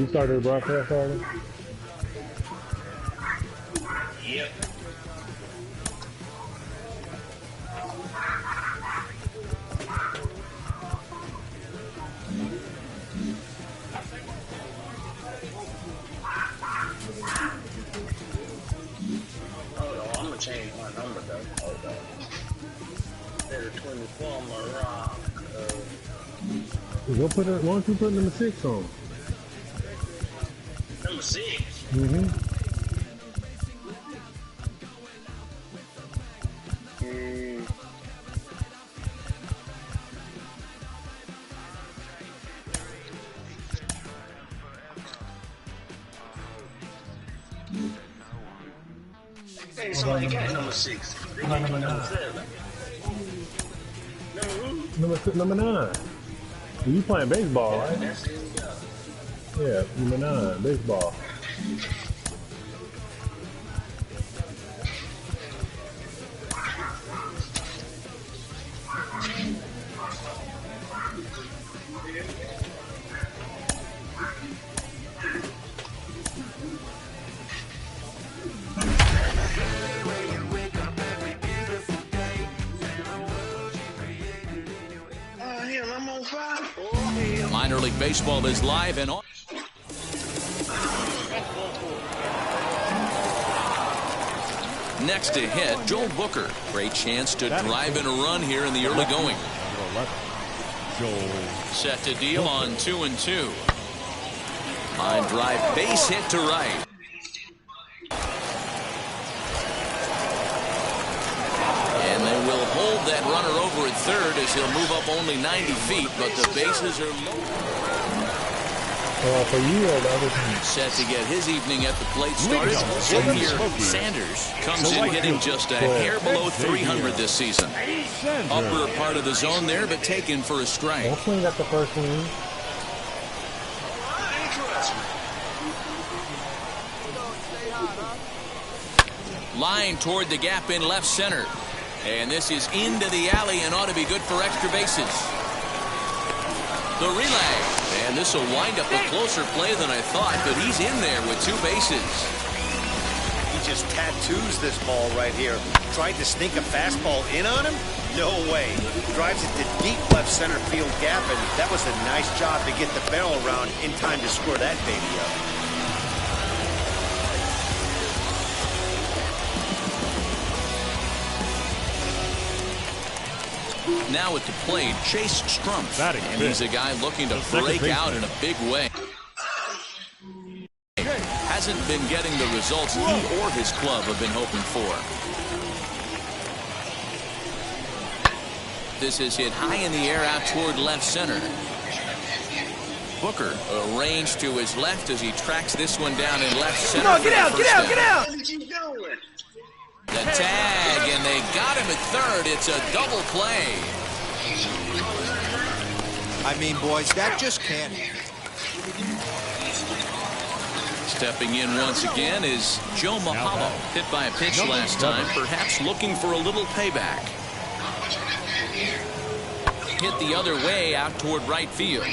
You started the broadcast already? Yep. Hold on, I'm gonna change my number though. Hold on. Instead of 24, I'm gonna rock. Go put it. Why don't you put number 6 on? Number 6. Mm-hmm. Hey, somebody got number 6. They got number 7. Number 9. You playing baseball, right? That's it. Yeah, number 9, baseball. I'm on fire. Minor League Baseball is live and on. Next to hit, Joel Booker. Great chance to drive in a run here in the early going. Set to deal on 2-2. Line drive, base hit to right. And they will hold that runner over at third as he'll move up only 90 feet, but the bases are low. For you or the other team? Set to get his evening at the plate started. Xavier Sanders comes in hitting just a hair below 300 this season. Upper part of the zone there, but taken for a strike. Don't swing at the first one. Line toward the gap in left center. And this is into the alley and ought to be good for extra bases. The relay. And this will wind up a closer play than I thought, but he's in there with 2 bases. He just tattoos this ball right here. Tried to sneak a fastball in on him? No way. Drives it to deep left center field gap, and that was a nice job to get the barrel around in time to score that baby up. Now at the plate, Chase Strumpf. And he's a guy looking to break out in a big way. Hasn't been getting the results he or his club have been hoping for. This is hit high in the air out toward left center. Booker arranged to his left as he tracks this one down in left center. Come on, get out, get out, get out! The tag, and they got him at third. It's a double play. I mean, boys, that just can't. Stepping in once again is Joe Mahalo. Hit by a pitch last time, perhaps looking for a little payback. Hit the other way out toward right field.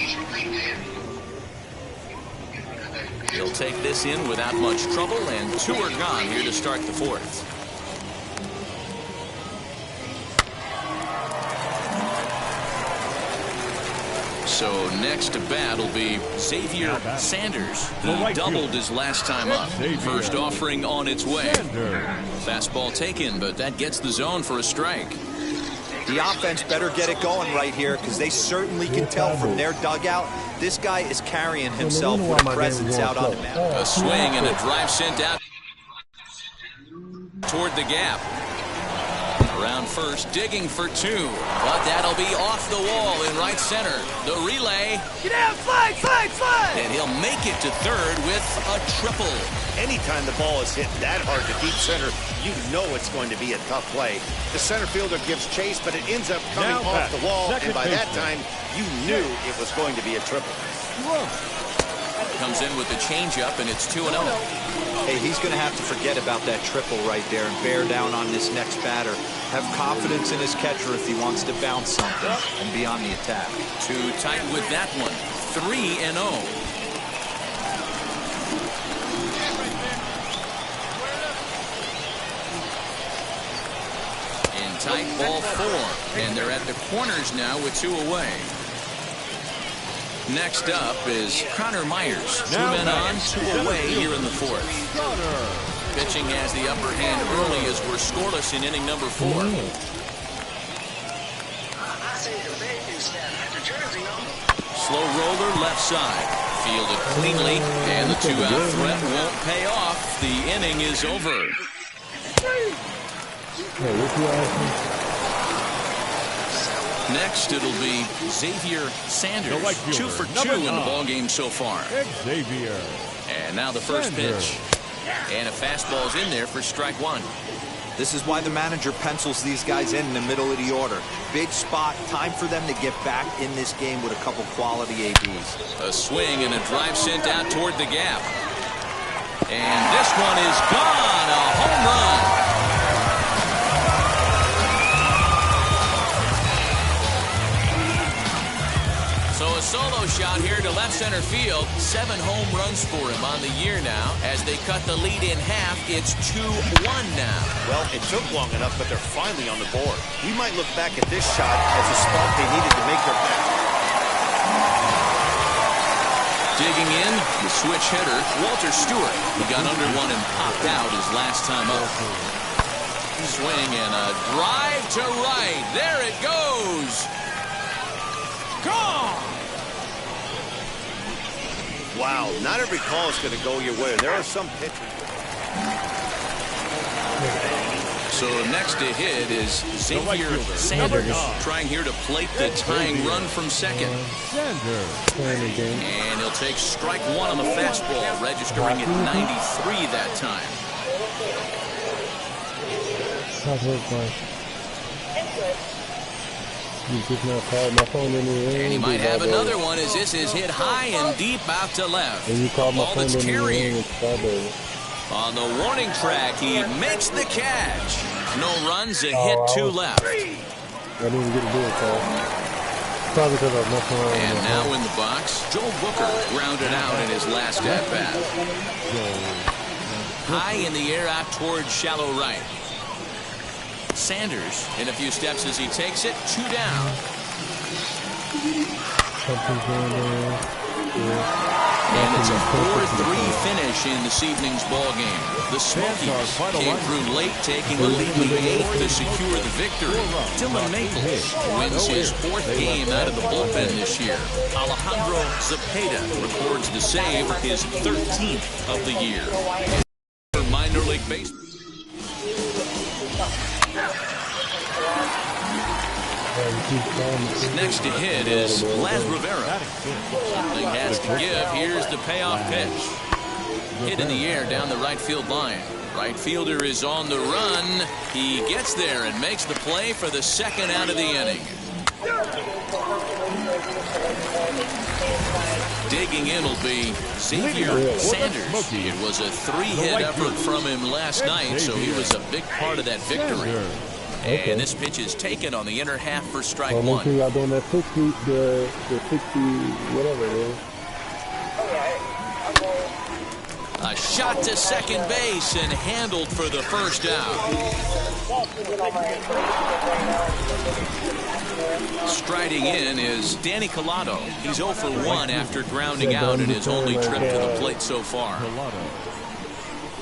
He'll take this in without much trouble, and 2 are gone here to start the 4th. So next to bat will be Xavier Sanders. He doubled his last time up. First offering on its way. Fastball taken, but that gets the zone for a strike. The offense better get it going right here, because they certainly can tell from their dugout this guy is carrying himself with a presence out on the mound. A swing and a drive sent out toward the gap. Around first, digging for 2, but that'll be off the wall in right center. The relay. Get out, slide, slide, slide! And he'll make it to third with a triple. Anytime the ball is hit that hard to deep center, you know it's going to be a tough play. The center fielder gives chase, but it ends up coming off the wall, and by that time, you knew it was going to be a triple. Comes in with the changeup, and it's 2-0. Hey, he's going to have to forget about that triple right there and bear down on this next batter. Have confidence in his catcher if he wants to bounce something and be on the attack. Too tight with that one. 3-0. tight, ball 4. And they're at the corners now with 2 away. Next up is Connor Myers. 2 men on, 2 away here in the 4th. Pitching has the upper hand early as we're scoreless in inning number 4. I say the baby stand at the jersey number. Slow roller left side. Fielded cleanly, and the 2-out threat won't pay off. The inning is over. Next, it'll be Xavier Sanders. 2 for 2 in the ballgame so far. Xavier. And now the first pitch. And a fastball's in there for strike 1. This is why the manager pencils these guys in the middle of the order. Big spot, time for them to get back in this game with a couple quality ABs. A swing and a drive sent out toward the gap. And this one is gone. A home run. So a solo shot here to left center field. 7 home runs for him on the year now. As they cut the lead in half, it's 2-1 now. Well, it took long enough, but they're finally on the board. We might look back at this shot as a spot they needed to make their bet. Digging in, the switch hitter, Walter Stewart. He got under one and popped out his last time up. Swing and a drive to right. There it goes. Gone! Wow, not every call is going to go your way. There are some pitchers. So next to hit is Xavier Sanders, trying here to plate the tying run from second. And he'll take strike 1 on the fastball, registering at 93 that time. And he might have another one as this is hit high and deep out to left. Ball that's carrying. On the warning track, he makes the catch. No runs, a hit, 2 left. And now in the box, Joe Booker grounded out in his last at-bat. High in the air out towards shallow right. Sanders in a few steps as he takes it, 2 down. And it's a 4-3 finish in this evening's ball game. The Smokies came through late, taking the lead in the 8th to secure the victory. Dylan Maples wins his 4th game out of the bullpen this year. Alejandro Zepeda records the save, his 13th of the year. For minor league baseball. Next to hit is Las Rivera. Something has to give. Here's the payoff pitch. Hit in the air down the right field line. Right fielder is on the run. He gets there and makes the play for the 2nd out of the inning. Digging in will be Xavier Sanders. It was a 3-hit effort from him last night, so he was a big part of that victory. And this pitch is taken on the inner half for strike 1. A shot to second base and handled for the first out. Striding in is Danny Collado. He's 0 for 1 after grounding out in his only trip to the plate so far.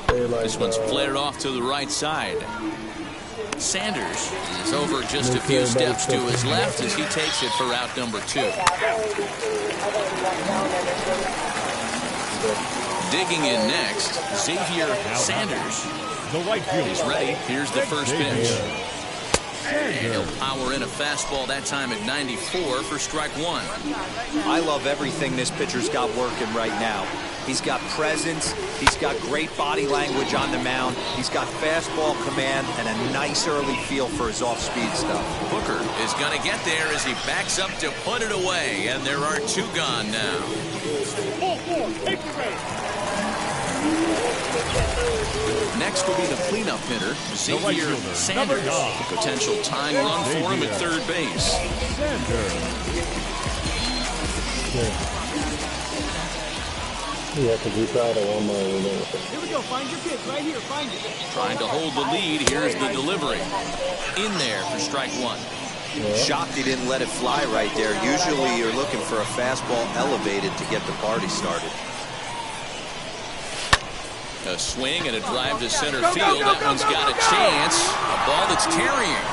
This one's flared off to the right side. Sanders is over just a few steps to his left as he takes it for out number 2. Digging in next, Xavier Sanders. He's ready. Here's the first pitch. And he'll power in a fastball that time at 94 for strike 1. I love everything this pitcher's got working right now. He's got presence. He's got great body language on the mound. He's got fastball command and a nice early feel for his off-speed stuff. Booker is going to get there as he backs up to put it away, and there are 2 gone now. Next will be the cleanup hitter, Xavier Sanders. A potential tying run for him at third base. Yeah, because we tried it one more. Here we go. Find your pitch right here. Find it. Trying to hold the lead. Here's the delivery. In there for strike one. Shocked he didn't let it fly right there. Usually you're looking for a fastball elevated to get the party started. A swing and a drive to center field. That one's got a chance. A ball that's carrying.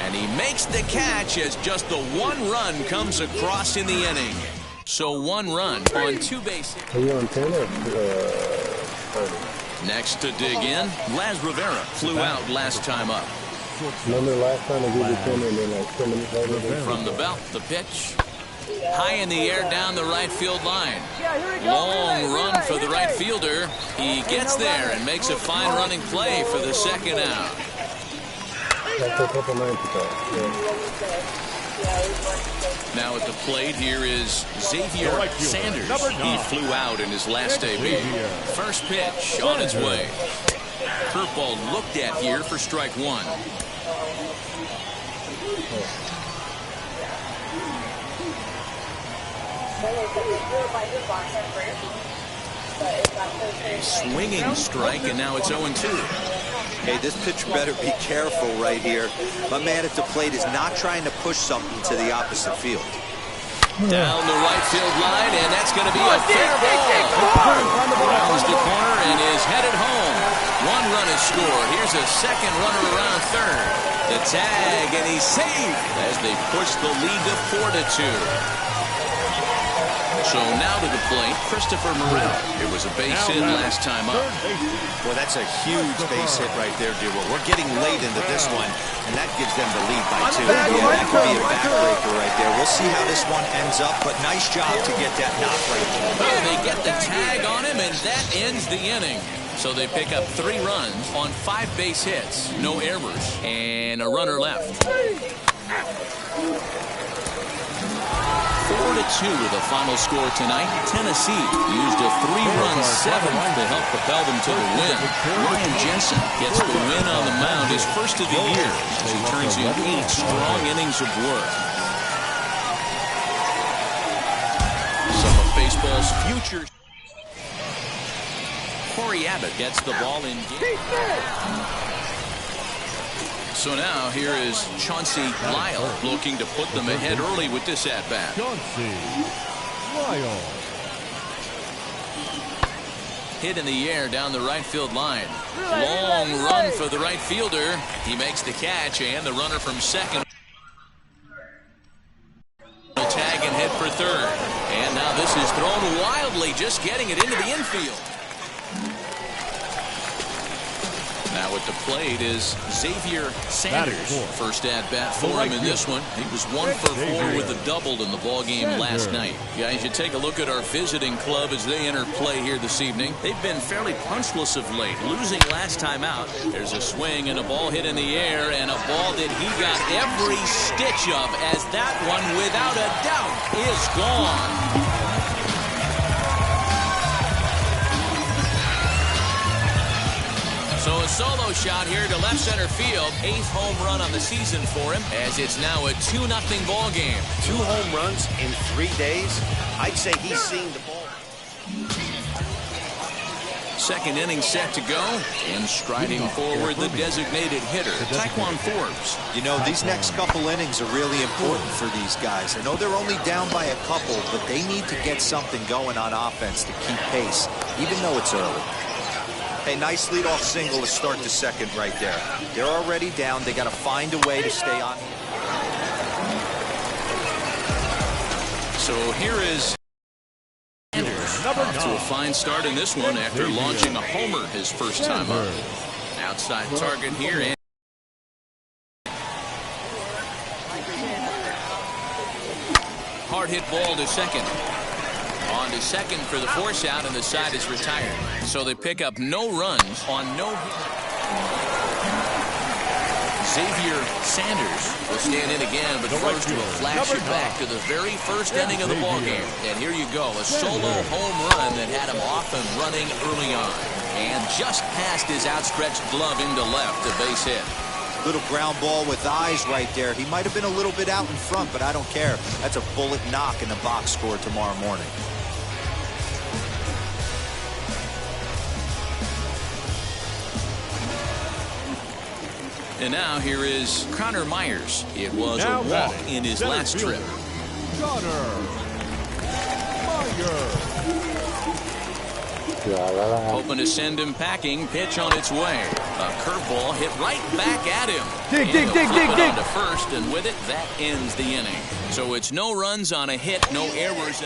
And he makes the catch as just the one run comes across in the inning. So one run on 2 bases. Are you on 10 or 30? Next to dig in, Laz Rivera flew out last time up. Remember last time I gave you 10 and then like 10 minutes later? From the belt, the pitch. High in the air down the right field line. Long run for the right fielder. He gets there and makes a fine running play for the second out. That's a couple nights ago. Now at the plate here is Xavier Sanders. He flew out in his last AB. First pitch on its way. Curveball looked at here for strike one. A swinging strike, and now it's 0-2. Hey, this pitcher better be careful right here. My man at the plate is not trying to push something to the opposite field. Down the right field line, and that's going to be a fair ball. Rounds the corner and is headed home. One run is scored. Here's a second runner around third. The tag, and he's safe as they push the lead to 4-2. So now to the plate, Christopher Morel. It was a base hit last time up. Well, that's a huge base hit right there, Dewar. We're getting late into this one, and that gives them the lead by 2. Yeah, that could be a backbreaker right there. We'll see how this one ends up, but nice job to get that knock right there. Oh, they get the tag on him, and that ends the inning. So they pick up 3 runs on 5 base hits, no errors, and a runner left. 4-2 the final score tonight. Tennessee used a 3-run 7th to help propel them to the win. Ryan Jensen gets the win on the mound, his first of the year, as he turns in 8 strong innings of work. Some of baseball's future. Corey Abbott gets the ball in game. So now here is Chauncey Lyle looking to put them ahead early with this at-bat. Chauncey Lyle. Hit in the air down the right field line. Long run for the right fielder. He makes the catch, and the runner from second will tag and head for third. And now this is thrown wildly, just getting it into the infield. Now at the plate is Xavier Sanders. First at-bat for him in this one. He was 1 for 4 with a double in the ballgame last night. Guys, you take a look at our visiting club as they enter play here this evening. They've been fairly punchless of late, losing last time out. There's a swing and a ball hit in the air, and a ball that he got every stitch of, as that one, without a doubt, is gone. So a solo shot here to left center field. 8th home run on the season for him, as it's now a 2-0 ball game. 2 home runs in 3 days. I'd say he's seeing the ball. Second inning set to go, and striding forward the designated hitter, Taekwon Forbes. You know, these next couple innings are really important for these guys. I know they're only down by a couple, but they need to get something going on offense to keep pace, even though it's early. Hey, nice leadoff single to start the second right there. They're already down. They got to find a way to stay on. So here is Sanders off to a fine start in this one after launching a homer his first time up. Outside target here. And hard hit ball to second. On to second for the force out, and the side is retired. So they pick up no runs on no hit. Xavier Sanders will stand in again, but first will flash it back to the very first inning of the ballgame. And here you go, a solo home run that had him off and running early on. And just past his outstretched glove into left, a base hit. Little ground ball with eyes right there. He might have been a little bit out in front, but I don't care. That's a bullet knock in the box score tomorrow morning. And now here is Connor Myers. It was Now a walk batting, in his center last fielder, trip. Connor Myers. Hoping to send him packing. Pitch on its way. A curveball hit right back at him. Dig, And dig, he'll dig, flip dig, it dig. onto first, and with it, that ends the inning. So it's no runs on a hit, no errors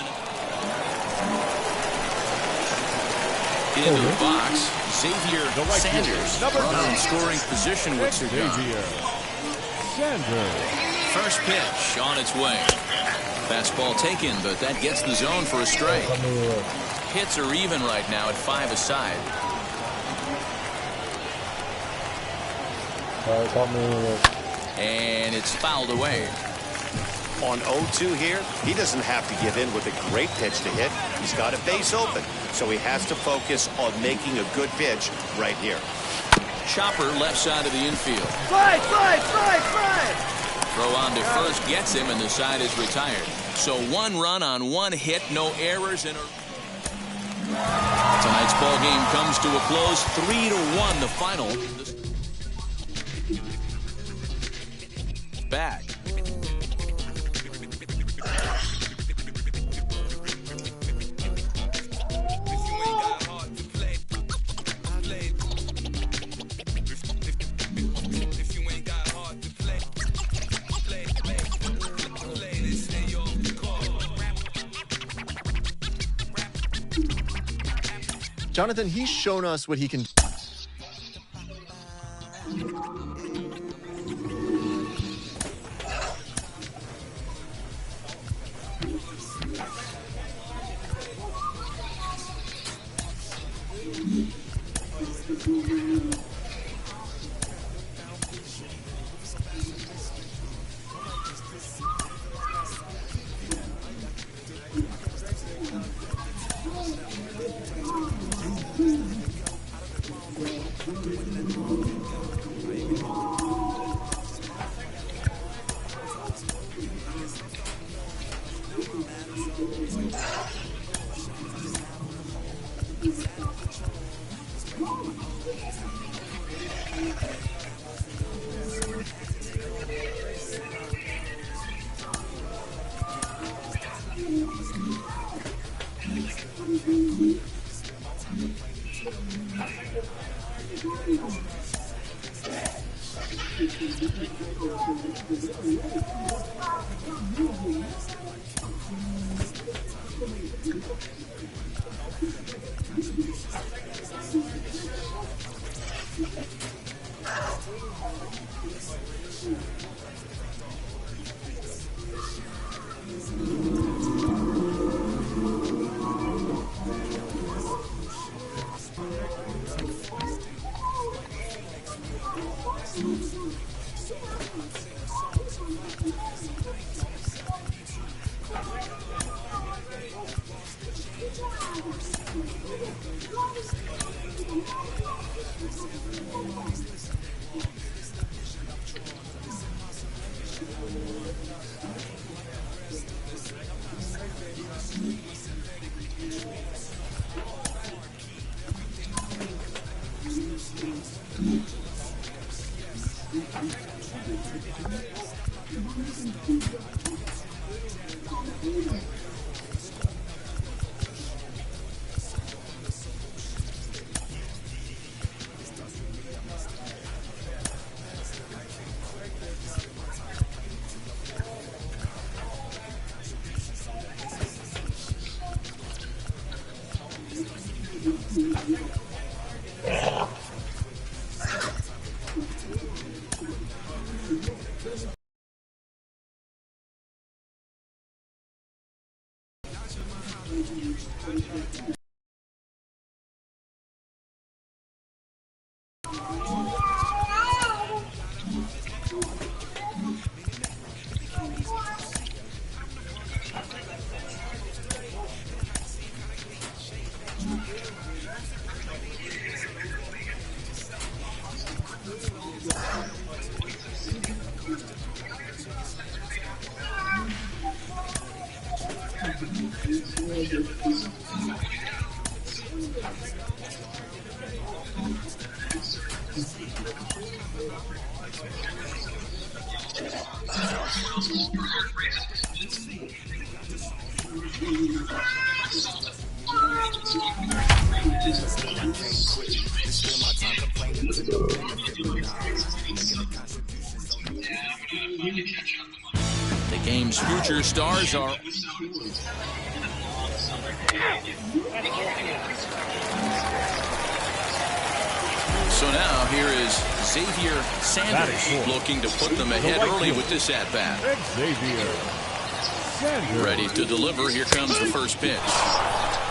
into the box. Xavier The right Sanders, fielder, number runner in 9. scoring position with Cigar. Xavier Sanders. First pitch on its way. Fastball taken, but that gets the zone for a strike. Hits are even right now at 5 aside. And it's fouled away. On 0-2 here, he doesn't have to give in with a great pitch to hit. He's got a base open, so he has to focus on making a good pitch right here. Chopper left side of the infield. Slide, slide, slide, slide. Throw on to first gets him, and the side is retired. So 1 run on 1 hit, no errors in a... Tonight's ball game comes to a close, 3-1 the final. Back. Jonathan, he's shown us what he can do. The game's future stars are... So now here is Xavier Sanders looking to put them ahead early with this at-bat. Xavier Sanders. Ready to deliver. Here comes the first pitch.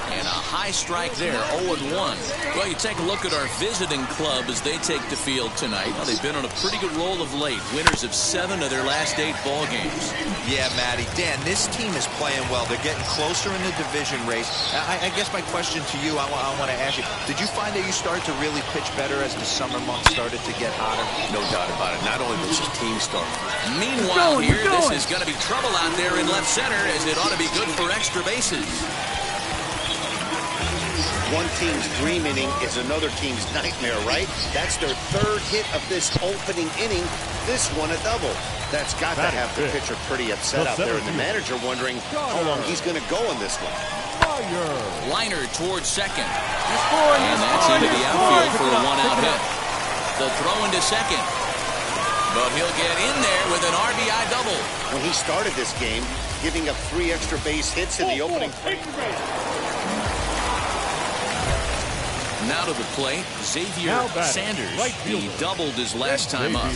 And a high strike there, 0-1. Well, you take a look at our visiting club as they take the field tonight. Well, they've been on a pretty good roll of late. Winners of 7 of their last 8 ball games. Yeah, Matty. Dan, this team is playing well. They're getting closer in the division race. I guess my question to you, I want to ask you, did you find that you started to really pitch better as the summer months started to get hotter? No doubt about it. Not only was his team starting. Meanwhile, here, this is going to be trouble out there in left center, as it ought to be good for extra bases. One team's dream inning is another team's nightmare, right? That's their 3rd hit of this opening inning. This one a double. That's got to have the pitcher pretty upset out there, and the manager wondering how long he's going to go in this one. Liner towards second. And that's into the outfield for a 1-out hit. The throw into second. But he'll get in there with an RBI double. When he started this game, giving up 3 extra base hits in the opening. Now to the plate, Xavier Sanders. He doubled his last time up.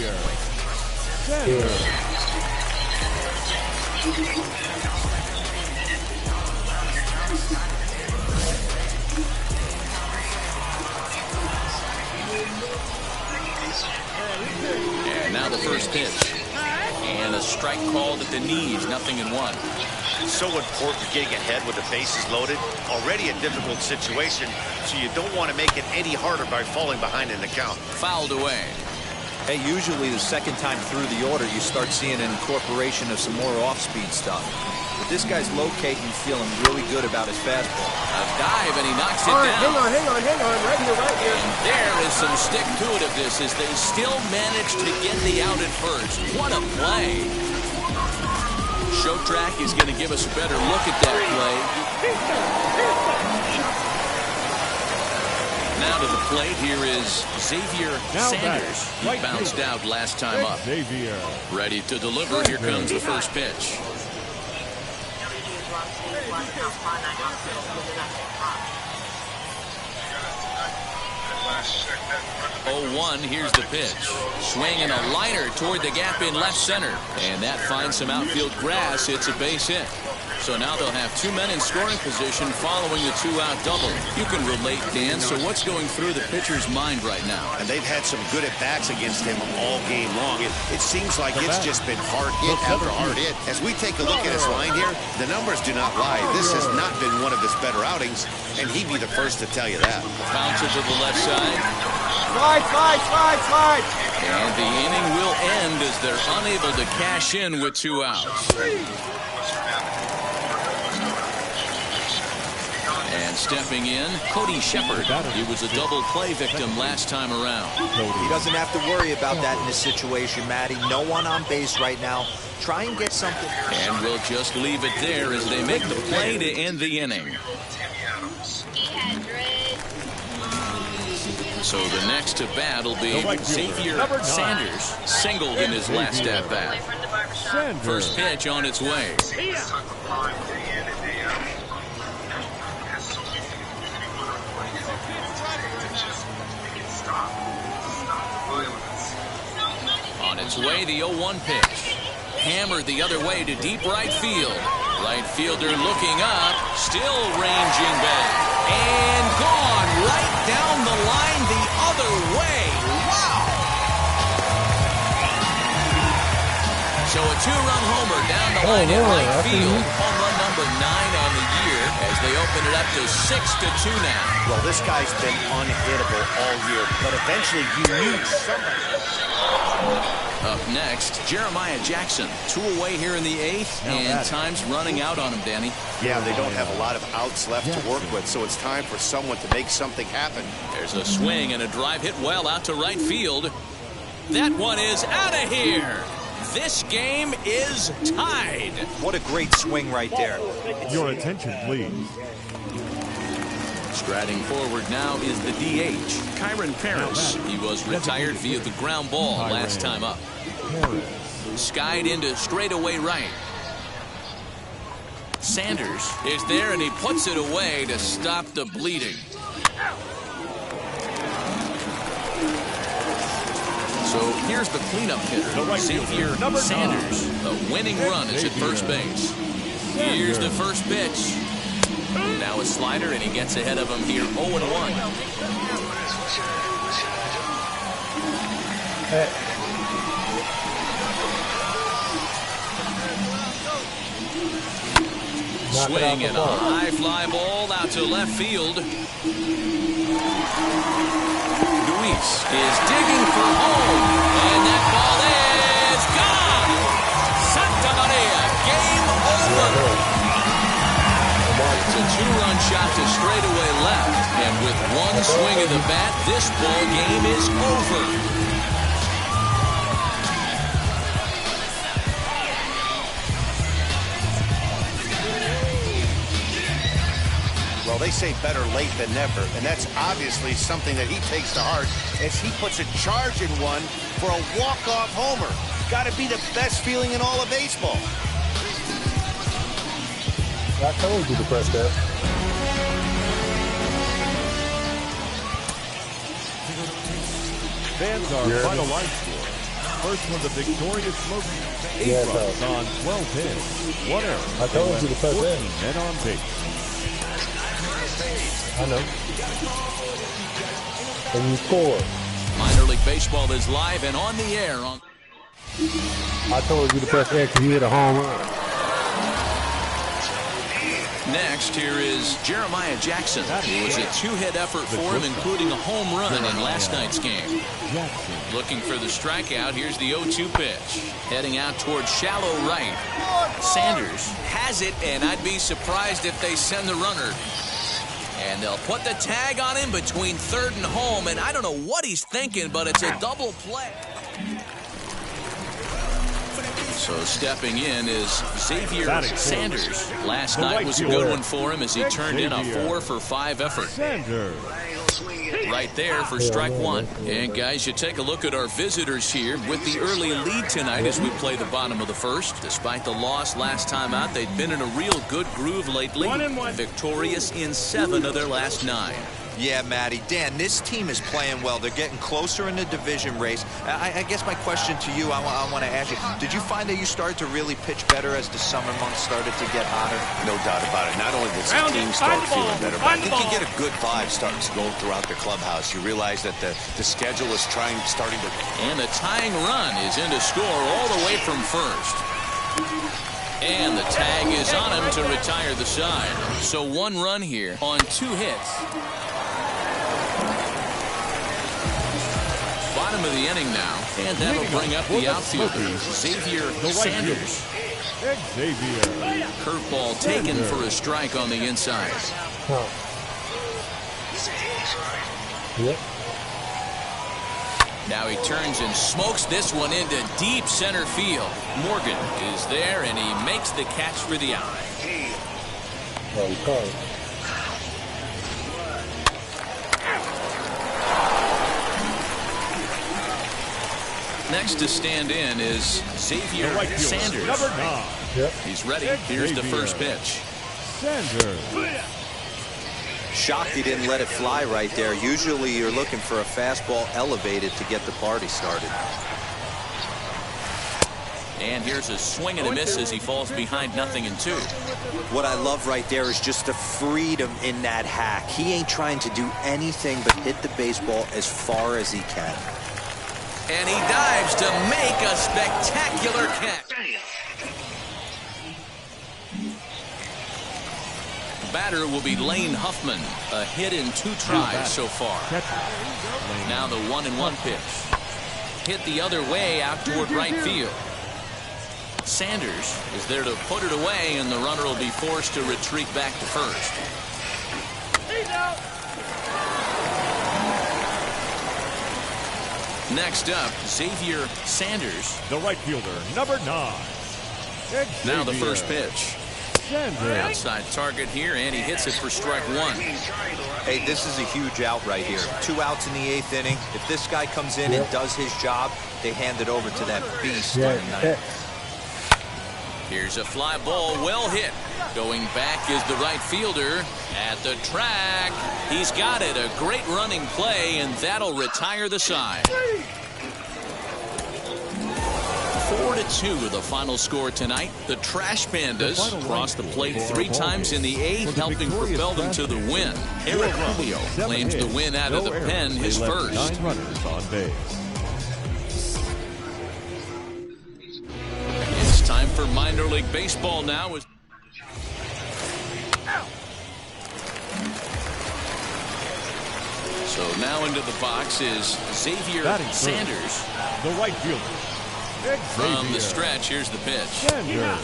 And now the first pitch. And a strike called at the knees, 0-1. So important getting ahead with the bases loaded. Already a difficult situation, so you don't want to make it any harder by falling behind in the count. Fouled away. Hey, usually the second time through the order, you start seeing an incorporation of some more off-speed stuff. But this guy's locating, feeling really good about his fastball. A dive, and he knocks it All right, down. hang on. Right here. And there is some stick-to-itiveness as they still manage to get the out at first. What a play. Show Track is going to give us a better look at that play. Now to the plate, here is Xavier Sanders. He bounced out last time up. Xavier. Ready to deliver. Here comes the first pitch. 0-1, here's the pitch. Swinging a liner toward the gap in left center. And that finds some outfield grass. It's a base hit. So now they'll have 2 men in scoring position following the 2-out double. You can relate, Dan. So what's going through the pitcher's mind right now? And they've had some good at-bats against him all game long. It seems like it's just been hard hit after hard hit. As we take a look at his line here, the numbers do not lie. This has not been one of his better outings, and he'd be the first to tell you that. Bounces to the left side. Slide. And the inning will end as they're unable to cash in with 2 outs. And stepping in, Cody Shepard. He was a double play victim last time around. He doesn't have to worry about that in this situation, Matty. No one on base right now. Try and get something. And we'll just leave it there as they make the play to end the inning. So the next to bat will be Xavier Sanders, singled in his last at-bat. First pitch on its way. On its way, the 0-1 pitch. Hammered the other way to deep right field. Right fielder looking up, still ranging back. And gone right down the line the other way. Wow! So a 2-run homer down the line in right field. Home run number 9 on the year as they open it up to 6-2 now. Well, this guy's been unhittable all year, but eventually you need somebody. Up next, Jeremiah Jackson. 2 away here in the 8th, and time's running out on him, Danny. Yeah, they don't have a lot of outs left to work with, so it's time for someone to make something happen. There's a swing and a drive hit well out to right field. That one is out of here. this game is tied. What a great swing right there. Your attention, please. Striding forward now is the DH, Kyron Paris. He was retired via the ground ball last time up. Skied into straightaway right. Sanders is there, and he puts it away to stop the bleeding. So here's the cleanup hitter, Xavier Sanders. A winning run is at first base. Here's the first pitch. Now a slider, and he gets ahead of him here, 0-1. Swing and a high fly ball out to left field. Luis is digging for home, and that ball is gone. Santa Maria, game over. It's a two-run shot to straightaway left, and with one swing of the bat, this ball game is over. Well, they say better late than never, and that's obviously something that he takes to heart as he puts a charge in one for a walk-off homer. Got to be the best feeling in all of baseball. I told you to press that. Fans are final line score. First one, the victorious Smoky. 8 runs on 12 hits. 1 error. I told you to press that. 14 men on base. I know. And you score. Minor League Baseball is live and on the air. I told you to press X and you hit a home run. Next, here is Jeremiah Jackson. It was a two-hit effort for him, including a home run in last night's game. Looking for the strikeout. Here's the 0-2 pitch. Heading out towards shallow right. Sanders has it, and I'd be surprised if they send the runner. And they'll put the tag on him between third and home, and I don't know what he's thinking, but it's a double play. So stepping in is Xavier Sanders. Last night was a good one for him as he turned in a 4-for-5 effort. Right there for strike one. And guys, you take a look at our visitors here with the early lead tonight as we play the bottom of the first. Despite the loss last time out, they've been in a real good groove lately. Victorious in 7 of their last 9. Yeah, Matty. Dan, this team is playing well. They're getting closer in the division race. I guess my question to you, I want to ask you, did you find that you started to really pitch better as the summer months started to get hotter? No doubt about it. Not only does the team start feeling better, but I think you get a good vibe starting to go throughout the clubhouse. You realize that the schedule is starting to... And the tying run is in to score all the way from first. And the tag is on him to retire the side. So 1 run here on 2 hits. Bottom of the inning now, and that'll bring up the outfielder, Xavier Sanders. Xavier. Curveball taken for a strike on the inside. Yep. Now he turns and smokes this one into deep center field. Morgan is there, and he makes the catch for the out. Okay. Next to stand in is Xavier Sanders. Number 9. Yep. He's ready. Here's the first pitch. Sanders. Shocked he didn't let it fly right there. Usually you're looking for a fastball elevated to get the party started. And here's a swing and a miss as he falls behind 0-2. What I love right there is just the freedom in that hack. He ain't trying to do anything but hit the baseball as far as he can. And he dives to make a spectacular catch. Batter will be Lane Huffman. A hit in 2 tries so far. Now the 1-1 pitch. Hit the other way out toward right field. Sanders is there to put it away, and the runner will be forced to retreat back to first. Next up, Xavier Sanders. The right fielder, number 9. Now the Xavier first pitch. Sanders. Outside target here, and he hits it for strike one. Hey, this is a huge out right here. 2 outs in the 8th inning. If this guy comes in and does his job, they hand it over to that beast in the 9th. Here's a fly ball, well hit. Going back is the right fielder at the track. He's got it, a great running play, and that'll retire the side. 4-2 the final score tonight. The Trash Pandas crossed the plate 3 times in the 8th, helping propel them to the win. Eric Rubio claims the win out of the pen, his first. 9 runners on base. It's time for minor league baseball now. So now into the box is Xavier Sanders. The right fielder. From the stretch, here's the pitch. Sanders.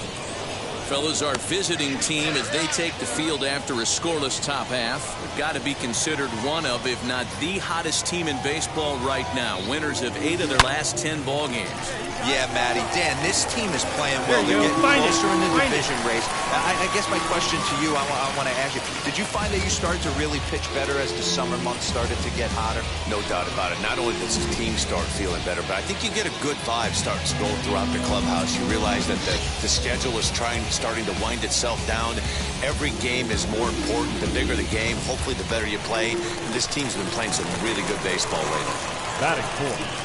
Fellas, our visiting team, as they take the field after a scoreless top half, have got to be considered one of, if not the hottest team in baseball right now. Winners of 8 of their last 10 ball games. Yeah, Matty. Dan, this team is playing well. They're getting closer in the division race. I guess my question to you, I want to ask you, did you find that you started to really pitch better as the summer months started to get hotter? No doubt about it. Not only does the team start feeling better, but I think you get a good vibe starts to go throughout the clubhouse. You realize that the schedule is starting to wind itself down. Every game is more important. The bigger the game, hopefully the better you play. And this team's been playing some really good baseball lately. Batting fourth.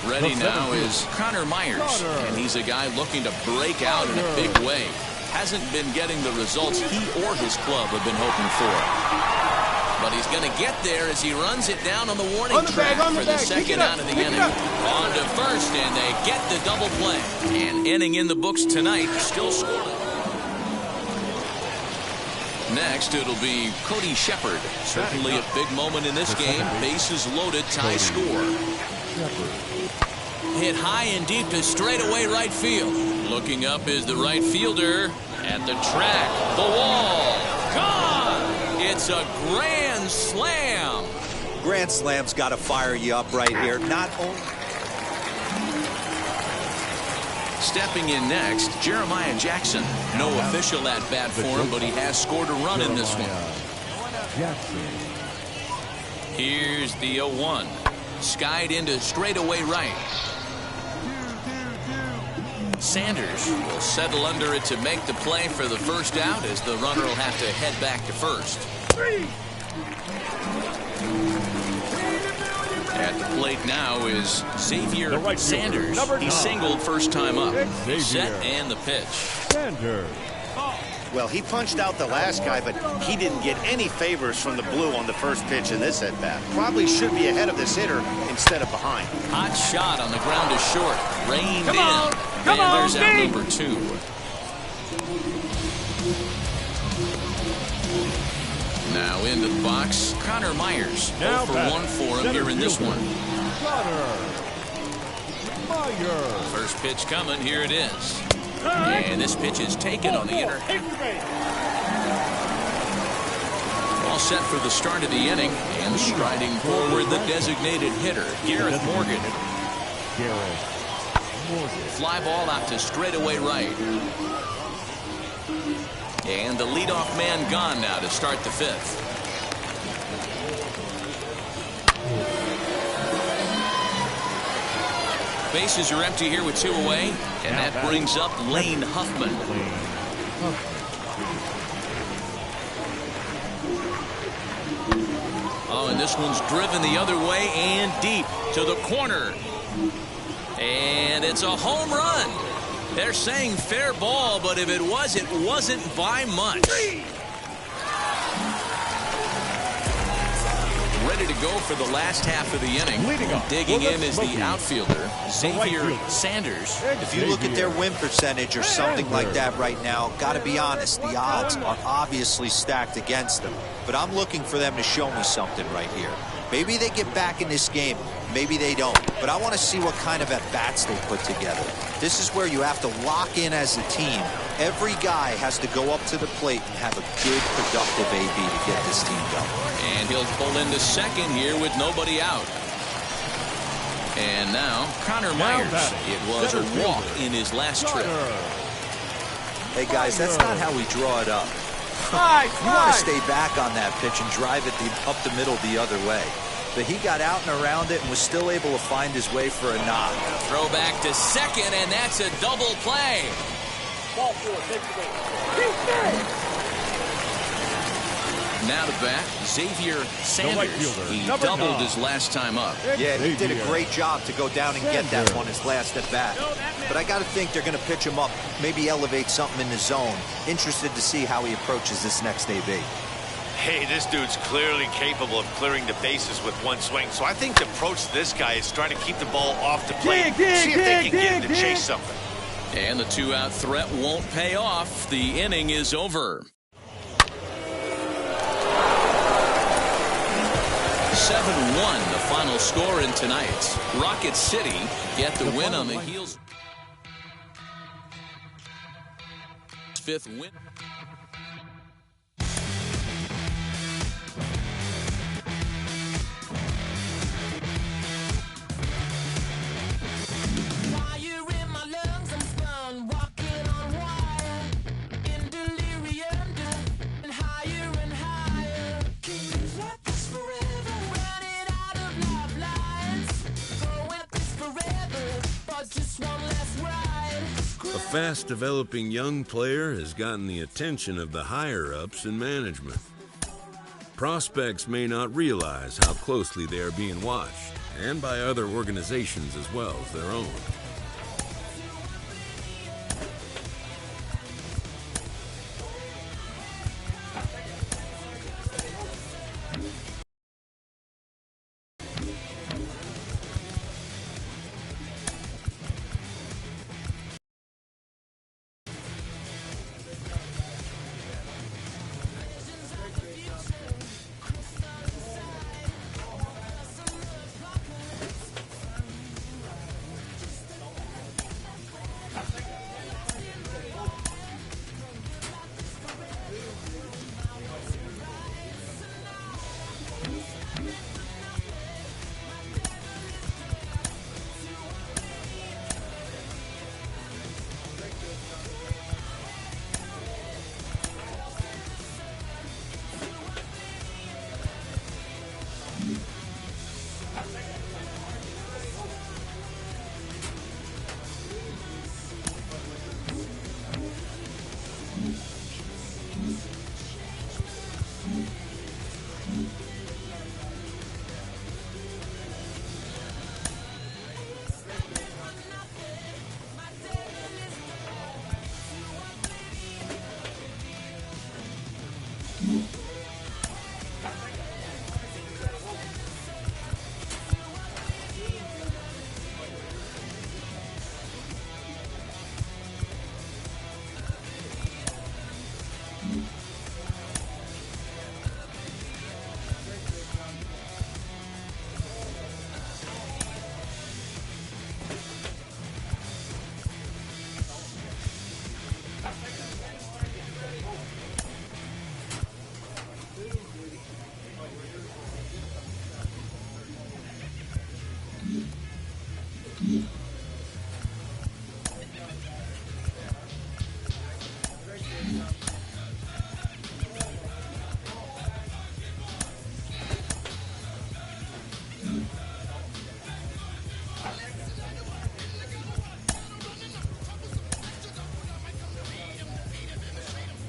Ready now is Connor Myers, and he's a guy looking to break out in a big way. Hasn't been getting the results he or his club have been hoping for. But he's going to get there as he runs it down on the warning track for the second out of the inning. On to first, and they get the double play. And inning in the books tonight, still scoring. Next, it'll be Cody Shepard. Certainly a big moment in this game. Bases loaded, tie score. Hit high and deep to straightaway right field. Looking up is the right fielder at the track. The wall. Gone! It's a grand slam. Grand Slam's got to fire you up right here. Not only... Stepping in next, Jeremiah Jackson. No official at bat for him, but he has scored a run in this one. Here's the 0-1. Skied into straightaway right. Sanders will settle under it to make the play for the first out, as the runner will have to head back to first. At the plate now is Xavier Sanders. He singled first time up. Set and the pitch. Sanders. Well, he punched out the last guy, but he didn't get any favors from the blue on the first pitch in this at-bat. Probably should be ahead of this hitter instead of behind. Hot shot on the ground is short. Reined in. And there's out number 2. Now into the box, Connor Myers. 0 for 1 for him here in this one. First pitch coming, here it is. And this pitch is taken on the inner. All set for the start of the inning, and striding forward the designated hitter, Gareth Morgan. Fly ball out to straightaway right. And the leadoff man gone now to start the 5th. Bases are empty here with 2 away, and that brings up Lane Huffman. Oh, and this one's driven the other way and deep to the corner. And it's a home run. They're saying fair ball, but if it wasn't by much. Ready to go for the last half of the inning. Digging in is the outfielder, Xavier Sanders. If you look at their win percentage or something like that right now, got to be honest, the odds are obviously stacked against them. But I'm looking for them to show me something right here. Maybe they get back in this game. Maybe they don't. But I want to see what kind of at-bats they put together. This is where you have to lock in as a team. Every guy has to go up to the plate and have a good, productive AB to get this team going. And he'll pull into second here with nobody out. And now, Connor Myers. It was a walk in his last trip. Hey, guys, that's not how we draw it up. You want to stay back on that pitch and drive it up the middle the other way. But he got out and around it and was still able to find his way for a knock. Throw back to second, and that's a double play. Now to bat, Xavier Sanders. He doubled his last time up. Yeah, he did a great job to go down and get that one his last at bat. But I got to think they're going to pitch him up, maybe elevate something in the zone. Interested to see how he approaches this next AB. Hey, this dude's clearly capable of clearing the bases with one swing. So I think the approach to this guy is trying to keep the ball off the plate. See if they can get him to chase something. And the two-out threat won't pay off. The inning is over. 7-1, the final score in tonight's. Rocket City get the win on the heels. Fifth win. A fast-developing young player has gotten the attention of the higher-ups in management. Prospects may not realize how closely they are being watched, and by other organizations as well as their own.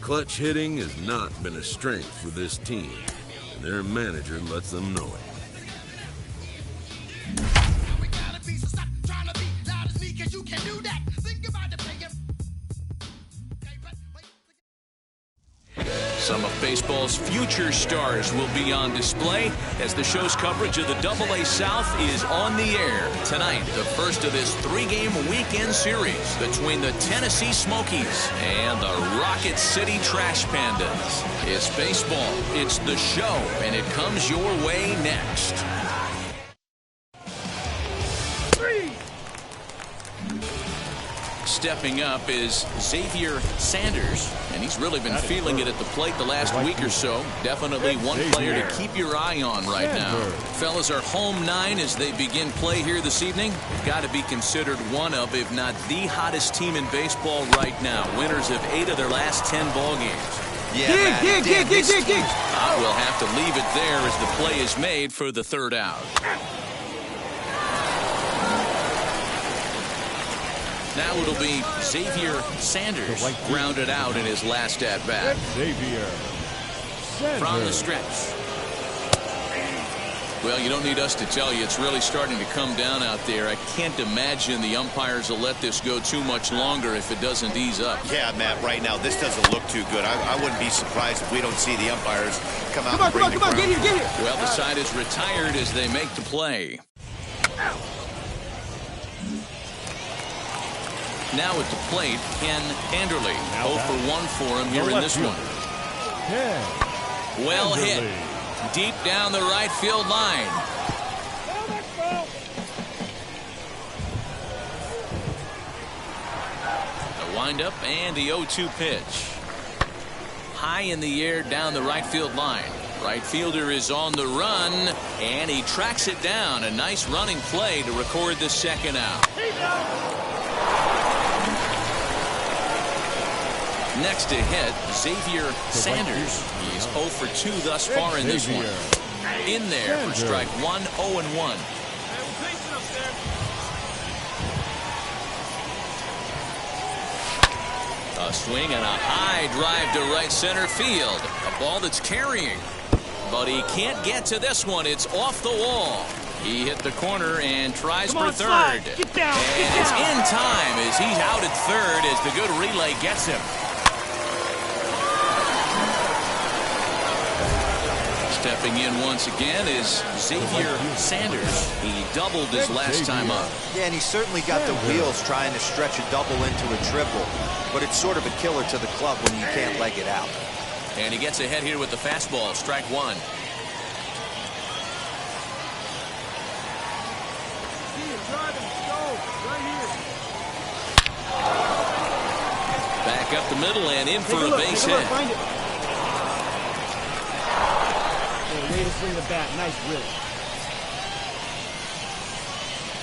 Clutch hitting has not been a strength for this team, and their manager lets them know it. Some of baseball's future stars will be on display as the show's coverage of the AA South is on the air. Tonight, the first of this three-game weekend series between the Tennessee Smokies and the Rocket City Trash Pandas. It's baseball, it's the show, and it comes your way next. stepping up is Xavier Sanders, and he's really been feeling it at the plate the last week or so. Definitely one player to keep your eye on right now. Fellas, our home nine as they begin play here this evening, got to be considered one of, if not the hottest team in baseball right now. Winners of 8 of their last 10 ball games. Yeah, Dig. We'll have to leave it there as the play is made for the 3rd out. Now it'll be Xavier Sanders grounded out in his last at-bat. Xavier Sanders. From the stretch. Well, you don't need us to tell you, it's really starting to come down out there. I can't imagine the umpires will let this go too much longer if it doesn't ease up. Yeah, Matt, right now this doesn't look too good. I wouldn't be surprised if we don't see the umpires come out. Come on, get here. Well, the side is retired as they make the play. Now at the plate, Ken Anderle. 0 for 1 for him here in this one. Well hit. Deep down the right field line. The windup and the 0-2 pitch. High in the air down the right field line. Right fielder is on the run, and he tracks it down. A nice running play to record the 2nd out. Next to hit, Xavier Sanders. He's 0 for 2 thus far in this one. In there for strike 1, 0-1. A swing and a high drive to right center field. A ball that's carrying. But he can't get to this one. It's off the wall. He hit the corner and tries for 3rd. Get down. And it's in time as he's out at 3rd as the good relay gets him. Stepping in once again is Xavier Sanders. He doubled his last time up. Yeah, and he's certainly got the wheels trying to stretch a double into a triple. But it's sort of a killer to the club when you can't leg it out. And he gets ahead here with the fastball. Strike 1. Back up the middle and in for a base hit. Way to swing the bat. Nice rip.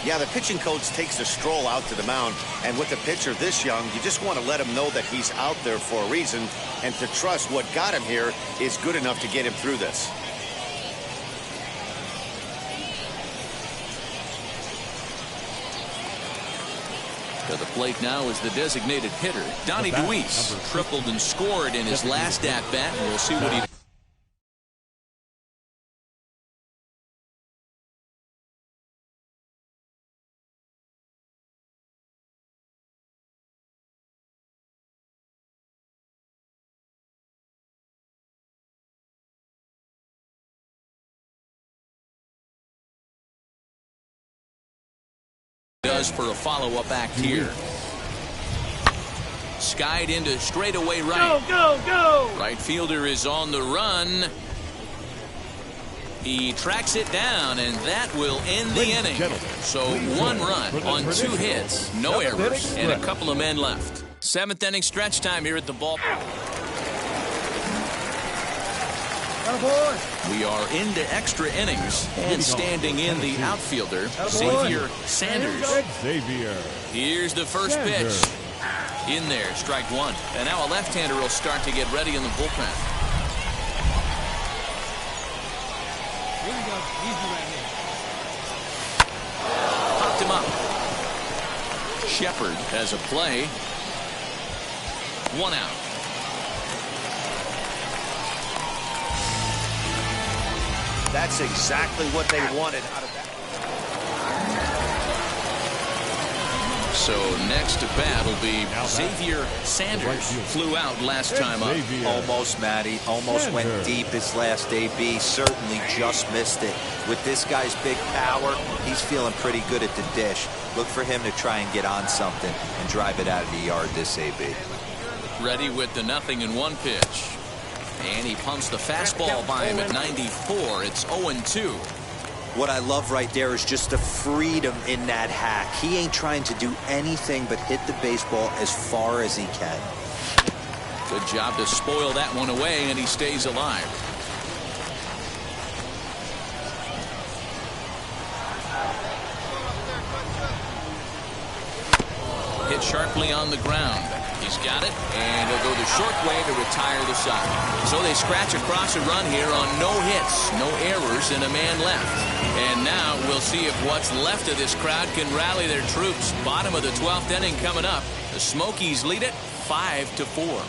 Yeah, the pitching coach takes the stroll out to the mound, and with a pitcher this young, you just want to let him know that he's out there for a reason, and to trust what got him here is good enough to get him through this. To the plate now is the designated hitter, Donnie DeWeese. Tripled and scored in his last at-bat, and we'll see what he does. For a follow-up act here. Skied into straightaway right. Go! Right fielder is on the run. He tracks it down, and that will end the inning. So 1 run on 2 hits, no errors, and a couple of men left. 7th inning stretch time here at the ballpark. We are into extra innings, and standing in the outfielder, Xavier Sanders. Here's the first pitch. In there, strike 1. And now a left-hander will start to get ready in the bullpen. Popped him up. Shepard has a play. 1 out. That's exactly what they wanted out of that. So next to bat will be Xavier Sanders. Flew out last time up. Almost, Matty. Almost went deep his last AB. Certainly just missed it. With this guy's big power, he's feeling pretty good at the dish. Look for him to try and get on something and drive it out of the yard this AB. Ready with the 0-1 pitch. And he pumps the fastball by him at 94. It's 0-2. What I love right there is just the freedom in that hack. He ain't trying to do anything but hit the baseball as far as he can. Good job to spoil that one away, and he stays alive. Hit sharply on the ground. He's got it, and he'll go the short way to retire the side. So they scratch across a run here on no hits, no errors, and a man left. And now we'll see if what's left of this crowd can rally their troops. Bottom of the 12th inning coming up. The Smokies lead it 5-4.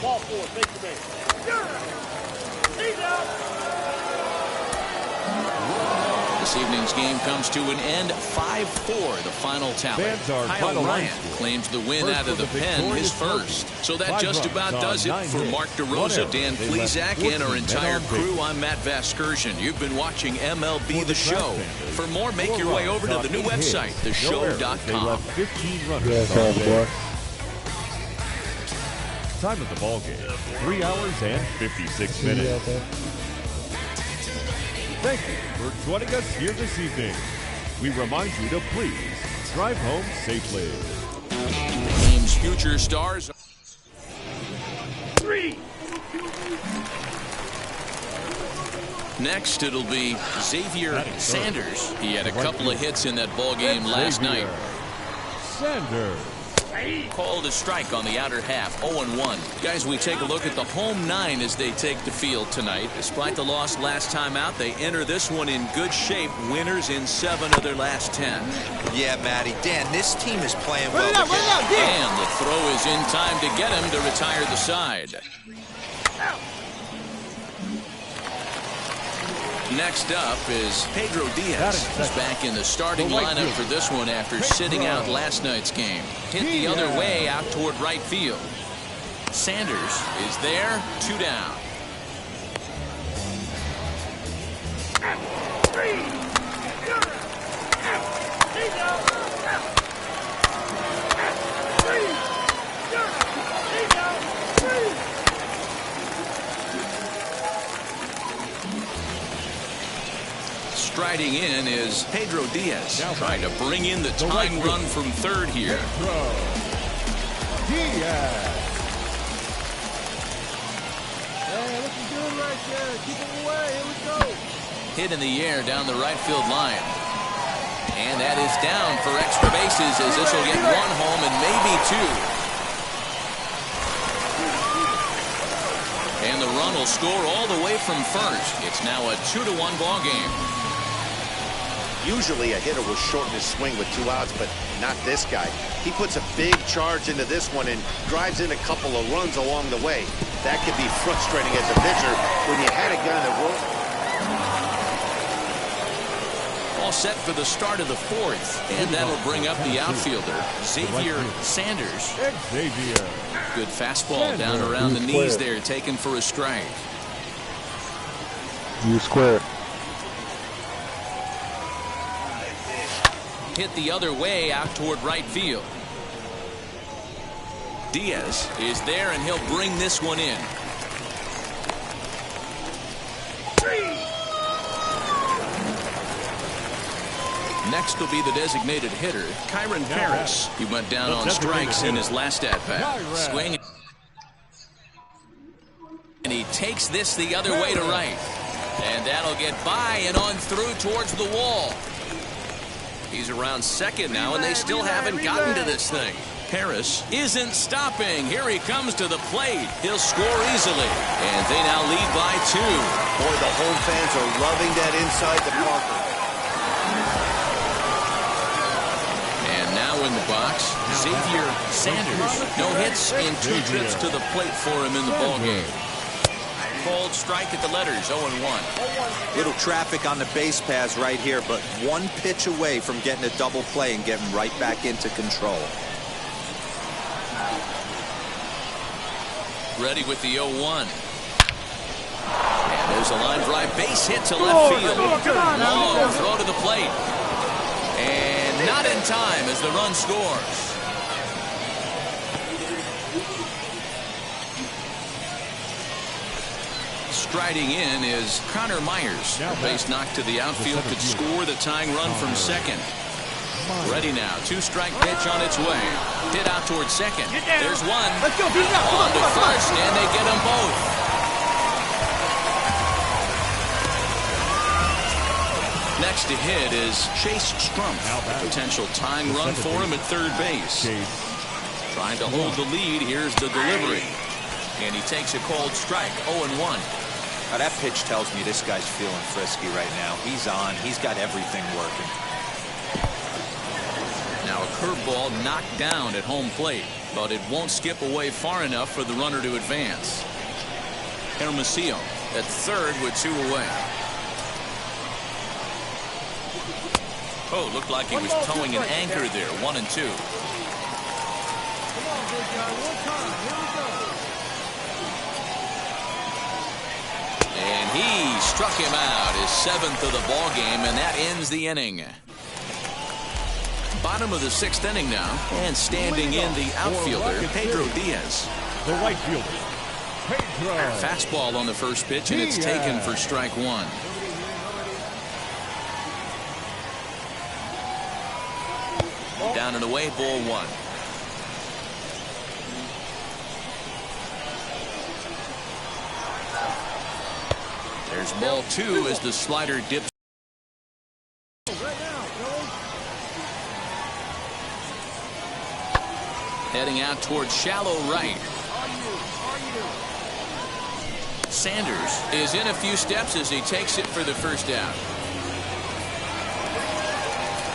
Ball 4, take the base. He's out. This evening's game comes to an end 5-4, the final tally. Fans are Kyle final Ryan line score. claims the win First out of for the the pen, his victorious first. So that 5 just about runs does it on 9 for hits, Mark 1 DeRosa, error. Dan They left Plesac, 14 and our men entire on crew. base. I'm Matt Vasgersian. You've been watching MLB For The the Show. Crabs For more, make 4 your way runs over to on the new 8 hits, website, no errors. They theshow.com. left 15 runners Yeah, on boy. base. Time of the ball game, 3 hours and 56 minutes. Thank you for joining us here this evening. We remind you to please drive home safely. The team's future stars. 3. Next, it'll be Xavier Sanders. He had a couple of hits in that ball game last night. Sanders. Called a strike on the outer half, 0-1. Guys, we take a look at the home 9 as they take the field tonight. Despite the loss last time out, they enter this one in good shape. Winners in 7 of their last 10. Yeah, Matty. Dan, this team is playing well. And the throw is in time to get him to retire the side. Next up is Pedro Diaz. He's back in the starting lineup for this one after sitting out last night's game. Hit the other way out toward right field. Sanders is there, 2 down. Striding in is Pedro Diaz, trying to bring in the tying run from third here. Diaz. Hey, looking good right there. Keep him away. Here we go. Hit in the air down the right field line. And that is down for extra bases as this will get 1 home and maybe 2. And the run will score all the way from first. It's now a 2-1 ball game. Usually a hitter will shorten his swing with 2 outs, but not this guy. He puts a big charge into this one and drives in a couple of runs along the way. That can be frustrating as a pitcher when you had a guy that rolled. All set for the start of the 4th, and that'll bring up the outfielder, Xavier Sanders. Xavier. Good fastball down around the knees there, taken for a strike. You square. Hit the other way out toward right field. Diaz is there, and he'll bring this one in. Next will be the designated hitter, Kyron Paris. He went down on strikes in his last at-bat. Swing. And he takes this the other way to right. And that'll get by and on through towards the wall. He's around second now, and they still haven't gotten to this thing. Paris isn't stopping. Here he comes to the plate. He'll score easily. And they now lead by 2. Boy, the home fans are loving that inside the Parker. And now in the box, Xavier Sanders. No hits in 2 trips to the plate for him in the ballgame. Called strike at the letters, 0-1. Little traffic on the base paths right here, but 1 pitch away from getting a double play and getting right back into control. Ready with the 0-1. And there's a line drive base hit to left field. Long throw to the plate. And not in time as the run scores. striding in is Connor Myers. A base knock to the outfield could score the tying run from second. Ready now. 2-strike pitch on its way. Hit out towards second. There's one. Let's go. Beat it up. On to first, and they get them both. Next to hit is Chase Strumpf. A potential tying run for him at third base. Trying to hold the lead. Here's the delivery. And he takes a cold strike. 0-1. Now that pitch tells me this guy's feeling frisky right now. He's on. He's got everything working. Now a curveball knocked down at home plate, but it won't skip away far enough for the runner to advance. Hermosillo at third with 2 away. Oh, looked like he was towing an anchor there. 1-2. Come on, big guy. One time. Here we go. And he struck him out, his 7th of the ball game, and that ends the inning. Bottom of the 6th inning now, and standing in the outfielder, Pedro Diaz. The right fielder, Pedro. Fastball on the first pitch, and it's taken for strike 1. Down and away, ball 1. There's ball 2 as the slider dips. Heading out towards shallow right. Sanders is in a few steps as he takes it for the first out.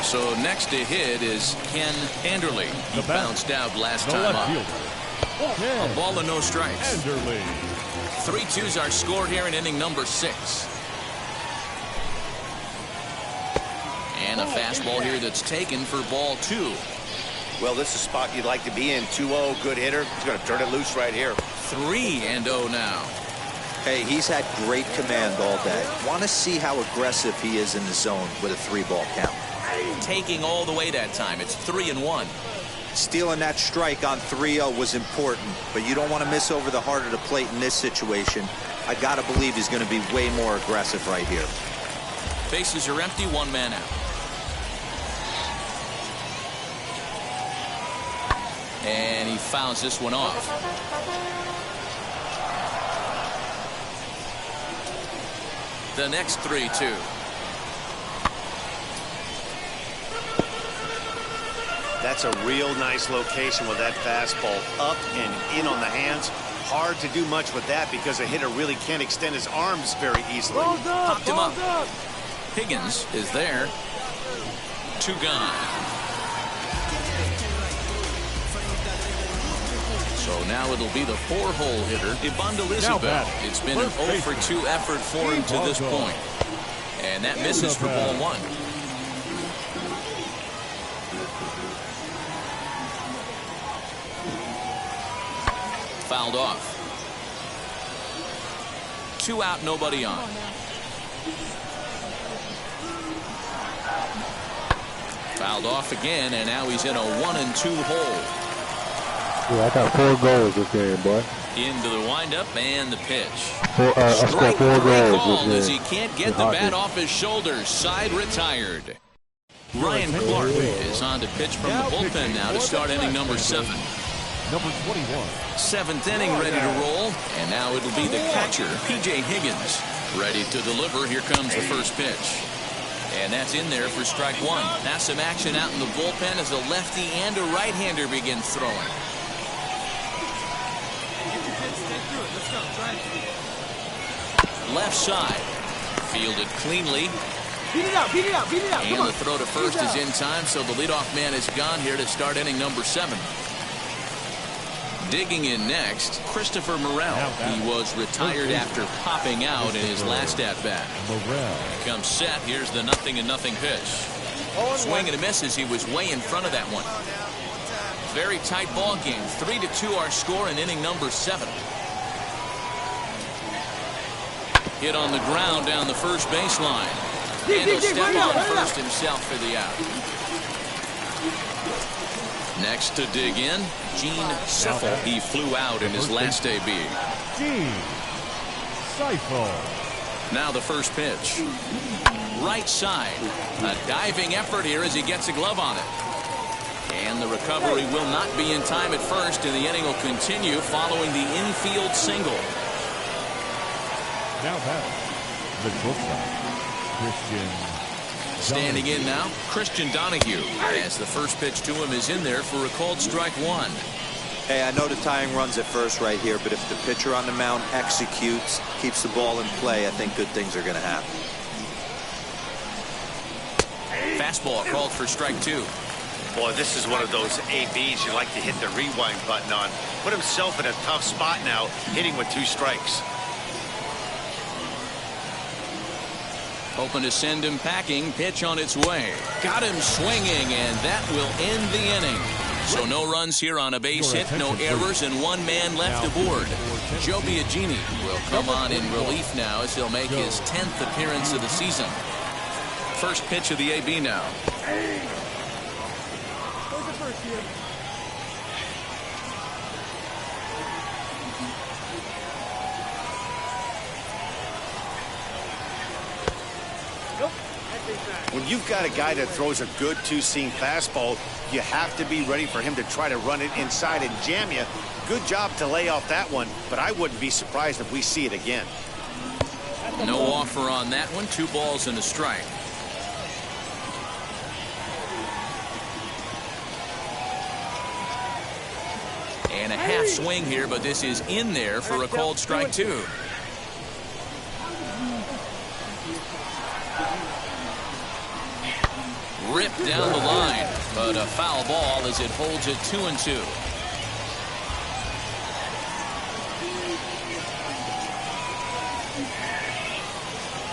So next to hit is Ken Anderle. He bounced out last time up. A ball and no strikes. 3-2's our score here in inning number 6. And a fastball here that's taken for ball 2. Well, this is a spot you'd like to be in. 2-0, good hitter. He's going to turn it loose right here. 3-0 now. Hey, he's had great command all day. Want to see how aggressive he is in the zone with a 3-ball count. Taking all the way that time. It's 3-1. Stealing that strike on 3-0 was important, but you don't want to miss over the heart of the plate in this situation. I got to believe he's going to be way more aggressive right here. Bases are empty, 1 man out. And he fouls this one off. The next 3-2. That's a real nice location with that fastball up and in on the hands. Hard to do much with that because a hitter really can't extend his arms very easily. Popped him up. Higgins is there. 2 gone. So now it'll be the 4-hole hitter, Ibandolizabal. It's been an 0-for-2 effort for him to this point. And that misses for ball 1. Fouled off. 2 out, nobody on. Fouled off again, and now he's in a 1-2 hole. Yeah, I got 4 goals this game, boy. Into the windup and the pitch. I scored 4 goals called this as game. he can't get the bat off his shoulders. Side retired. Ryan Clark is on to pitch from the bullpen now to start inning number 7. Number 21. 7th inning ready to roll, and now it'll be the catcher, P.J. Higgins, ready to deliver. Here comes the first pitch. And that's in there for strike 1. Now some action out in the bullpen as a lefty and a right-hander begin throwing. Left side, fielded cleanly. Beat it out, beat it out, beat it out. And the throw to first is in time, so the leadoff man is gone here to start inning number 7. Digging in next, Christopher Morel. He was retired after popping out in his last at-bat. Comes set. Here's the 0-0 pitch. Swing and a miss as he was way in front of that one. Very tight ball game. 3-2 our score in inning number 7. Hit on the ground down the first baseline. And he'll step on first himself for the out. Next to dig in, Gene Siffel. He flew out in his last AB. Seifel. Now the first pitch. Right side. A diving effort here as he gets a glove on it. And the recovery will not be in time at first, and the inning will continue following the infield single. Now batting, the shortstop, Christian. Standing in now, Christian Donahue, as the first pitch to him is in there for a called strike one. Hey, I know the tying runs at first right here, but if the pitcher on the mound executes, keeps the ball in play, I think good things are going to happen. Fastball called for strike two. Boy, this is one of those ABs you like to hit the rewind button on. Put himself in a tough spot now, hitting with 2 strikes. Hoping to send him packing. Pitch on its way. Got him swinging, and that will end the inning. So no runs here on a base hit, no errors, and 1 man left aboard. Joe Biagini will come on in relief now as he'll make his 10th appearance of the season. First pitch of the AB now. When you've got a guy that throws a good 2-seam fastball, you have to be ready for him to try to run it inside and jam you. Good job to lay off that one, but I wouldn't be surprised if we see it again. No offer on that one. 2 balls and a strike. And a half swing here, but this is in there for a called strike two. Ripped down the line, but a foul ball as it holds it 2-2.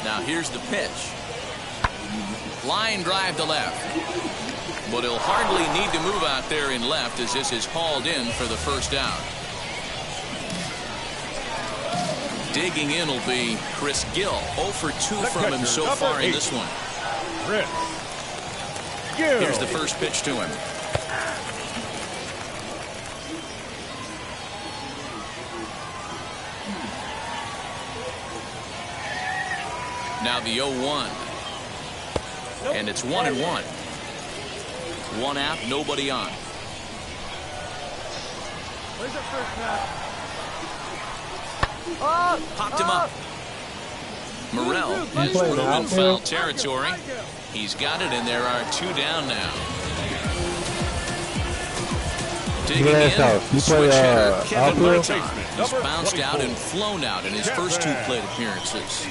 Now here's the pitch. Line drive to left. But he'll hardly need to move out there in left as this is hauled in for the first out. Digging in will be Chris Gill. 0 for 2 from him so far in this one. Chris Gill. Here's the first pitch to him. Now the 0-1. And it's 1-1. 1 out, nobody on. Where's the first match? Popped him up. Morel is moving foul territory. He's got it, and there are 2 down now. Digging in, switch hitter Kevin Maitan. He's bounced out and flown out in his first 2 plate appearances.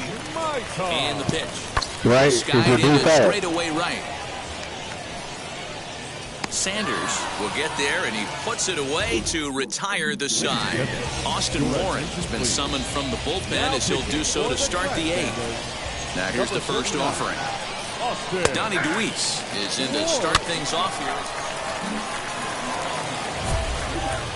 And the pitch. Right, Skied into straightaway right. Sanders will get there, and he puts it away to retire the side. Austin Warren has been summoned from the bullpen as he'll do so to start the 8th. Now here's the first offering. Donnie Deweese is in to start things off here.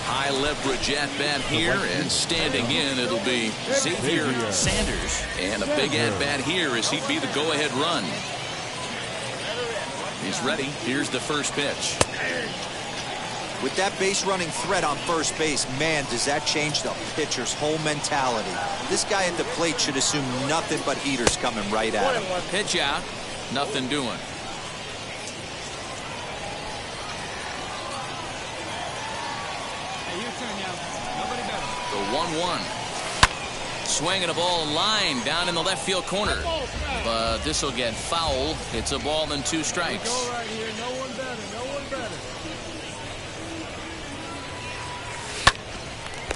High leverage at bat here, and standing in it'll be Xavier Sanders. And a big at bat here as he'd be the go-ahead run. He's ready. Here's the first pitch. With that base running threat on first base, man, does that change the pitcher's whole mentality. This guy at the plate should assume nothing but heaters coming right at him. Pitch out. Nothing doing. The 1-1. Swinging a ball line down in the left field corner. But this will get fouled. It's a ball and 2 strikes. Right here. No one better. No one better.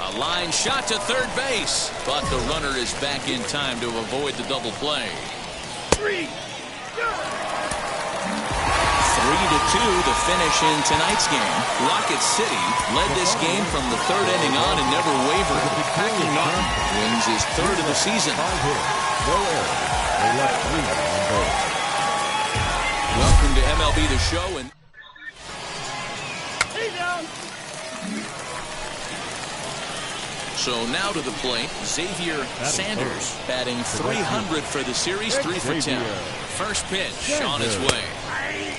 A line shot to third base. But the runner is back in time to avoid the double play. 3-2 the finish in tonight's game. Rocket City led this game from the 3rd inning on and never wavered. Packer Norton wins his 3rd of the season. No error. They left 3 on both. Welcome to MLB The Show. And so now to the plate, Xavier Sanders batting .300 for the series, 3 for 10. First pitch on its way.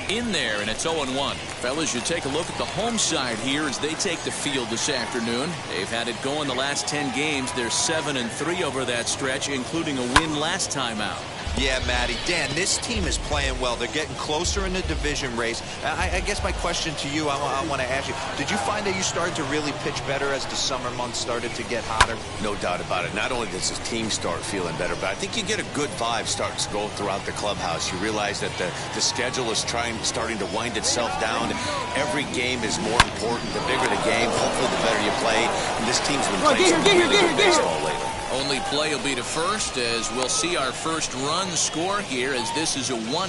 in there, and it's 0-1. Fellas, you take a look at the home side here as they take the field this afternoon. They've had it going the last 10 games. They're 7-3 over that stretch, including a win last time out. Yeah, Matty. Dan, this team is playing well. They're getting closer in the division race. I guess my question to you, I want to ask you, did you find that you started to really pitch better as the summer months started to get hotter? No doubt about it. Not only does the team start feeling better, but I think you get a good vibe starting to go throughout the clubhouse. You realize that the schedule is starting to wind itself down. Every game is more important. The bigger the game, hopefully the better you play. And this team's been playing some really good baseball lately. Only play will be to first as we'll see our first run score here as this is a 1-0 ball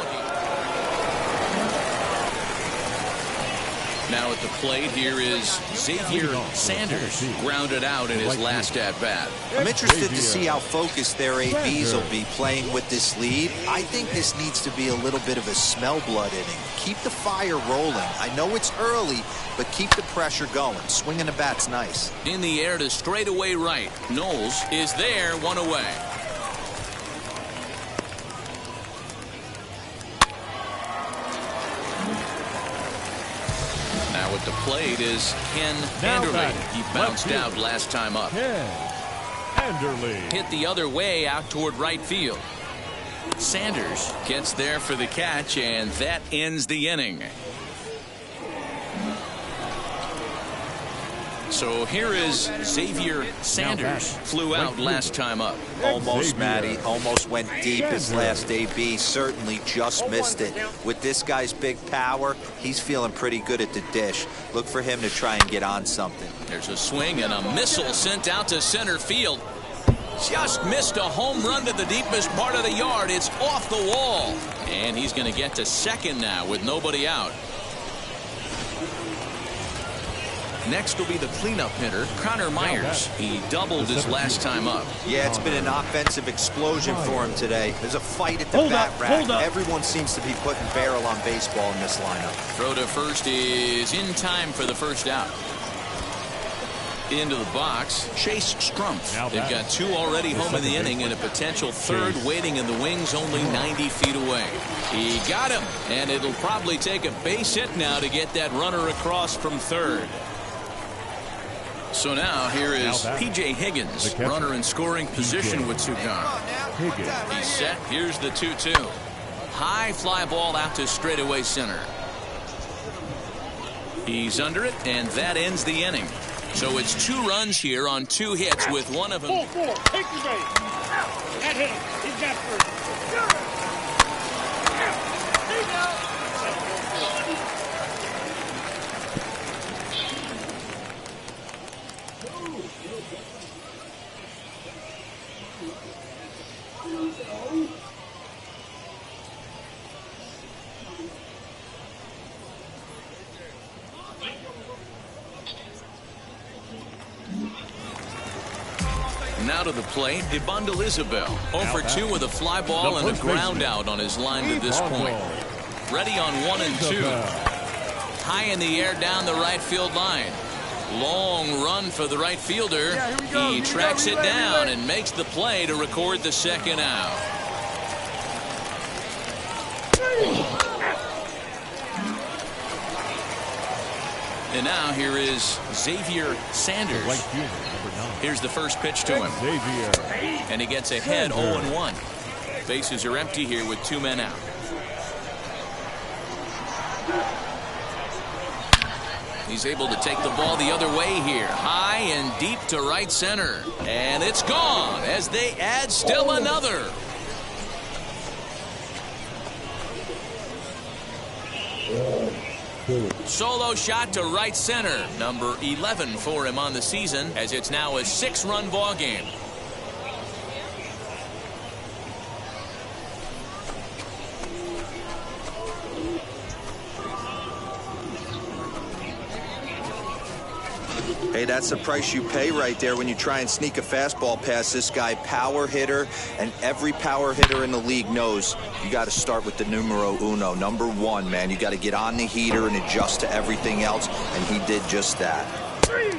game. Now at the plate here is Xavier Sanders, grounded out in his last at-bat. I'm interested to see how focused their ABs will be playing with this lead. I think this needs to be a little bit of a smell blood inning. Keep the fire rolling. I know it's early, but keep the pressure going. Swinging the bat's nice. In the air to straightaway right. Knowles is there, 1 away. Now at the plate is Ken Anderly. He bounced out last time up. Anderly hit the other way out toward right field. Sanders gets there for the catch, and that ends the inning. So here is Xavier Sanders. Flew out last time up. Almost, Matty. Almost went deep his last AB. Certainly just missed it. With this guy's big power, he's feeling pretty good at the dish. Look for him to try and get on something. There's a swing and a missile sent out to center field. Just missed a home run to the deepest part of the yard. It's off the wall. And he's going to get to second now with nobody out. Next will be the cleanup hitter, Connor Myers. He doubled his last time up. Yeah, it's been an offensive explosion for him today. There's a fight at the bat rack. Everyone seems to be putting barrel on baseball in this lineup. Throw to first is in time for the first out. Into the box, Chase Strumpf. They've got 2 already home in the inning and a potential third waiting in the wings only 90 feet away. He got him, and it'll probably take a base hit now to get that runner across from third. So now here is P.J. Higgins, runner in scoring position with 2 gone. He's set. Here's the 2-2. High fly ball out to straightaway center. He's under it, and that ends the inning. So it's 2 runs here on 2 hits with one of them. 4-4. Take the base. That hit him. He's got first. Now to the plate, Ibandel Isabel. 0-for-2 with a fly ball and a ground out on his line to this point. Ready on 1 and 2. High in the air down the right field line. Long run for the right fielder. He tracks it down and makes the play to record the second out. And now here is Xavier Sanders. Here's the first pitch to him. And he gets ahead 0-1. Bases are empty here with 2 men out. He's able to take the ball the other way here. High and deep to right center. And it's gone as they add still another. Solo shot to right center. Number 11 for him on the season as it's now a 6-run ball game. Hey, that's the price you pay right there when you try and sneak a fastball past this guy. Power hitter, and every power hitter in the league knows you got to start with the numero uno, number 1, man. You got to get on the heater and adjust to everything else, and he did just that. 3.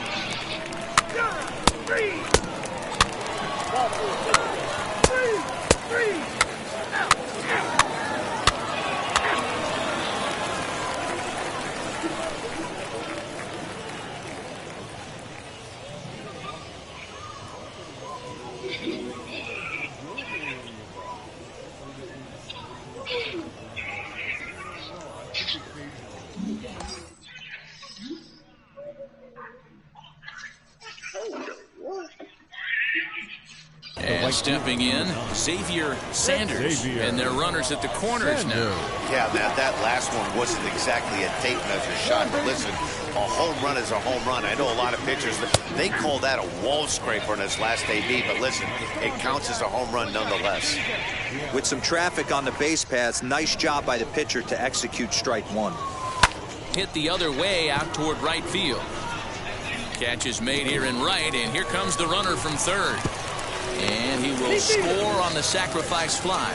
And stepping in, Xavier Sanders. And their runners at the corners now. Yeah, that last one wasn't exactly a tape measure shot, but listen, a home run is a home run. I know a lot of pitchers, they call that a wall scraper in his last AB, but listen, it counts as a home run nonetheless. With some traffic on the base paths, nice job by the pitcher to execute strike one. Hit the other way out toward right field. Catch is made here in right, and here comes the runner from third. And he will score on the sacrifice fly.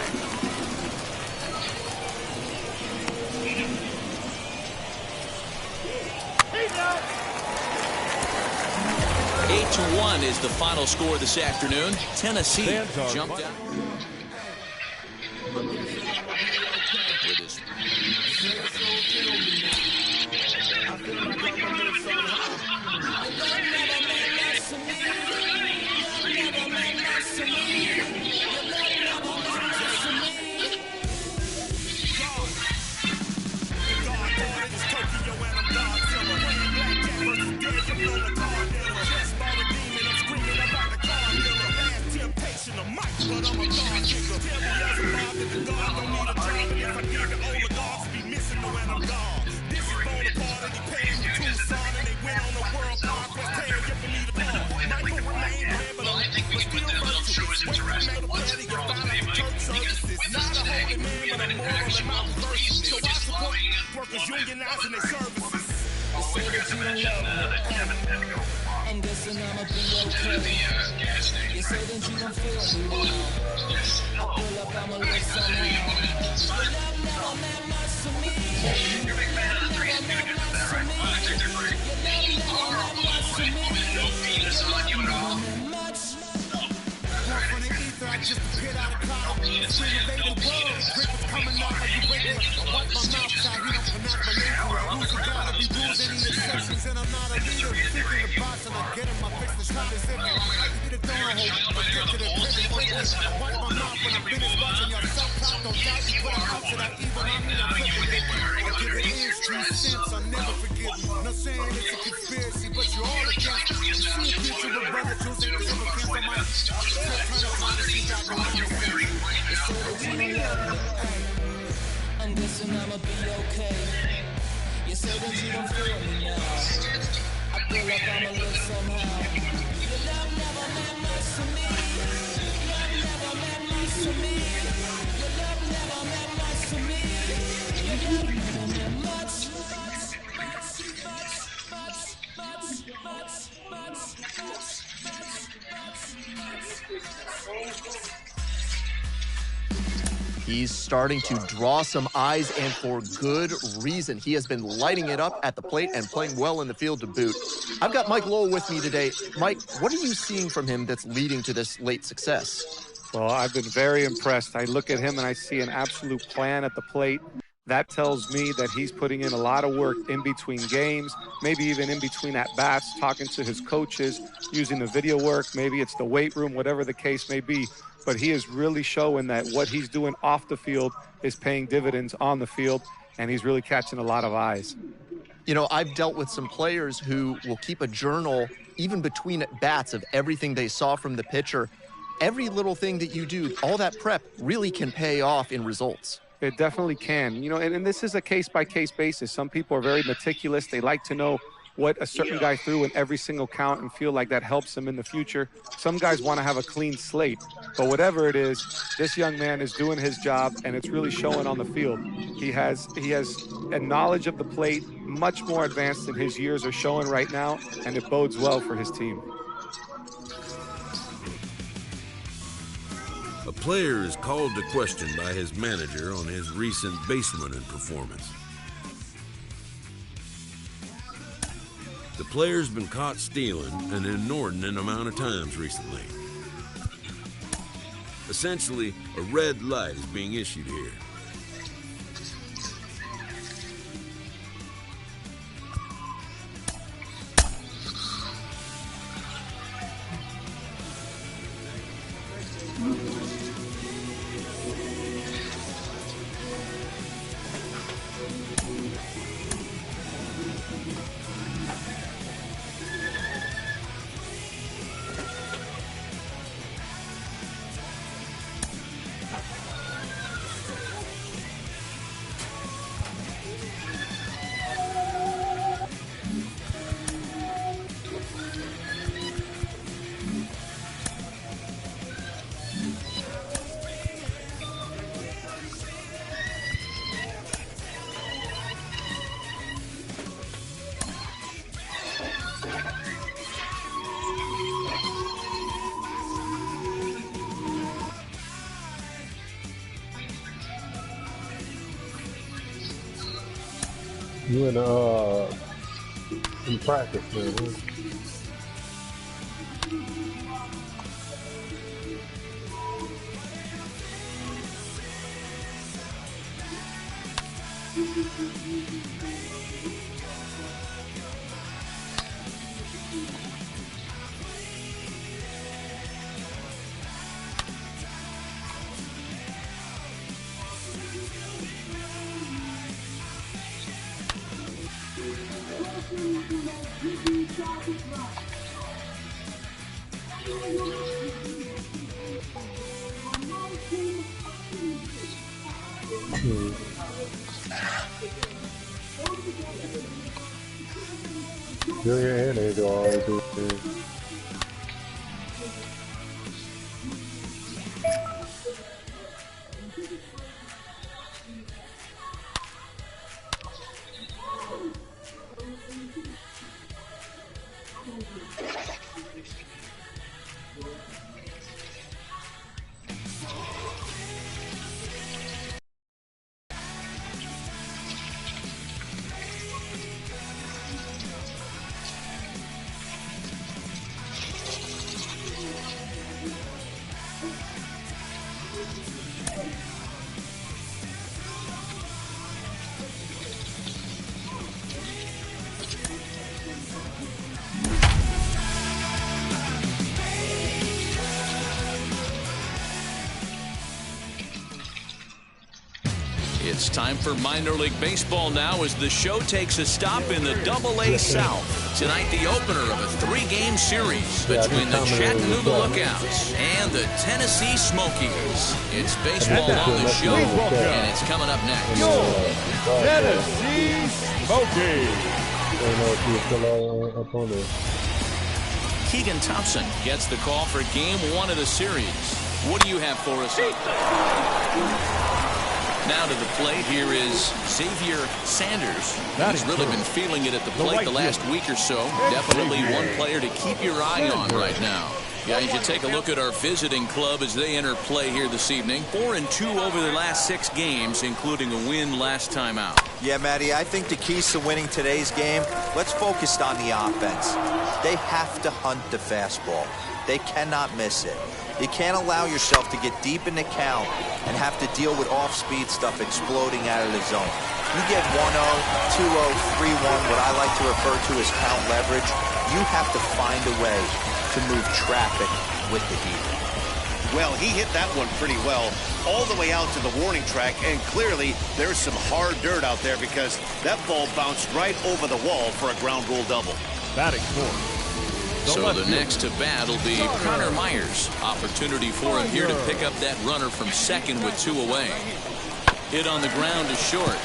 Eight-1 is the final score this afternoon. Tennessee jumped out. With his He's starting to draw some eyes, and for good reason. He has been lighting it up at the plate and playing well in the field to boot. I've got Mike Lowell with me today. Mike, what are you seeing from him that's leading to this late success? Well, I've been very impressed. I look at him and I see an absolute plan at the plate. That tells me that he's putting in a lot of work in between games, maybe even in between at-bats, talking to his coaches, using the video work. Maybe it's the weight room, whatever the case may be. But he is really showing that what he's doing off the field is paying dividends on the field, and he's really catching a lot of eyes. You know, I've dealt with some players who will keep a journal, even between at-bats, of everything they saw from the pitcher. Every little thing that you do, all that prep, really can pay off in results. It definitely can. You know, and this is a case-by-case basis. Some people are very meticulous. They like to know what a certain guy threw in every single count and feel like that helps them in the future. Some guys want to have a clean slate. But whatever it is, this young man is doing his job, and it's really showing on the field. He has a knowledge of the plate much more advanced than his years are showing right now, and it bodes well for his team. A player is called to question by his manager on his recent baseman performance. The player's been caught stealing an inordinate amount of times recently. Essentially, a red light is being issued here. You in practice, man. Junior and Angel always do it. It's time for minor league baseball now as the show takes a stop in the Double-A South. Tonight, the opener of a three-game series between the Chattanooga Lookouts and the Tennessee Smokies. It's baseball on the show, and it's coming up next. Tennessee Smokies. I don't know if you're still up on there. Keegan Thompson gets the call for game one of the series. What do you have for us? Now to the plate, here is Xavier Sanders. He's really been feeling it at the plate the last week or so. Definitely one player to keep your eye on right now. Guys, you take a look at our visiting club as they enter play here this evening. 4-2 over the last 6 games, including a win last time out. Yeah, Matty, I think the keys to winning today's game, let's focus on the offense. They have to hunt the fastball. They cannot miss it. You can't allow yourself to get deep in the count and have to deal with off-speed stuff exploding out of the zone. You get 1-0, 2-0, 3-1, what I like to refer to as count leverage. You have to find a way to move traffic with the heat. Well, he hit that one pretty well all the way out to the warning track, and clearly there's some hard dirt out there because that ball bounced right over the wall for a ground rule double. Batting fourth. So the next to bat will be Connor Myers. Opportunity for him here to pick up that runner from second with 2 away. Hit on the ground is short.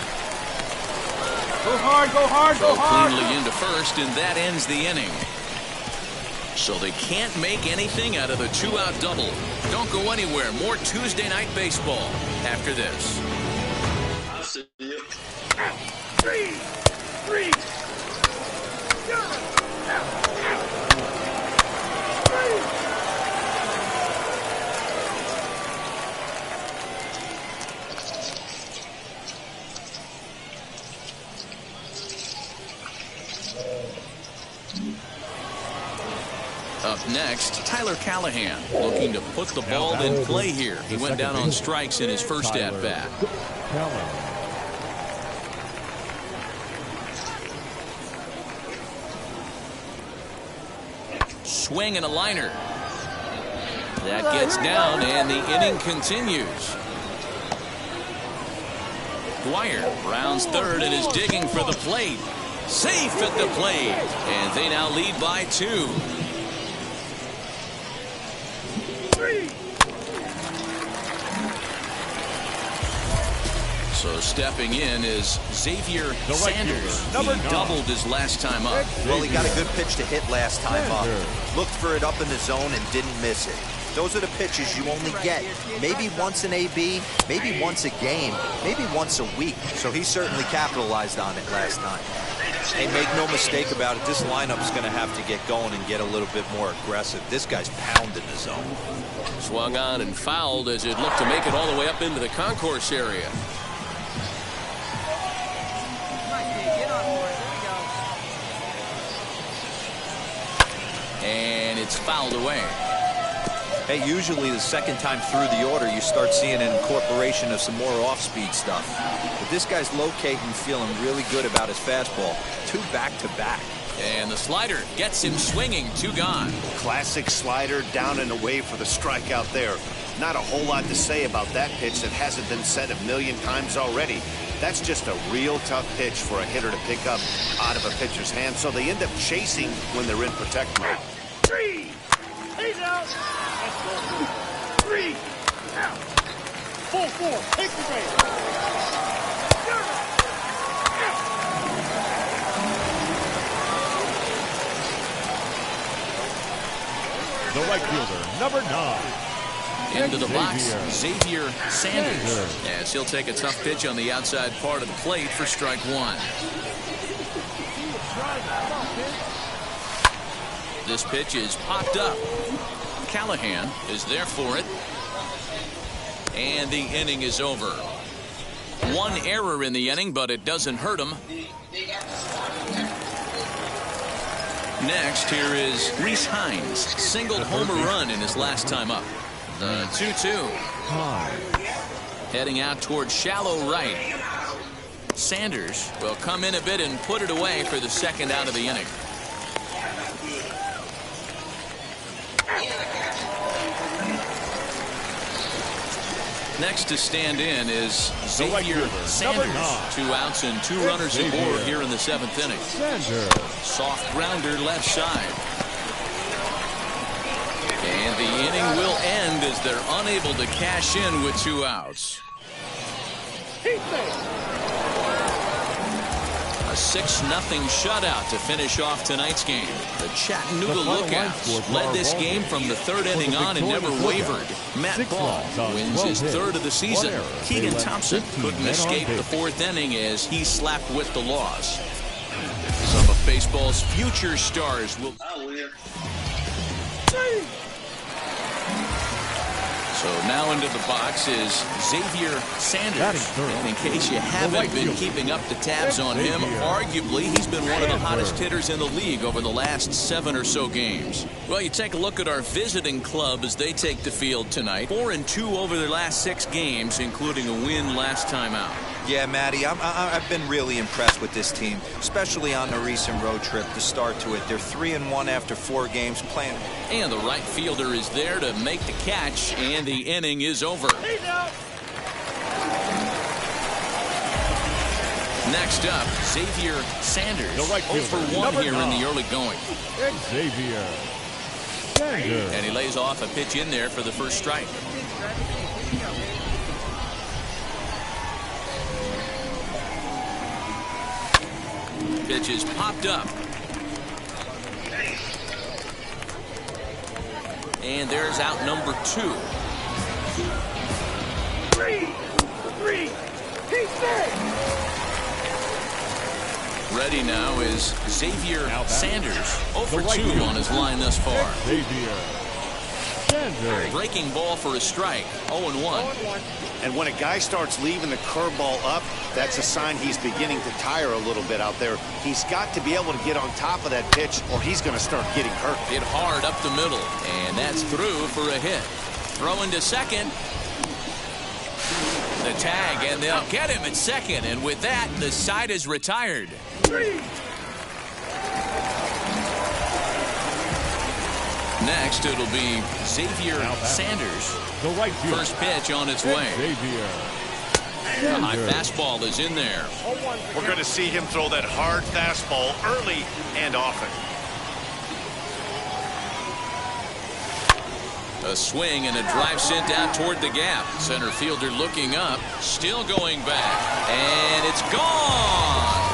Go hard, go hard, go hard. Cleanly into first, and that ends the inning. So they can't make anything out of the 2-out double. Don't go anywhere. More Tuesday night baseball after this. I see you. Three. Up next, Tyler Callahan looking to put the ball in play here. He went down on strikes in his first at-bat. Swing and a liner. That gets down, and the inning continues. Dwyer rounds third and is digging for the plate. Safe at the plate, and they now lead by 2. So stepping in is Xavier Sanders. He doubled his last time up. Well, he got a good pitch to hit last time up. Looked for it up in the zone and didn't miss it. Those are the pitches you only get maybe once an AB, maybe once a game, maybe once a week. So he certainly capitalized on it last time. Hey, make no mistake about it, this lineup's going to have to get going and get a little bit more aggressive. This guy's pounding the zone. Swung on and fouled as it looked to make it all the way up into the concourse area. it's fouled away. Hey, usually the second time through the order, you start seeing an incorporation of some more off-speed stuff. But this guy's locating, feeling really good about his fastball. 2 back-to-back. And the slider gets him swinging. 2 gone. Classic slider down and away for the strikeout there. Not a whole lot to say about that pitch that hasn't been said a million times already. That's just a real tough pitch for a hitter to pick up out of a pitcher's hand, so they end up chasing when they're in protect mode. 3. He's out. That's ball 3. Out. Full 4. Take the base. The right fielder, number 9. Into the box, Xavier Sanders, as he'll take a tough pitch on the outside part of the plate for strike 1. This pitch is popped up. Callahan is there for it. And the inning is over. 1 error in the inning, but it doesn't hurt him. Next, here is Rhys Hines. Singled homer run in his last time up. The 2-2. Heading out towards shallow right. Sanders will come in a bit and put it away for the second out of the inning. Next to stand in is Xavier Sanders. 2 outs and 2 runners aboard here in the 7th inning. Soft grounder left side. And the inning will end as they're unable to cash in with 2 outs. A 6-0 shutout to finish off tonight's game. The Chattanooga Lookouts led this game from the 3rd inning on and never wavered. Matt Ball wins his 3rd of the season. Keegan Thompson couldn't escape the 4th inning as he slapped with the loss. Some of baseball's future stars will... So now into the box is Xavier Sanders. And in case you haven't been keeping up the tabs on him, arguably he's been one of the hottest hitters in the league over the last 7 or so games. Well, you take a look at our visiting club as they take the field tonight. 4-2 over their last 6 games, including a win last time out. Yeah, Matty, I've been really impressed with this team, especially on the recent road trip to start to it. They're 3-1 after 4 games playing. And the right fielder is there to make the catch, and the inning is over. Next up, Xavier Sanders. The right 0 for 1 here in the early going. Xavier Sanders. And he lays off a pitch in there for the first strike. Pitch is popped up. And there's out number 2. 3. He's there. Ready now is Xavier Sanders. 0 for 2 on his line thus far. Xavier Sanders. Breaking ball for a strike. 0-1. And when a guy starts leaving the curveball up, that's a sign he's beginning to tire a little bit out there. He's got to be able to get on top of that pitch or he's going to start getting hurt. Hit hard up the middle, and that's through for a hit. Throwing to second. The tag, and they'll get him at second, and with that, the side is retired. 3. Next, it'll be Xavier Sanders. The right field. First pitch on its way. Xavier The high fastball is in there. We're going to see him throw that hard fastball early and often. A swing and a drive sent out toward the gap. Center fielder looking up, still going back, and it's gone.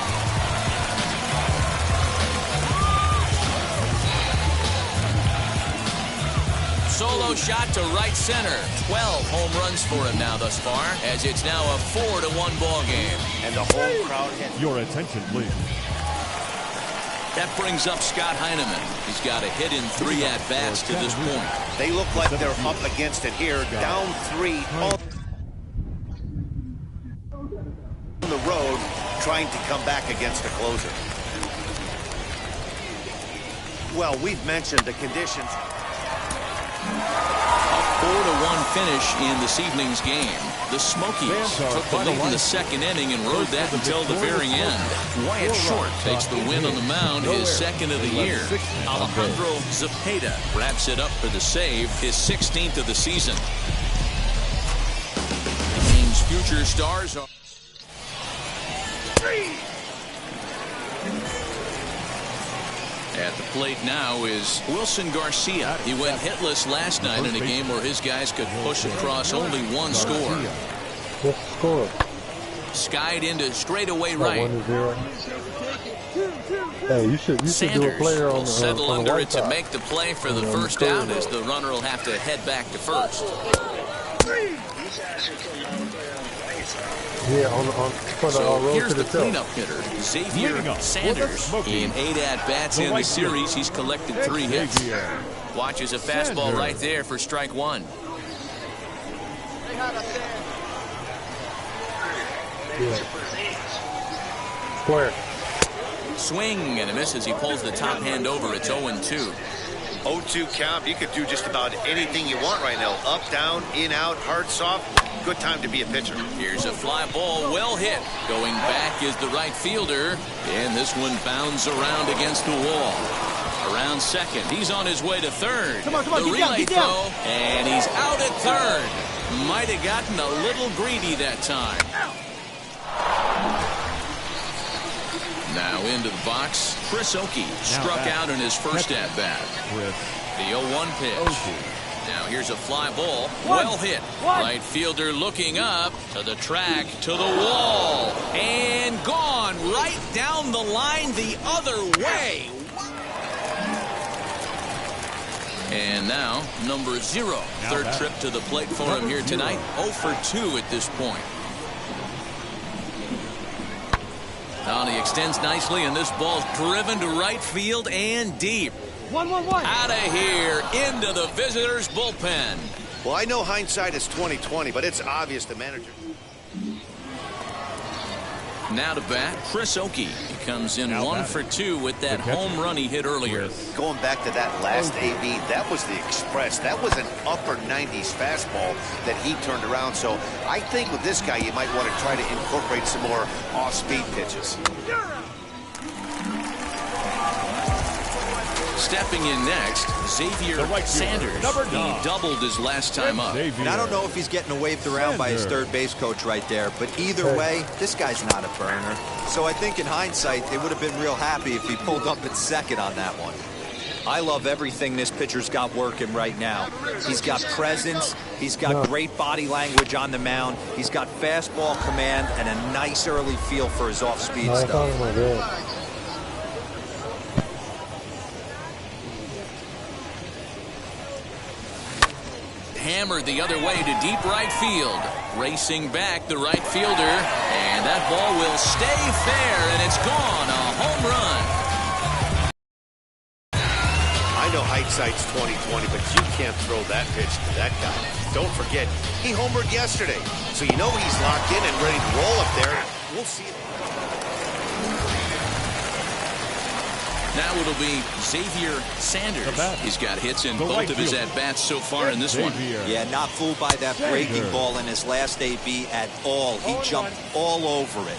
Solo shot to right center. 12 home runs for him now thus far, as it's now a 4-1 ball game. And the whole crowd has... Your attention, please. That brings up Scott Heineman. He's got a hit in 3 at-bats to this point. They look like they're up against it here. Down 3 on the road, trying to come back against a closer. Well, we've mentioned the conditions. A 4-1 finish in this evening's game. The Smokies took the lead in the second inning and rode that until the very end. Wyatt Short takes the win on the mound, his second of the year. Alejandro Zepeda wraps it up for the save, his 16th of the season. The team's future stars are... At the plate now is Wilson Garcia. He went hitless last night in a game where his guys could push across only one score. What's the score? Skied into straightaway right. 1-0. Hey, you should do a Sanders player on will the settle on the under white it to side. make the play for the first out as the runner will have to head back to first. Yeah, for the So road here's to the the tilt. cleanup hitter, Xavier Sanders. In 8 at-bats in the series, he's collected 3 hits. Watches a fastball right there for strike 1. Square. Swing and a miss as he pulls the top hand over. It's 0-2. 0-2 count. You could do just about anything you want right now. Up, down, in, out, hard, soft. Good time to be a pitcher. Here's a fly ball, well hit. Going back is the right fielder, and this one bounds around against the wall. Around second, he's on his way to third. Come on, the get relay down. throw, and he's out at third. Might have gotten a little greedy that time. Now into the box, Chris Oakey struck out in his first at-bat. The 0-1 pitch. Now here's a fly ball, well hit. Right fielder looking up to the track, to the wall, and gone right down the line the other way. And now number 0, third trip to the plate for him here tonight. 0 for 2 at this point. Now he extends nicely, and this ball's driven to right field and deep. 1-1-1. Out of here, into the visitors' bullpen. Well, I know hindsight is 20/20, but it's obvious the manager. Now to bat, Chris Oakey. He comes in 1 for 2 with that home run he hit earlier. Going back to that last AB, that was the Express. That was an upper 90s fastball that he turned around. So I think with this guy, you might want to try to incorporate some more off-speed pitches. Stepping in next, Xavier Sanders. He doubled his last time up. And I don't know if he's getting waved around by his third base coach right there, but either way, this guy's not a burner. So I think in hindsight, they would have been real happy if he pulled up at second on that one. I love everything this pitcher's got working right now. He's got presence, he's got great body language on the mound, he's got fastball command, and a nice early feel for his off-speed stuff. Hammered the other way to deep right field. Racing back the right fielder, and that ball will stay fair, and it's gone. A home run. I know hindsight's 20/20, but you can't throw that pitch to that guy. Don't forget, he homered yesterday, so you know he's locked in and ready to roll up there. We'll see. Now it'll be Xavier Sanders. He's got hits in both of his at-bats so far in this one. Yeah, not fooled by that breaking ball in his last AB at all. He jumped all over it.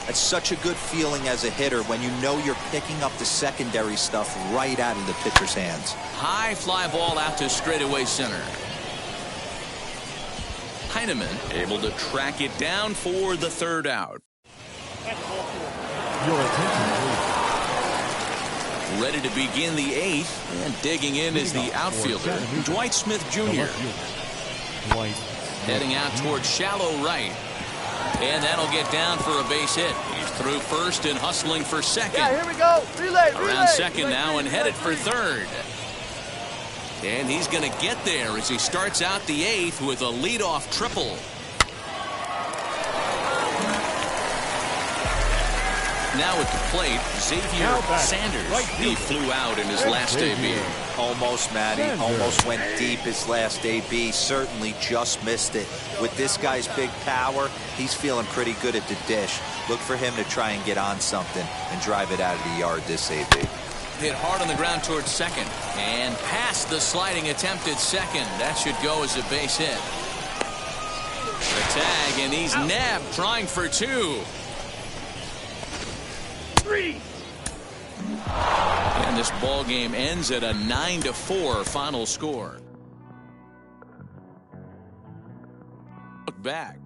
It's such a good feeling as a hitter when you know you're picking up the secondary stuff right out of the pitcher's hands. High fly ball out to straightaway center. Heineman able to track it down for the third out. Your attention, please. Ready to begin the 8th, and digging in is the outfielder, Dwight Smith Jr. Heading out towards shallow right. And that'll get down for a base hit. He's through first and hustling for second. Yeah, here we go. Relay. Around second now and headed for third. And he's going to get there as he starts out the 8th with a leadoff triple. Now at the plate, Xavier Sanders. He flew out in his last AB. Almost, Matty. Almost went deep his last AB. Certainly just missed it. With this guy's big power, he's feeling pretty good at the dish. Look for him to try and get on something and drive it out of the yard this AB. hit hard on the ground towards second. And past the sliding attempt at second. That should go as a base hit. The tag, and he's nabbed trying for 2. 3. And this ball game ends at a 9-4 final score. Look back.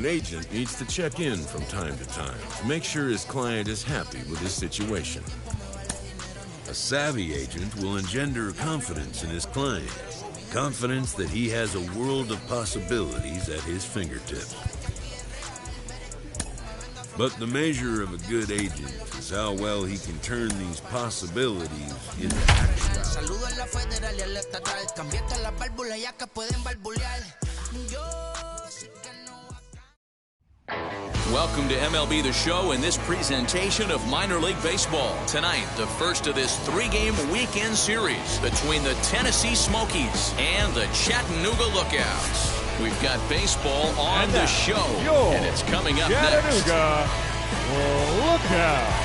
An agent needs to check in from time to time to make sure his client is happy with his situation. A savvy agent will engender confidence in his client, confidence that he has a world of possibilities at his fingertips. But the measure of a good agent is how well he can turn these possibilities into actuality. Welcome to MLB The Show in this presentation of minor league baseball. Tonight, the first of this 3-game weekend series between the Tennessee Smokies and the Chattanooga Lookouts. We've got baseball on the show, and it's coming up next. Chattanooga Lookouts.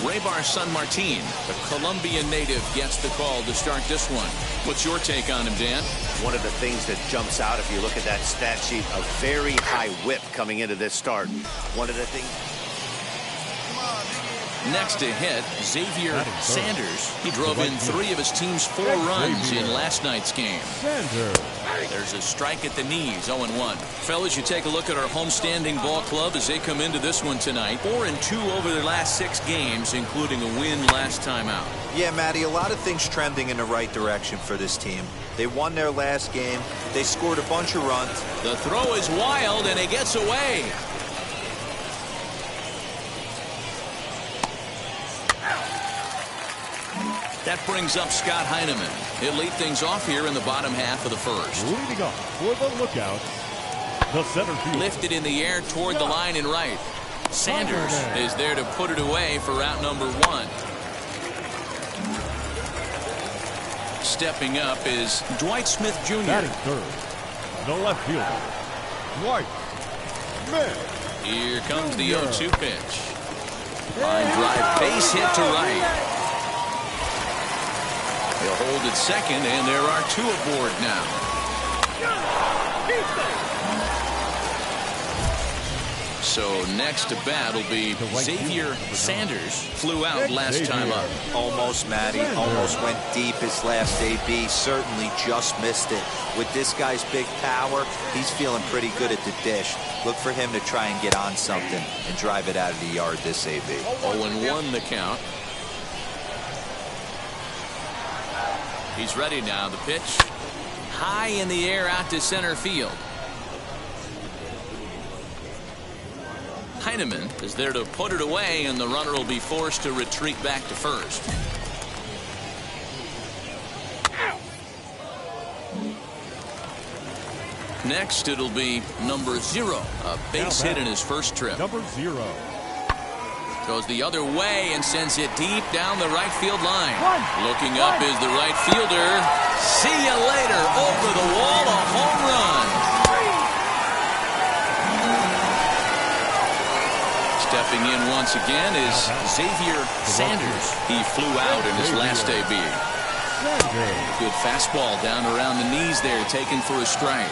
Raybar San Martin, the Colombian native, gets the call to start this one. What's your take on him, Dan? One of the things that jumps out if you look at that stat sheet, a very high whip coming into this start. One of the things... Next to hit, Xavier Sanders. He drove in 3 of his team's 4 runs in last night's game. There's a strike at the knees, 0-1. Fellas, you take a look at our homestanding ball club as they come into this one tonight. 4-2 over their last 6 games, including a win last time out. Yeah, Matty, a lot of things trending in the right direction for this team. They won their last game. They scored a bunch of runs. The throw is wild, and it gets away. That brings up Scott Heineman. He'll lead things off here in the bottom half of the first. Leading off for the Lookouts, the center field. Lifted in the air toward the line and right. Sanders is there to put it away for out number 1. Stepping up is Dwight Smith Jr. Batting third, the left fielder, Dwight Smith. Here comes the 0-2 pitch. Line drive, base hit to right. He'll hold at second, and there are 2 aboard now. So next to bat will be Xavier Sanders. Flew out last time up. Almost, Matty. Almost went deep his last AB. Certainly just missed it. With this guy's big power, he's feeling pretty good at the dish. Look for him to try and get on something and drive it out of the yard this AB. 0-1 the count. He's ready now. The pitch high in the air out to center field. Heineman is there to put it away, and the runner will be forced to retreat back to first. Next, it'll be number 0, a base hit in his first trip. Number 0. Goes the other way and sends it deep down the right field line. Looking up is the right fielder. See you later. Over the wall, a home run. Stepping in once again is Xavier Sanders. He flew out in his last AB. Good fastball down around the knees there, taken for a strike.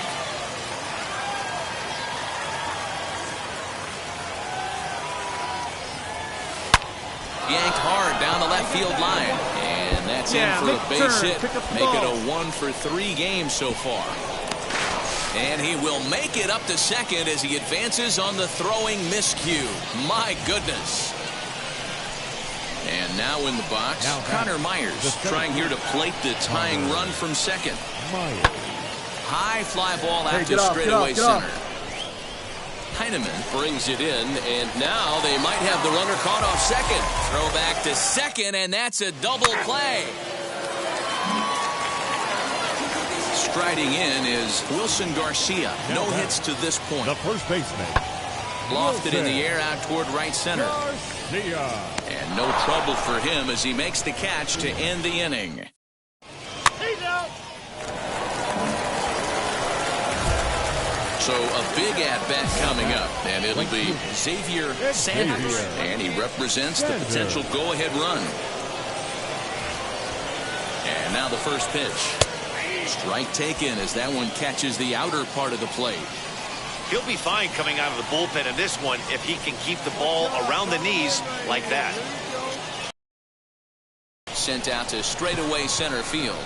Yanked hard down the left field line. And that's in for a base hit. Make it a 1 for 3 games so far. And he will make it up to second as he advances on the throwing miscue. My goodness. And now in the box, Connor Myers trying here to plate the tying run from second. High fly ball out to straightaway center. Heineman brings it in, and now they might have the runner caught off second. Throw back to second, and that's a double play. Striding in is Wilson Garcia. No hits to this point. The first baseman. Lofted in the air out toward right center. And no trouble for him as he makes the catch to end the inning. He's out. So a big at-bat coming up, and it'll be Xavier Sanders, and he represents the potential go-ahead run. And now the first pitch. Strike taken as that one catches the outer part of the plate. He'll be fine coming out of the bullpen in this one if he can keep the ball around the knees like that. sent out to straightaway center field.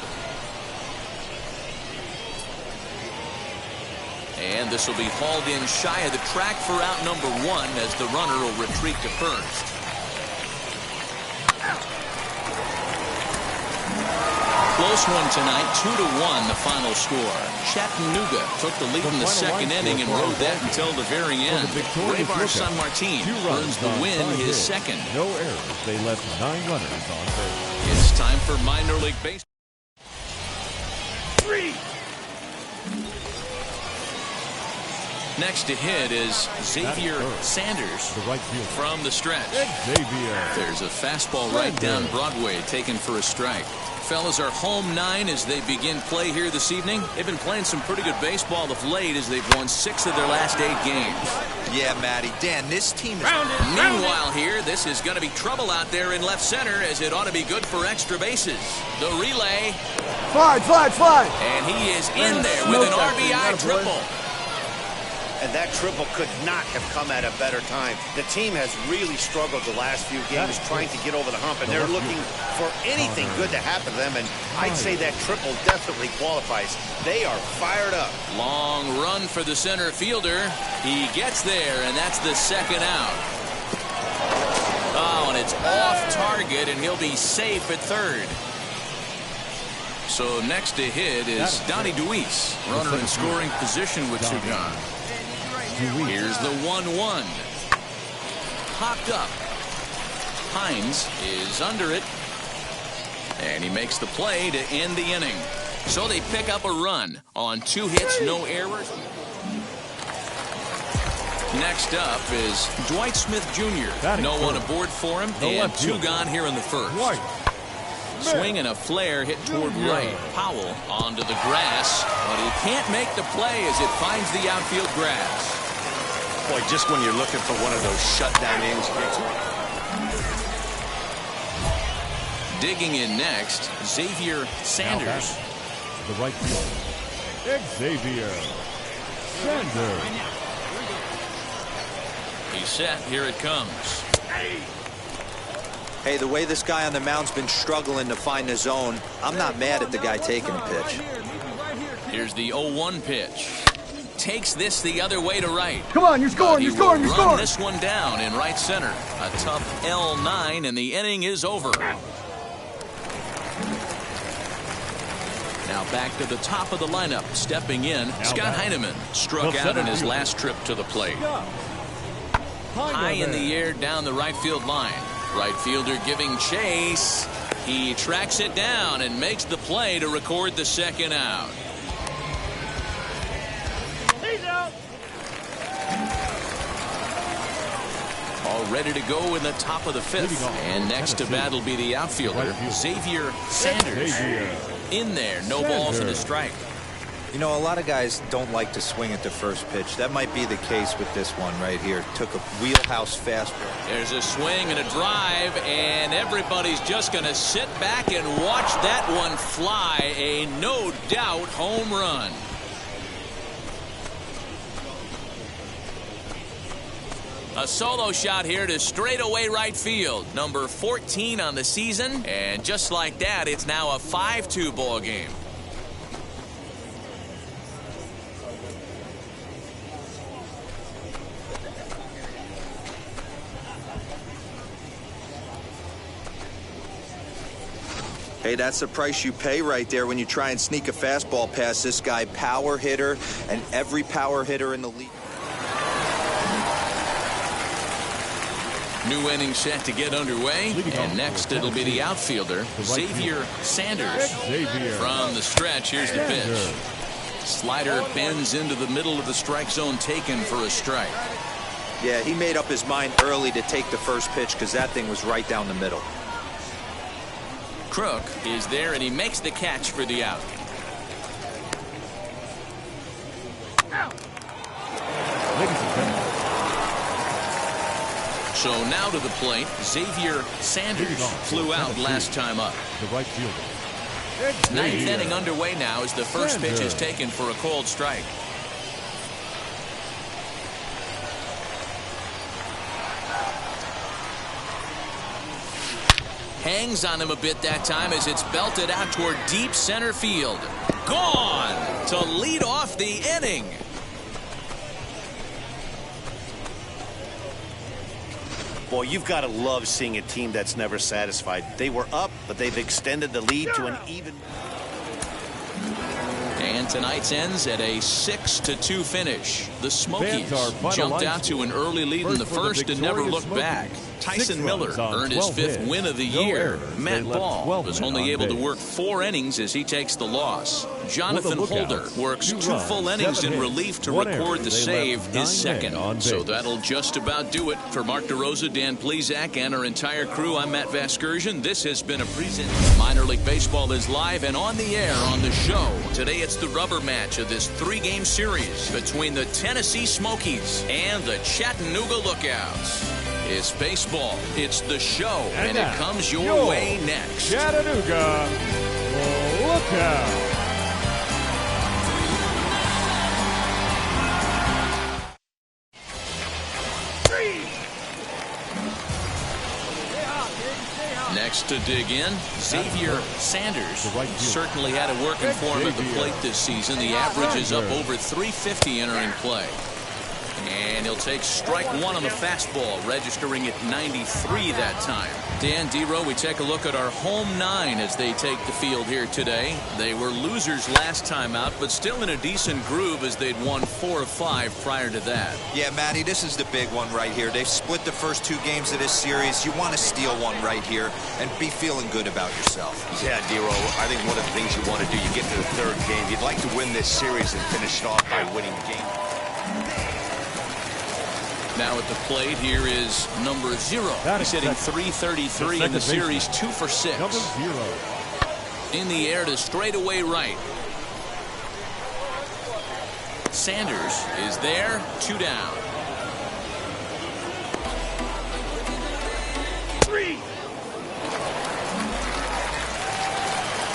And this will be hauled in shy of the track for out number 1 as the runner will retreat to first. Close one tonight, 2-1 the final score. Chattanooga took the lead in the second inning and rode that until the very end. Graybar San Martin earns the win, his second. No errors. They left 9 runners on base. It's time for minor league baseball. 3. Next to hit is Xavier Sanders from the stretch. There's a fastball right down Broadway taken for a strike. Fellas are home 9 as they begin play here this evening. They've been playing some pretty good baseball of late as they've won 6 of their last 8 games. Yeah, Matty. Dan, this team is... Meanwhile here, this is going to be trouble out there in left center as it ought to be good for extra bases. The relay. Slide. And he is in there with an RBI triple. And that triple could not have come at a better time. The team has really struggled the last few games trying to get over the hump, and they're looking for anything good to happen to them, and I'd say that triple definitely qualifies. They are fired up. Long run for the center fielder. He gets there, and that's the second out. Oh, and it's off target, and he'll be safe at third. So next to hit is Donnie Deweese, runner in scoring position with 2 gone. Here's the 1-1. Popped up. Hines is under it. And he makes the play to end the inning. So they pick up a run on 2 hits, no errors. Next up is Dwight Smith Jr. No one aboard for him, and 2 gone here in the first. Swing and a flare hit toward right. Powell onto the grass, but he can't make the play as it finds the outfield grass. Boy, just when you're looking for one of those shutdown innings. Digging in next, Xavier Sanders. The right fielder, Xavier Sanders. He's set. Here it comes. Hey, the way this guy on the mound's been struggling to find the zone, I'm not mad at the guy taking the pitch. Here's the 0-1 pitch. Takes this the other way to right. Come on, you're scoring, you're scoring, you're scoring. This one down in right center. A tough L9, and the inning is over. Now back to the top of the lineup. Stepping in, Scott Heineman struck out in his last trip to the plate. High in the air down the right field line. Right fielder giving chase. He tracks it down and makes the play to record the second out. He's out. All ready to go in the top of the 5th. And next to bat will be the outfielder, Xavier Sanders. In there, no balls and a strike. You know, a lot of guys don't like to swing at the first pitch. That might be the case with this one right here. Took a wheelhouse fastball. There's a swing and a drive, and everybody's just going to sit back and watch that one fly. A no doubt home run. A solo shot here to straightaway right field. Number 14 on the season. And just like that, it's now a 5-2 ball game. Hey, that's the price you pay right there when you try and sneak a fastball past this guy. Power hitter, and every power hitter in the league. New inning set to get underway, and next it'll be the outfielder, Xavier Sanders. From the stretch, here's the pitch. Slider bends into the middle of the strike zone, taken for a strike. Yeah, he made up his mind early to take the first pitch because that thing was right down the middle. Crook is there, and he makes the catch for the out. So now to the plate, Xavier Sanders flew out last time up. The right fielder. Ninth inning underway now as the first pitch is taken for a called strike. Hangs on him a bit that time as it's belted out toward deep center field. Gone to lead off the inning. Boy, you've got to love seeing a team that's never satisfied. They were up, but they've extended the lead to an even. And tonight's ends at a 6-2 finish. The Smokies jumped out to an early lead in the first and never looked back. Tyson Miller earned his 5th win of the year. Matt Ball was only able to work 4 innings as he takes the loss. Jonathan Holder works 2 full innings in relief to record the save, his 2nd. So that'll just about do it. For Mark DeRosa, Dan Plesac, and our entire crew, I'm Matt Vasgersian. This has been a present. Minor League Baseball is live and on the air on the show. Today it's the rubber match of this 3-game series between the Tennessee Smokies and the Chattanooga Lookouts. It's baseball, it's the show, and it comes your way next. Chattanooga Lookout. Next to dig in, Xavier Sanders certainly had it working for him at the plate this season. The average is up over 350 entering play. And he'll take strike 1 on the fastball, registering at 93 that time. Dan Dero, we take a look at our home 9 as they take the field here today. They were losers last time out, but still in a decent groove as they'd won 4 of 5 prior to that. Yeah, Matty, this is the big one right here. They've split the first 2 games of this series. You want to steal one right here and be feeling good about yourself. Yeah, Dero, I think one of the things you want to do, you get to the 3rd game, you'd like to win this series and finish it off by winning the game. Now at the plate, here is number 0. He's hitting .333 in the series, 2 for 6. Number 0. In the air to straightaway right. Sanders is there, 2 down. 3.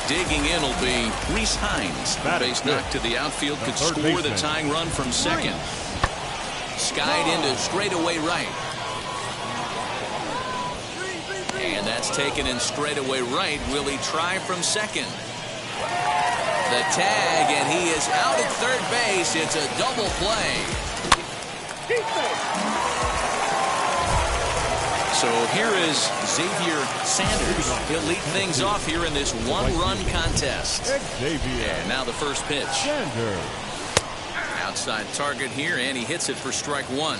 Digging in will be Reese Hines. Base knock to the outfield could score the tying run from second. Skied into straightaway right. And that's taken in straightaway right. Will he try from second? The tag, and he is out at third base. It's a double play. So here is Xavier Sanders. He'll lead things off here in this 1-run contest. And now the first pitch. Outside target here, and he hits it for strike 1.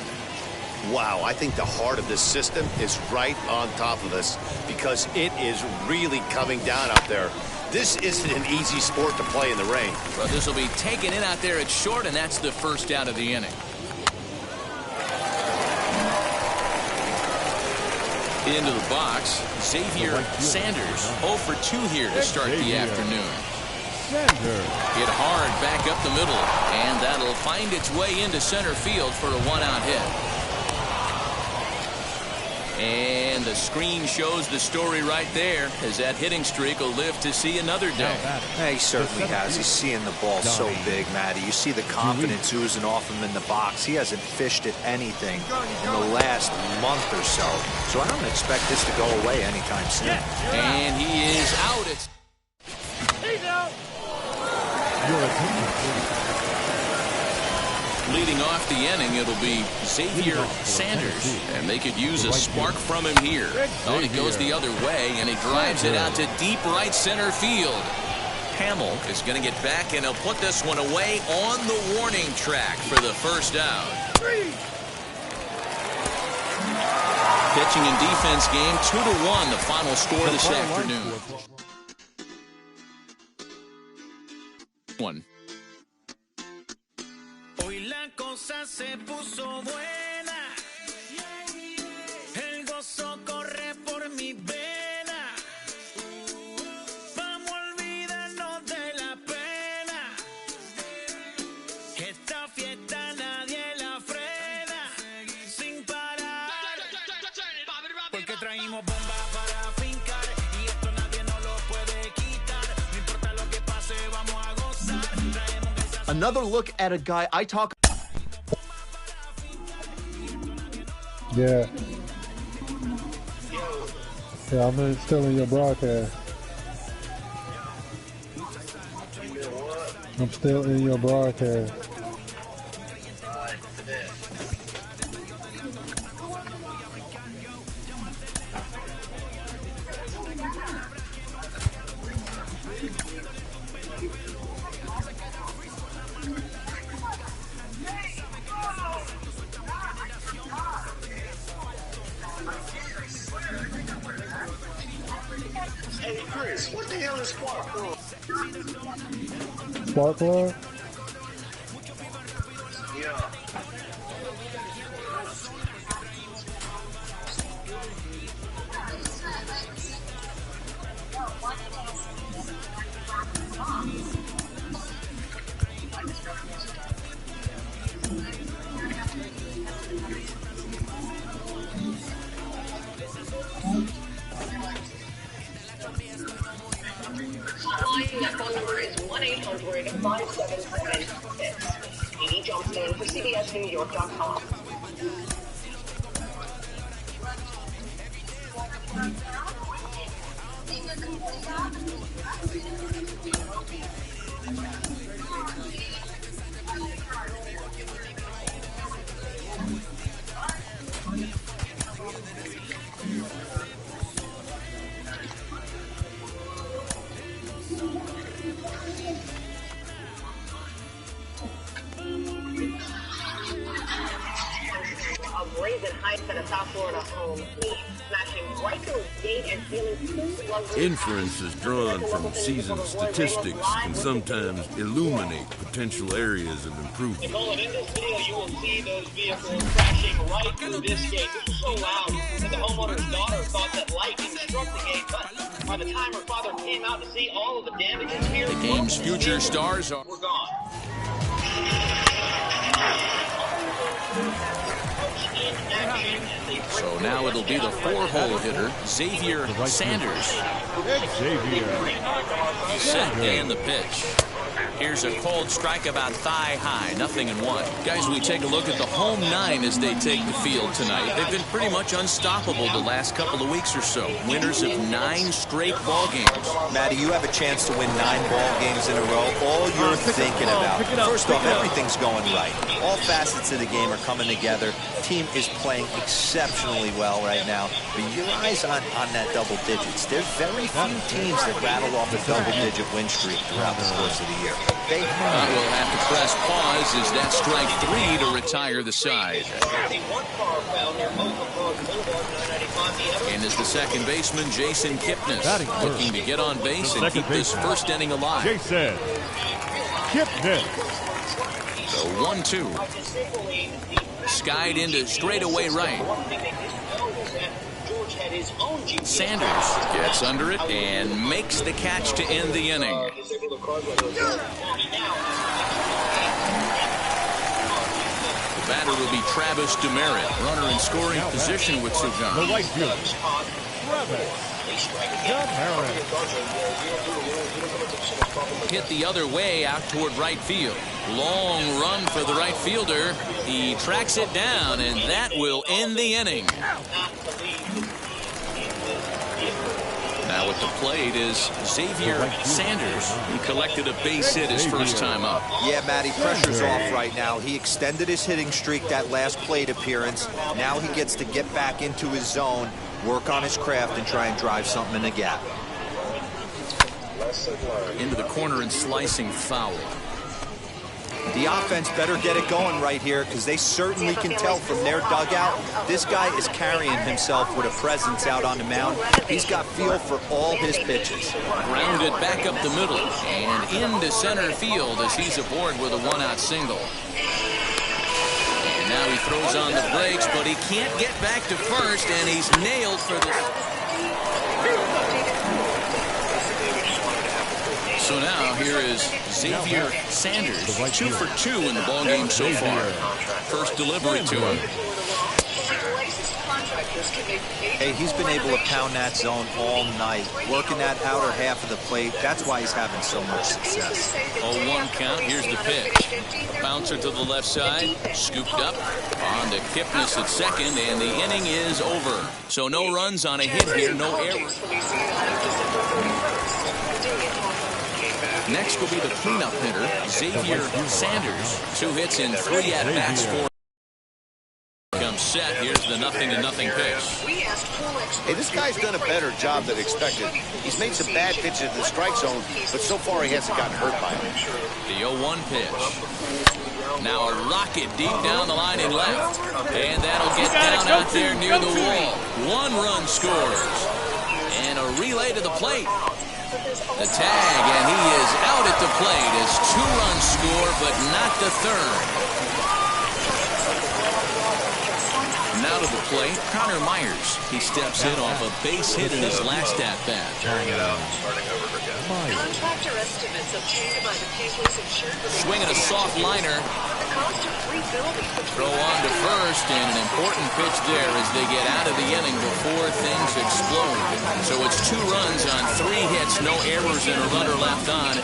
Wow, I think the heart of this system is right on top of us because it is really coming down out there. This isn't an easy sport to play in the rain. Well, this will be taken in out there at short, and that's the first out of the inning. Into the box, Xavier Sanders, 0 for 2 here to start the afternoon. Hit hard back up the middle, and that'll find its way into center field for a 1-out hit. And the screen shows the story right there, as that hitting streak will live to see another day. Yeah, he certainly has. He's seeing the ball so big, Matty. You see the confidence oozing off him in the box. He hasn't fished at anything in the last month or so. So I don't expect this to go away anytime soon. And he is out. He's out. Leading off the inning, it'll be Xavier Sanders, and they could use a spark from him here. Oh, he goes the other way, and he drives it out to deep right center field. Hamill is going to get back, and he'll put this one away on the warning track for the first out. Pitching and defense game, 2-1, the final score this afternoon. One. Hoy la cosa se puso buena. El gozo corre por mi vena. Vamos a olvidarnos de la pena. Esta fiesta nadie la frena. Sin parar. Porque traímos bomba para fincar. Y esto nadie nos lo puede quitar. No importa lo que pase, vamos a gozar. Another look at a guy I talk. Yeah. Yeah, I'm still in your broadcast. I'm still in your broadcast. Hey, Chris, what the hell is Spark Plug? Spark plug? Yeah. That phone number is 1-800-577-6. Katie Johnston for CBSNewYork.com. Brazen Heights at a South Florida home, smashing right through a gate and stealing 2 luxury. Inferences drawn from season statistics can sometimes illuminate potential areas of improvement. Nicole, in this video, you will see those vehicles crashing right through this gate. This was so loud that the homeowner's daughter thought that light didn't struck the gate, but by the time her father came out to see all of the damages here, The game's future stars are gone. So now it'll be the 4-hole hitter, Xavier Sanders. Set and the pitch. Here's a cold strike about thigh high, 0-1. Guys, we take a look at the home 9 as they take the field tonight. They've been pretty much unstoppable the last couple of weeks or so. Winners of 9 straight ball games. Matty, you have a chance to win 9 ball games in a row. All you're thinking about, first off, everything's going right. All facets of the game are coming together. Team is playing exceptionally well right now. But your eyes on that double digits. There's very few teams that rattle off a double-digit win streak throughout the course of the year. They will have to press pause as that strike 3 to retire the side. And as the second baseman, Jason Kipnis, looking to get on base and keep this first inning alive. Jason Kipnis. So 1-2. Skied into straightaway right. Sanders gets under it and makes the catch to end the inning. The batter will be Travis Demeritte, runner in scoring position with Sugan. The right fielder, Travis Demeritte. Hit the other way out toward right field. Long run for the right fielder. He tracks it down, and that will end the inning. Now at the plate is Xavier Sanders. He collected a base hit his first time up. Yeah, Matty, pressure's off right now. He extended his hitting streak that last plate appearance. Now he gets to get back into his zone, work on his craft, and try and drive something in the gap. Into the corner and slicing foul. The offense better get it going right here because they certainly can tell from their dugout this guy is carrying himself with a presence out on the mound. He's got feel for all his pitches. Grounded back up the middle and into center field as he's aboard with a 1-out single. And now he throws on the brakes, but he can't get back to first, and he's nailed for the... So now here is Xavier Sanders, 2 for 2 in the ballgame so far. First delivery to him. Hey, he's been able to pound that zone all night, working that outer half of the plate. That's why he's having so much success. 0-1 count. Here's the pitch. A bouncer to the left side, scooped up on the to Kipnis at second, and the inning is over. So no runs on a hit here, no errors. Next will be the cleanup hitter, Xavier Sanders. 2 hits in 3 at-bats for. Comes set. Here's the 0-0 pitch. Hey, this guy's done a better job than expected. He's made some bad pitches in the strike zone, but so far he hasn't gotten hurt by it. The 0-1 pitch. Now a rocket deep down the line in left. And that'll get down out there near the wall. 1 run scores. And a relay to the plate. The tag, and he is out at the plate as 2 runs score, but not the third. Now to the plate, Connor Myers. He steps in off a base hit in his last at-bat. Swinging a soft liner. Throw on to first, and an important pitch there as they get out of the inning before things explode. So it's 2 runs on 3 hits, no errors, and a runner left on.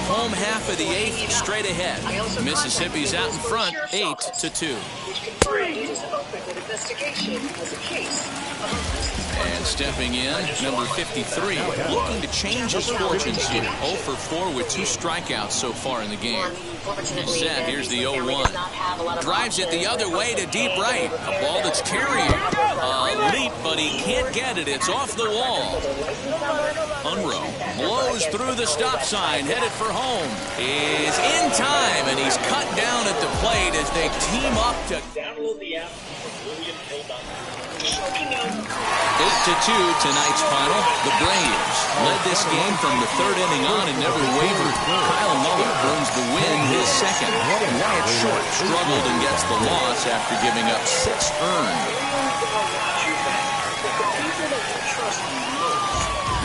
Home half of the 8th, straight ahead. Mississippi's out in front, 8-2. And stepping in, number 53, looking to change his fortunes here. 0 for 4 with 2 strikeouts so far in the game. Set, here's the 0-1. Drives it the other way to deep right. A ball that's carrying a leap, but he can't get it. It's off the wall. Unruh blows through the stop sign, headed for home. Is in time, and he's cut down at the plate as they team up to Download the app from WilliamHill.com. 8-2 tonight's final. The Braves led this game from the 3rd inning on and never wavered. Kyle Muller earns the win, his second. Wyatt Short struggled and gets the loss after giving up 6 earned.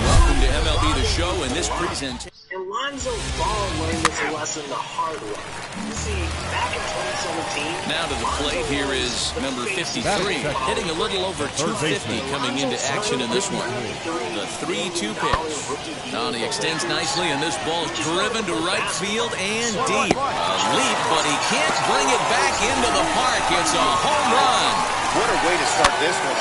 Welcome to MLB The Show and this presentation. And Lonzo Ball learned this lesson the hard way. You see, back in 2017... Now to the plate, here is number 53, hitting a little over 250 coming into action in this one. The 3-2 pitch. Now he extends nicely, and this ball is driven to right field and deep. A leap, but he can't bring it back into the park. It's a home run. What a way to start this one.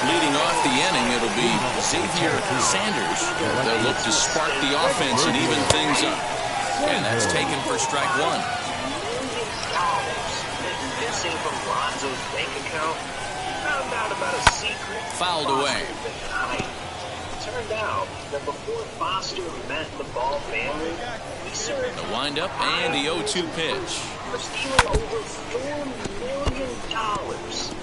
Leading off the inning, it'll be Xavier Sanders. They'll look to spark the offense and even things up. And that's taken for strike 1. Missing from Lonzo's bank account. Found out about a secret. Fouled away. Turned out that before Foster met the Ball family, he served The windup and the 0-2 pitch. for stealing over $4 million.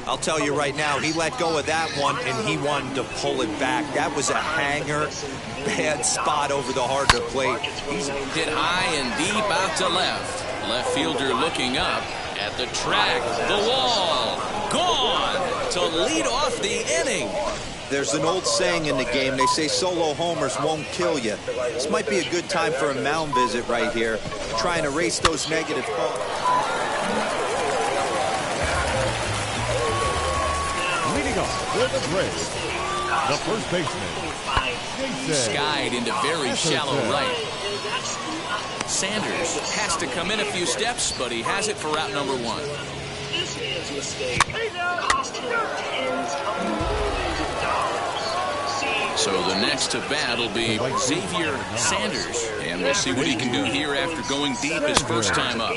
I'll tell you right now, he let go of that one, and he wanted to pull it back. That was a hanger, bad spot over the heart of the plate. He's hit high and deep out to left. Left fielder looking up at the track. The wall. Gone to lead off the inning. There's an old saying in the game. They say solo homers won't kill you. This might be a good time for a mound visit right here. Try and erase those negative thoughts. Leading off with the Braves, the first baseman, Jason. Skied into very shallow right. Sanders has to come in a few steps, but he has it for route number 1. This man's mistake cost him tens of millions of dollars. So the next to bat will be Xavier Sanders, and we'll see what he can do here after going deep his first time up.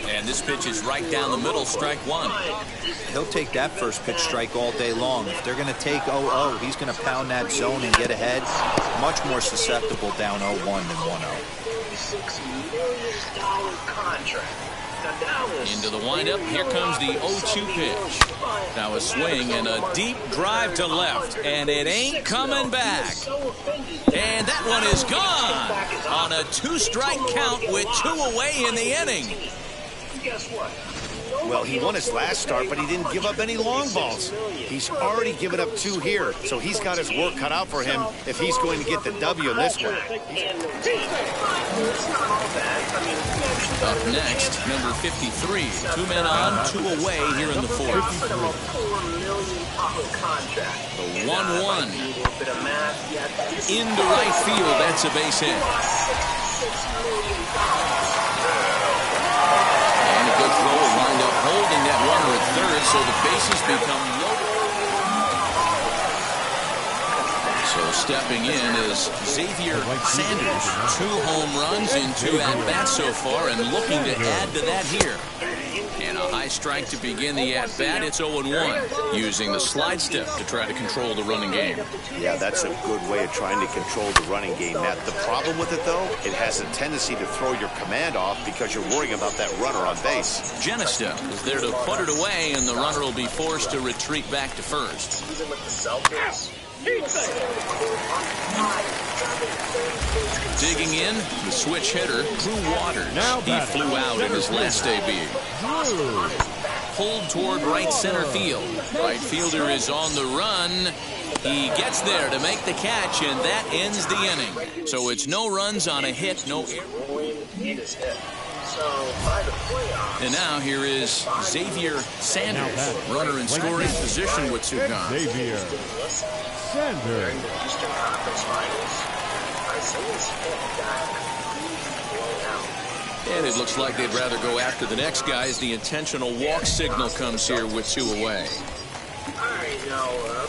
And this pitch is right down the middle, strike 1. He'll take that first pitch strike all day long. If they're going to take 0-0, he's going to pound that zone and get ahead. Much more susceptible down 0-1 than 1-0. $6 million contract. Into the windup, here comes the 0-2 pitch. Now a swing and a deep drive to left, and it ain't coming back. And that one is gone on a 2-strike count with 2 away in the inning. Guess what? Well, he won his last start, but he didn't give up any long balls. He's already given up 2 here, so he's got his work cut out for him if he's going to get the W in this one. Up next, number 53. 2 men on, 2 away here in the 4th. The 1-1. Into right field, that's a base hit. bases become loaded. So stepping in is Xavier Sanders. 2 home runs in 2 at-bats so far, and looking to add to that here. And a high strike to begin the at-bat. It's 0-1, using the slide step to try to control the running game. Yeah, that's a good way of trying to control the running game, Matt. The problem with it, though, it has a tendency to throw your command off because you're worrying about that runner on base. Genista is there to put it away, and the runner will be forced to retreat back to first. Even with the Celtics. Digging in, the switch hitter, Drew Waters. He flew out in his last debut. Pulled toward right center field. Right fielder is on the run. He gets there to make the catch, and that ends the inning. So it's no runs on a hit, no error. And now here is Xavier Sanders, runner in scoring position with 2 gone. Xavier Sanders. And it looks like they'd rather go after the next guy as the intentional walk signal comes here with 2 away.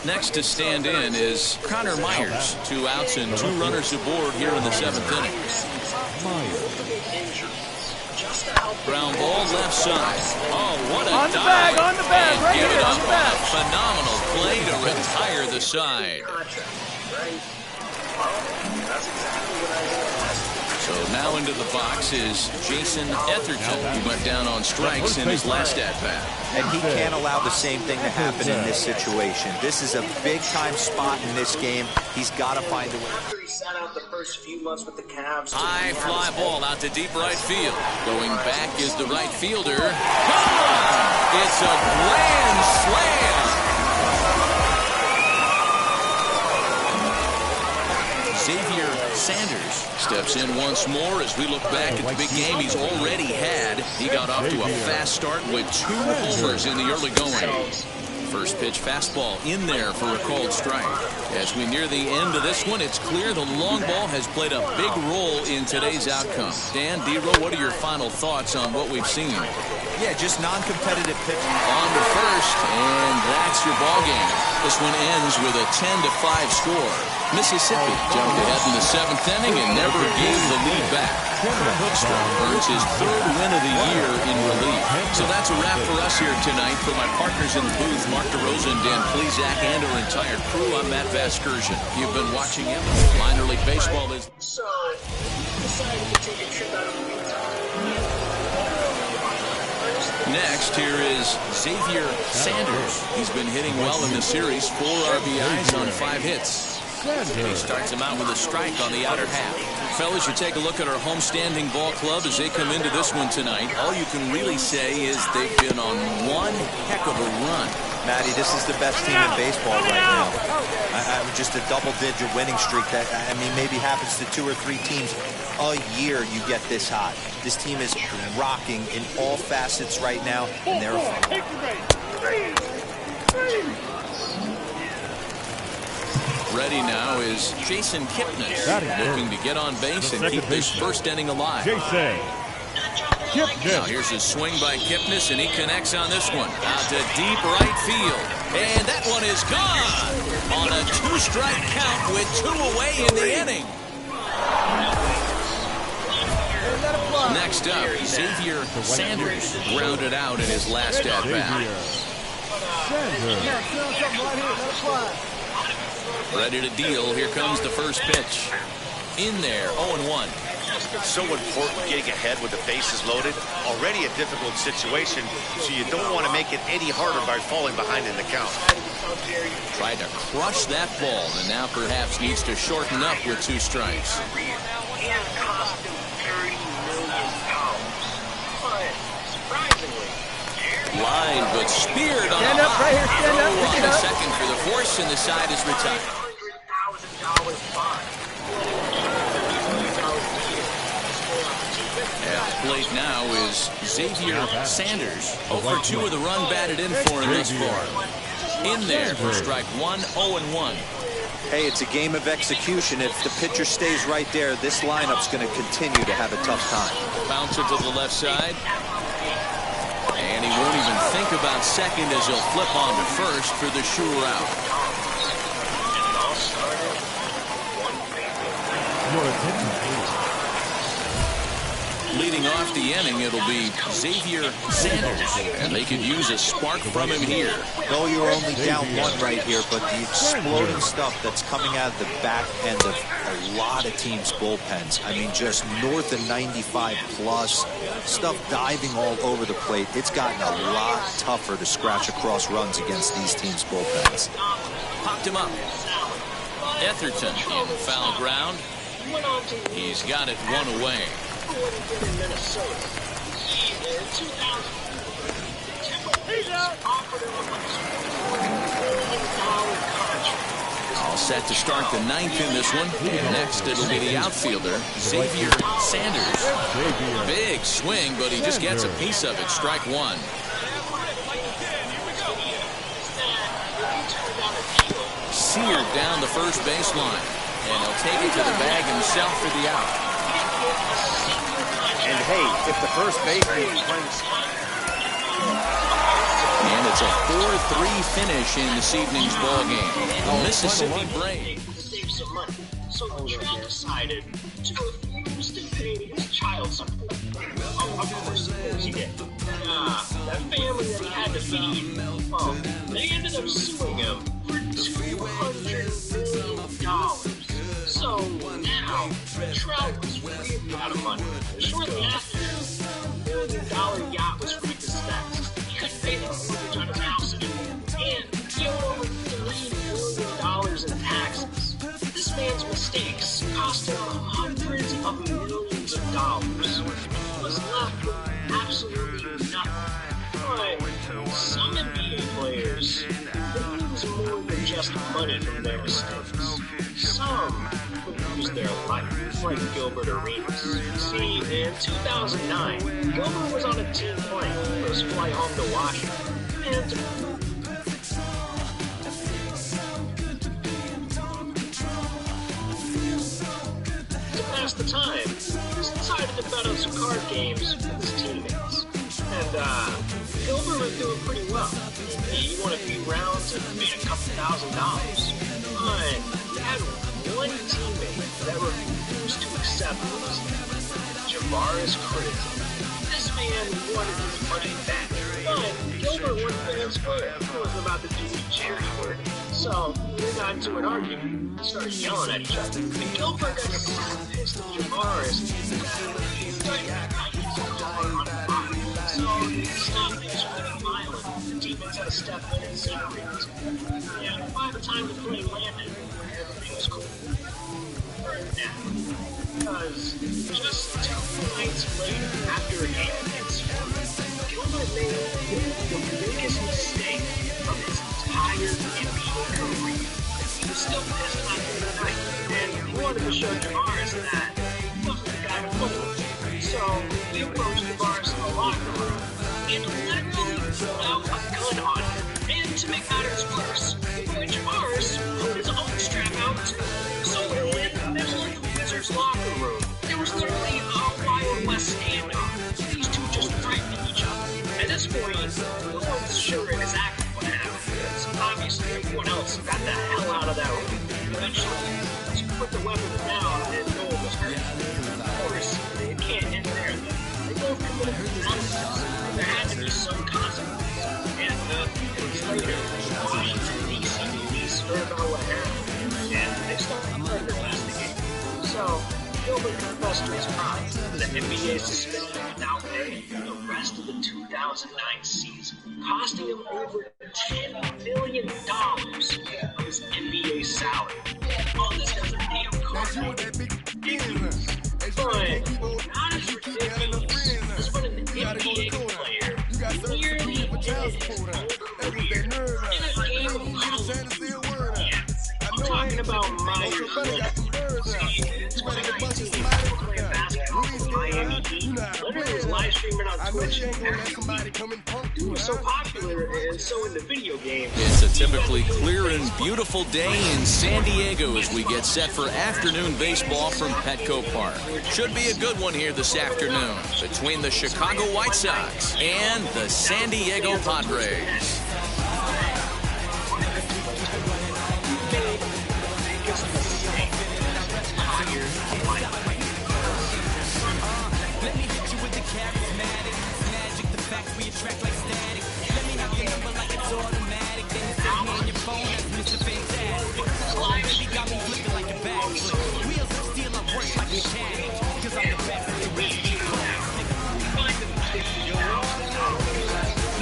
Next to stand in is Connor Myers. 2 outs and 2 runners aboard here in the 7th inning. Ground ball left side. Oh, what a on the dive. bag, on the bag, And right give here, it on up the bag. a phenomenal play to retire the side. So now into the box is Jason Etherton, who went down on strikes in his last at-bat. And he can't allow the same thing to happen in this situation. This is a big-time spot in this game. He's got to find a way. After he sat out the first few months with the Cavs. High fly ball out to deep right field. Going back is the right fielder. Come on! It's a grand slam! Xavier Sanders steps in once more as we look back at the big game he's already had. He got off to a fast start with 2 homers in the early going. First pitch fastball in there for a called strike. As we near the end of this one, it's clear the long ball has played a big role in today's outcome. Dan, D-Row, what are your final thoughts on what we've seen? Yeah, just non-competitive pitching. On to first, and that's your ball game. This one ends with a 10-5 score. Mississippi jumped ahead in the 7th inning and never gave the lead back. Hoekstra earns his 3rd win of the year in relief. So that's a wrap for us here tonight. For my partners in the booth, Mark DeRosa and Dan Plesac, and our entire crew, I'm Matt Vasgersian. You've been watching Minor League Baseball. So, decided to take a trip out of the Next, here is Xavier Sanders. He's been hitting well in the series, 4 RBIs on 5 hits. He starts him out with a strike on the outer half. Fellas, you take a look at our homestanding ball club as they come into this one tonight. All you can really say is they've been on one heck of a run. Matty, this is the best team in baseball right now. Just a double-digit winning streak. That, I mean, maybe happens to 2 or 3 teams a year you get this hot. This team is rocking in all facets right now, and they're ready now is Jason Kipnis, looking to get on base and keep this first inning alive. Jason Kipnis. Now here's a swing by Kipnis, and he connects on this one. Out to deep right field. And that one is gone on a 2-strike count with 2 away in the inning. Next up, Xavier Sanders grounded out in his last at-bat. Ready to deal. Here comes the first pitch. In there, 0-1. So important getting ahead with the bases loaded. Already a difficult situation, so you don't want to make it any harder by falling behind in the count. Tried to crush that ball, and now perhaps needs to shorten up with 2 strikes. Line, but speared on Stand up right here, stand up, throw pick on it the up. second for the force, and the side is retired. At the plate now is Xavier Sanders. 0 for 2 of the run batted in for him thus far. In there for strike 1, 0-1. Hey, it's a game of execution. If the pitcher stays right there, this lineup's going to continue to have a tough time. Bouncer to the left side. And he won't even think about second as he'll flip on to first for the sure out. Leading off the inning, it'll be Xavier Sanders, and they could use a spark from him here. No, you're only down one right here, but the exploding stuff that's coming out of the back end of a lot of teams' bullpens. I mean, just north of 95 plus, stuff diving all over the plate. It's gotten a lot tougher to scratch across runs against these teams' bullpens. Popped him up. Etherton in foul ground. He's got it one away. In Minnesota. He, in 2000, offered him a All set to start the ninth in this one. And next it'll be the outfielder, Xavier Sanders. Big swing, but he just gets a piece of it. Strike one. Seared down the first baseline. And he'll take it to the bag himself for the out. And hey, if the first baseman brings... And it's a 4-3 finish in this evening's ball game. The Mississippi Braves. Save some money, so the track decided to refuse to pay his child support. Of course he did. That family that he had to feed, well, they ended up suing him for $200 million. So now, Trout was really out of money. Shortly after, the $1 million yacht was repossessed. He couldn't pay the mortgage on his house anymore. And he owed over $3 million in taxes. This man's mistakes cost him hundreds of millions of dollars. He was left with absolutely nothing. But some NBA players, they lose more than just money from their mistakes. Some lose their life, like Gilbert Arenas. See, in 2009, Gilbert was on a team plane for his flight home to Washington, and to pass the time, he decided to bet on some card games with his teammates. And Gilbert was doing pretty well. He won a few rounds and made a couple $1,000. But he had one teammate that refused to accept his Javaris Crittenton. This man wanted his money back, but Gilbert wasn't going to swear. He wasn't about to do charity work. So they got into an argument and started yelling at each other. And Gilbert got so pissed at Javaris that he started writing his car on fire. So he stopped being violent. The teammates had to step in and separate us. And by the time the plane landed, everything was cool. Now, because just 2 nights later, after a game against Gilbert made the biggest mistake of his entire NBA career. He was still pissed after the night, and he wanted to show Javaris that he wasn't the guy to fool with. So he approached Javaris in the locker room and literally pulled out a gun on him. And to make matters worse, Javaris pulled his own strap out too. So in the middle of the Wizards locker room, there was literally a Wild West standoff. These two just threatening each other. At this point, no one's sure exactly what happened, because obviously everyone else got the hell out of that room. Eventually, he put the weapon down and no one was hurt. Of course, they can't end there though. They both committed felonies. There had to be some consequence. And a few days later, Washington, D.C. police heard about what happened, and they started to investigate. So, Gilbert confessed to his crime. The NBA suspended him without pay for the rest of the 2009 season, costing him over $10 million of his NBA salary. All this because of damn card. But not as ridiculous as when an NBA player nearly ended his whole career in a game of college. Yeah, I'm talking about Myers Leonard. See, in 2019, playing basketball for Miami Heat, Leonard was live streaming on Twitch who was so popular and so into video games. It's a typically clear and beautiful day in San Diego as we get set for afternoon baseball from Petco Park. Should be a good one here this afternoon between the Chicago White Sox and the San Diego Padres.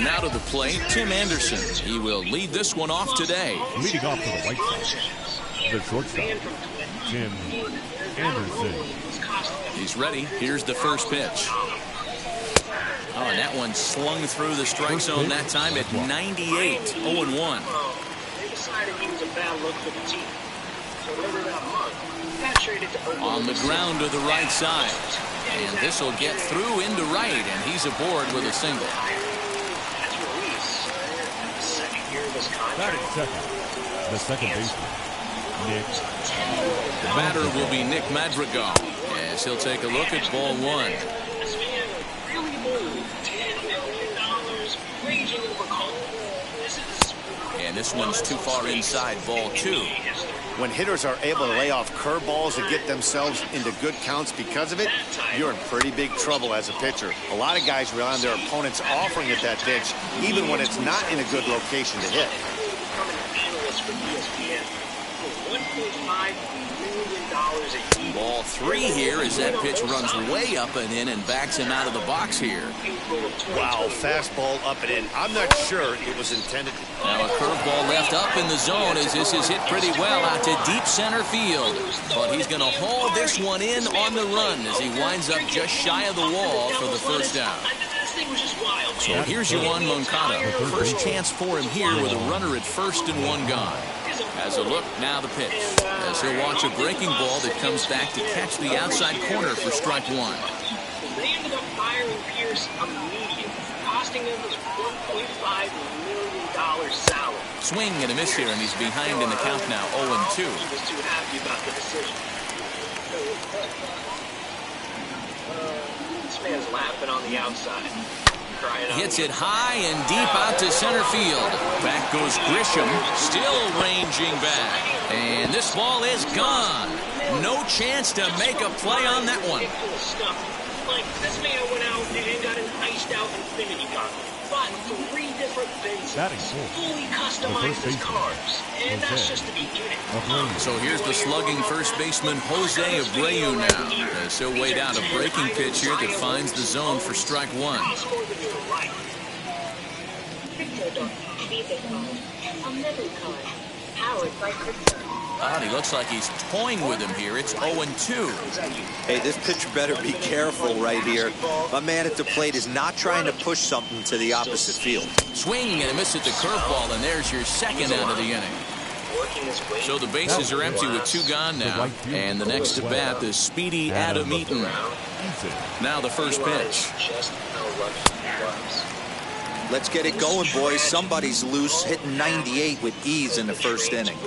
Now to the plate, Tim Anderson. He will lead this one off today. Leading off for the White Sox, the shortstop, Tim Anderson. He's ready. Here's the first pitch. Oh, and that one slung through the strike zone that time at 98, 0-1. They decided he was a bad look for the team. So later that month, he got traded to Oakland. On the ground to the right side. And this will get through into right, and he's aboard with a single. That's Ruiz. The second year of his Batting contract. second, the second baseman, Nick. The batter will be Nick Madrigal. As he'll take a look at ball one. This man really moved $10 million raging over Cole. And this one's too far inside, ball two. When hitters are able to lay off curveballs and get themselves into good counts because of it, you're in pretty big trouble as a pitcher. A lot of guys rely on their opponents offering at that pitch, even when it's not in a good location to hit. Analyst for ESPN for $1.5 million a year. Ball three here as that pitch runs way up and in and backs him out of the box here. Wow, fastball up and in. I'm not sure it was intended. Now a curveball left up in the zone as this is hit pretty well out to deep center field. But he's going to haul this one in on the run as he winds up just shy of the wall for the first down. So here's Yoan Moncada. First chance for him here with a runner at first and one gone. As a look, now the pitch. As he'll watch a breaking ball that comes back to catch the outside corner for strike one. They ended up firing Pierce immediately, costing them his $1.5 million salary. Swing and a miss here, and he's behind in the count now, 0-2. He was too happy about the decision. This man's laughing on the outside. Hits it high and deep out to center field. Back goes Grisham, still ranging back. And this ball is gone. No chance to make a play on that one. Like, this man went out and got an iced out Infinity car. Bought 3 different Benzes, fully customized his cars. And that's just the beginning. So here's the slugging first baseman Jose Abreu now. As he'll wait out a breaking pitch here that finds the zone for strike one. Oh, he looks like he's toying with him here. It's 0-2. Hey, this pitcher better be careful right here. My man at the plate is not trying to push something to the opposite field. Swing and a miss at the curveball, and there's your second out of the inning. So the bases are empty with 2 gone now. And the next at bat is speedy Adam Eaton. Now the first pitch. Let's get it going, boys. Somebody's loose, hitting 98 with ease in the first inning.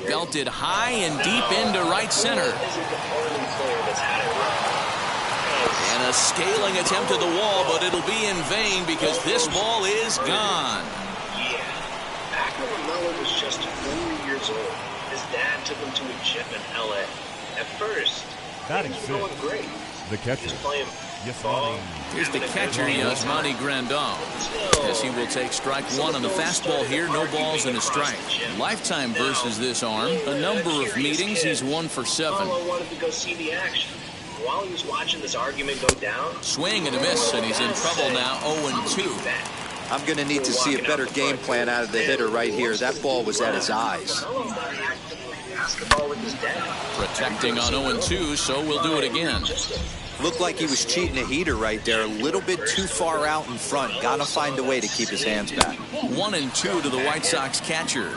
Belted high and deep into right center. And a scaling attempt at the wall, but it'll be in vain because this ball is gone. Yeah. Back when Lamella was just 4 years old, his dad took him to a gym in L.A. At first, Batting he was going great. The catcher. Here's the catcher, Yasmani Grandal. As he will take strike one on the fastball here, no balls and a strike. Lifetime versus this arm. A number of meetings, he's 1 for 7. Paulo wanted to go see the action. While he was watching this argument go down, swing and a miss, and he's in trouble now, 0-2. I'm going to need to see a better game plan out of the hitter right here. That ball was at his eyes. Protecting on 0-2, so we'll do it again. Looked like he was cheating a heater right there. A little bit too far out in front. Got to find a way to keep his hands back. 1-2 to the White Sox catcher.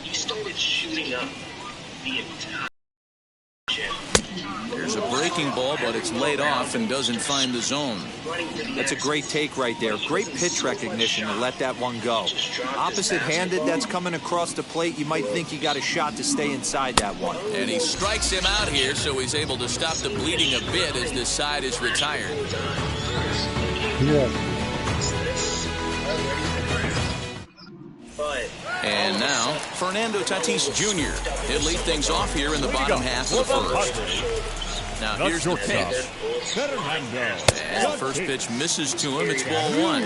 he started shooting up the entire Here's a breaking ball, but it's laid off and doesn't find the zone. That's a great take right there. Great pitch recognition to let that one go. Opposite-handed, that's coming across the plate. You might think you got a shot to stay inside that one. And he strikes him out here, so he's able to stop the bleeding a bit as this side is retired. Yeah. And now, Fernando Tatis Jr. He'll lead things off here in the bottom half of the first. Now here's the pitch. And the first pitch misses to him. It's ball one.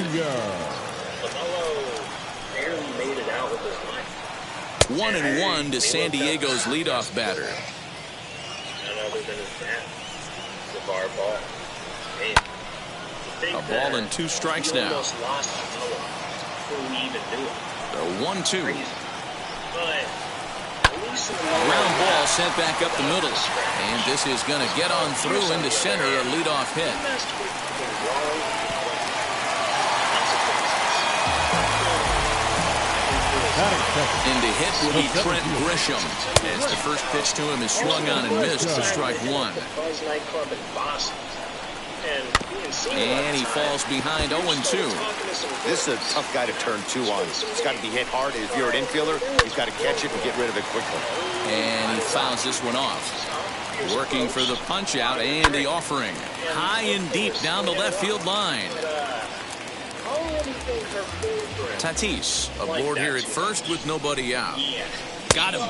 1-1 to San Diego's leadoff batter. A ball and 2 strikes now. The 1-2. Ground ball sent back up the middle. And this is going to get on through into center, a leadoff hit. Into hit will be Trent Grisham, as the first pitch to him is swung on and missed for strike one. And he falls behind 0-2. This is a tough guy to turn 2 on. He's got to be hit hard. If you're an infielder, he's got to catch it and get rid of it quickly. And he fouls this one off. Working for the punch out and the offering. High and deep down the left field line. Tatis aboard here at first with nobody out. Got him.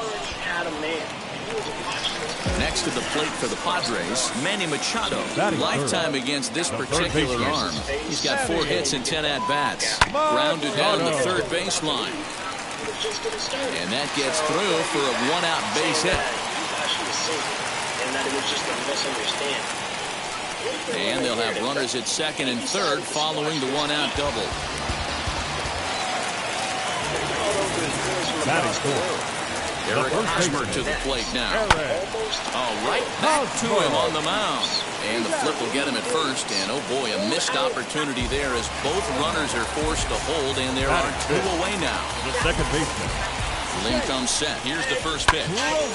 Next to the plate for the Padres, Manny Machado. Lifetime against this particular arm. He's got 4 hits and 10 at-bats. Grounded down the third baseline. And that gets through for a 1-out base hit. And they'll have runners at second and third following the 1-out double. Eric Hosmer to the plate now. Right back to him on the mound. And the flip will get him at first. And oh boy, a missed opportunity there as both runners are forced to hold, and there are 2 away now. The second baseman. Lynn comes set. Here's the first pitch.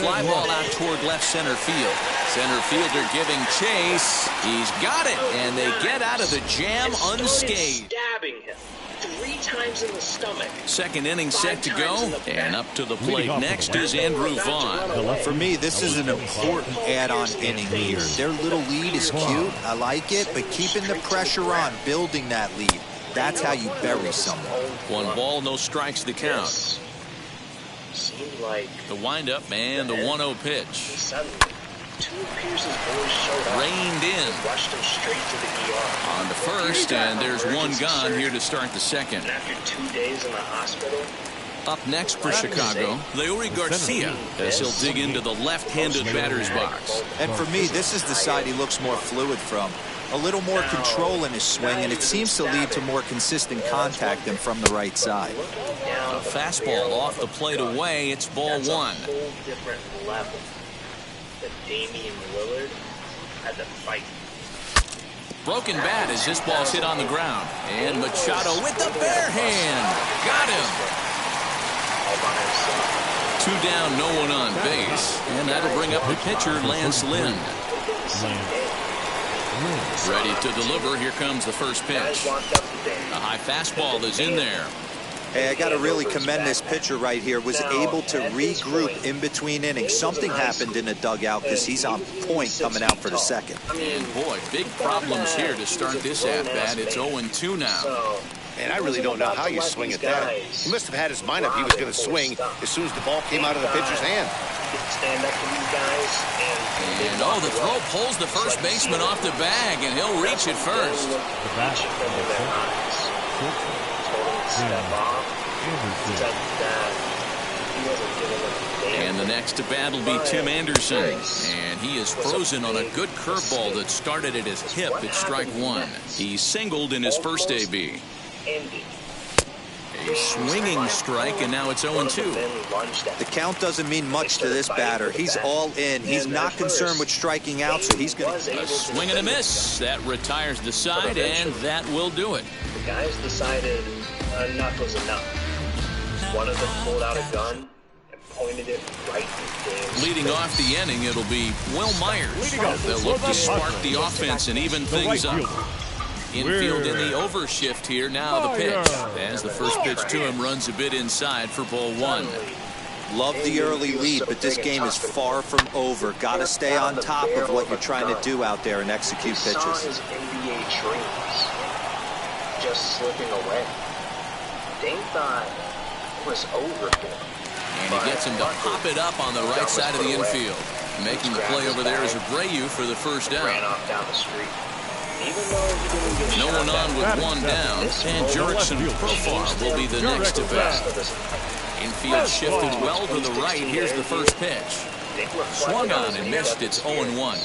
Fly ball out toward left center field. Center fielder giving chase. He's got it. And they get out of the jam unscathed. Stabbing him 3 times in the stomach. Second inning set to go. And up to the plate next is Andrew Vaughn. For me, this is an important add-on inning here. Their little lead is cute. I like it. But keeping the pressure on, building that lead, that's how you bury someone. 1 ball, no strikes to count. Seemed like the windup and the 1-0 pitch. Suddenly, 2 of Pierce's boys showed up. Reined in. Rushed him straight to the ER. On the first, and there's 1 gone here to start the second. And after 2 days in the hospital. Up next for Chicago, Leury Garcia, as he'll dig into the left-handed batter's box. And for me, this is the side he looks more fluid from. A little more control in his swing, and it seems to lead to more consistent contact than from the right side. A fastball off the plate away. It's ball 1. That's a whole different level that Damian Lillard had to fight. Broken bat as this ball's hit on the ground. And Machado with the bare hand. Got him. 2 down, no one on base. And that'll bring up the pitcher, Lance Lynn. Ready to deliver. Here comes the first pitch. A high fastball is in there. Hey, I got to really commend this pitcher right here. Was able to regroup in between innings. Something happened in the dugout because he's on point coming out for the second. And boy, big problems here to start this at-bat. It's 0-2 now. And I really don't know how you swing at that. He must have had his mind up he was going to swing as soon as the ball came out of the pitcher's hand. Stand up for you guys. And oh, the throw pulls the first baseman off the bag, and he'll reach it first. And the next to bat will be Tim Anderson. And he is frozen on a good curveball that started at his hip at strike 1. He singled in his first AB. A swinging strike, and now it's 0-2. The count doesn't mean much to this batter. He's all in. He's not concerned with striking out, so he's going to... A swing and a miss. That retires the side, and that will do it. The guys decided enough was enough. One of them pulled out a gun and pointed it right in Dame's Leading face. off the inning, it'll be Will Myers. They'll look to spark the offense and even things up. Infield in the overshift here. Now the pitch. As the first pitch to him runs a bit inside for ball one. Love the early lead, but this game is far from over. Got to stay on top of what you're trying to do out there and execute He saw pitches. his NBA dreams just slipping away. Dame thought it was over for him. And he gets him to pop it up on the right side of the infield. Making the play over there is Abreu for the first down. Ran off down the street. Even though he didn't get No shot one on at, with one down, and Jurickson Profar will be the next to bat. Infield shifted well to the right. Here's the first pitch. Swung on and missed. It's 0-1.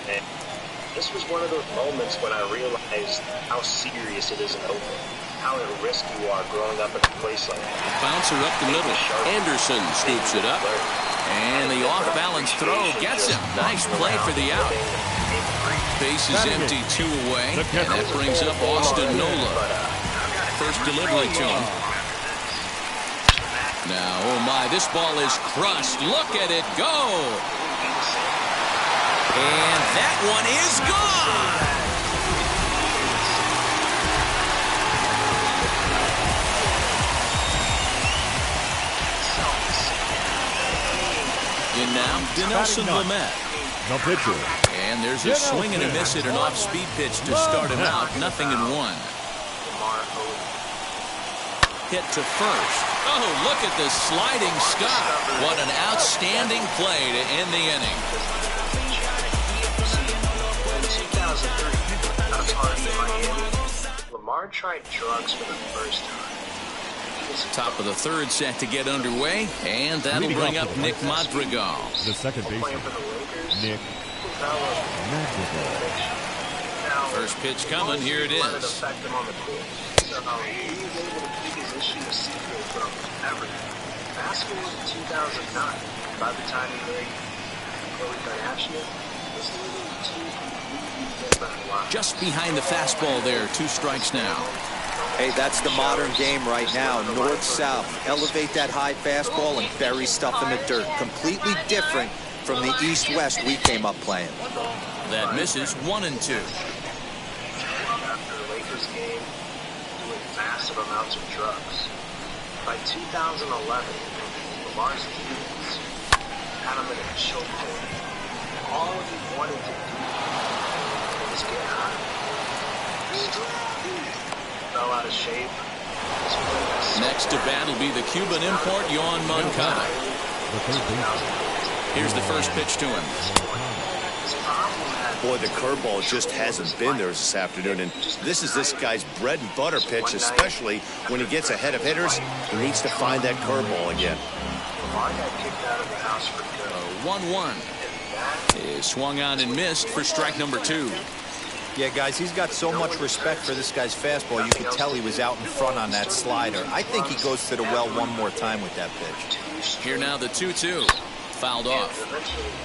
And this was one of those moments when I realized how serious it is in Oakland. How at risk you are growing up in a place like that. Bouncer up the middle. Anderson scoops it up. And the off-balance throw gets him. Nice play for the out. Base is empty, 2 away. And that brings up Austin Nola. First delivery to him. Now, oh my, this ball is crushed. Look at it go. And that one is gone. In now, Dinelson Lamet. The pitcher. And there's a swing and a miss at an off-speed pitch to start him out. 0-1. Hit to first. Oh, look at this sliding stop. What an outstanding play to end the inning. Lamar tried drugs for the first time. Top of the third set to get underway, and that'll bring up Nick Madrigal. The second baseman, Nick Madrigal. First pitch coming. Here it is. So he was able to keep his issue a secret from everyone. Fast forward to 2009. By the time he married Khloe Kardashian, this living two completely different lives. Just behind the fastball there. 2 strikes now. Hey, that's the modern game right now. North-south. Elevate that high fastball and bury stuff in the dirt. Completely different from the east-west we came up playing. That misses 1-2. After the Lakers game, doing massive amounts of drugs. By 2011, Lamar's teammates had him in a chokehold. All he wanted to do was get high. Fell out of shape. Next to bat will be the Cuban import, Yoan Moncada. Here's the first pitch to him. Boy, the curveball just hasn't been there this afternoon, and this is this guy's bread and butter pitch, especially when he gets ahead of hitters. He needs to find that curveball again. 1-1 is swung on and missed for strike number 2. Yeah, guys, he's got so much respect for this guy's fastball. You could tell he was out in front on that slider. I think he goes to the well one more time with that pitch. Here now the 2-2. Fouled off.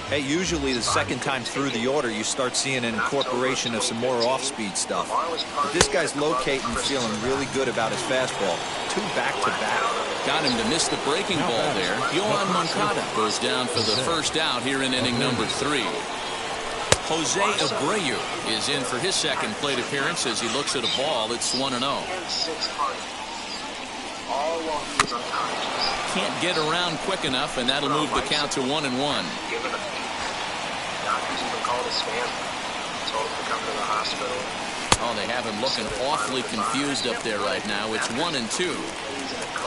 Hey, usually the second time through the order, you start seeing an incorporation of some more off-speed stuff. But this guy's locating, feeling really good about his fastball. 2 back-to-back. Got him to miss the breaking ball there. Yoan Moncada goes down for the first out here in inning number 3. Jose Abreu is in for his second plate appearance as he looks at a ball that's 1-0. Can't get around quick enough, and that'll move the count to 1-1. Doctors even called his family, told him to come to the hospital. Oh, they have him looking awfully confused up there right now. It's 1-2.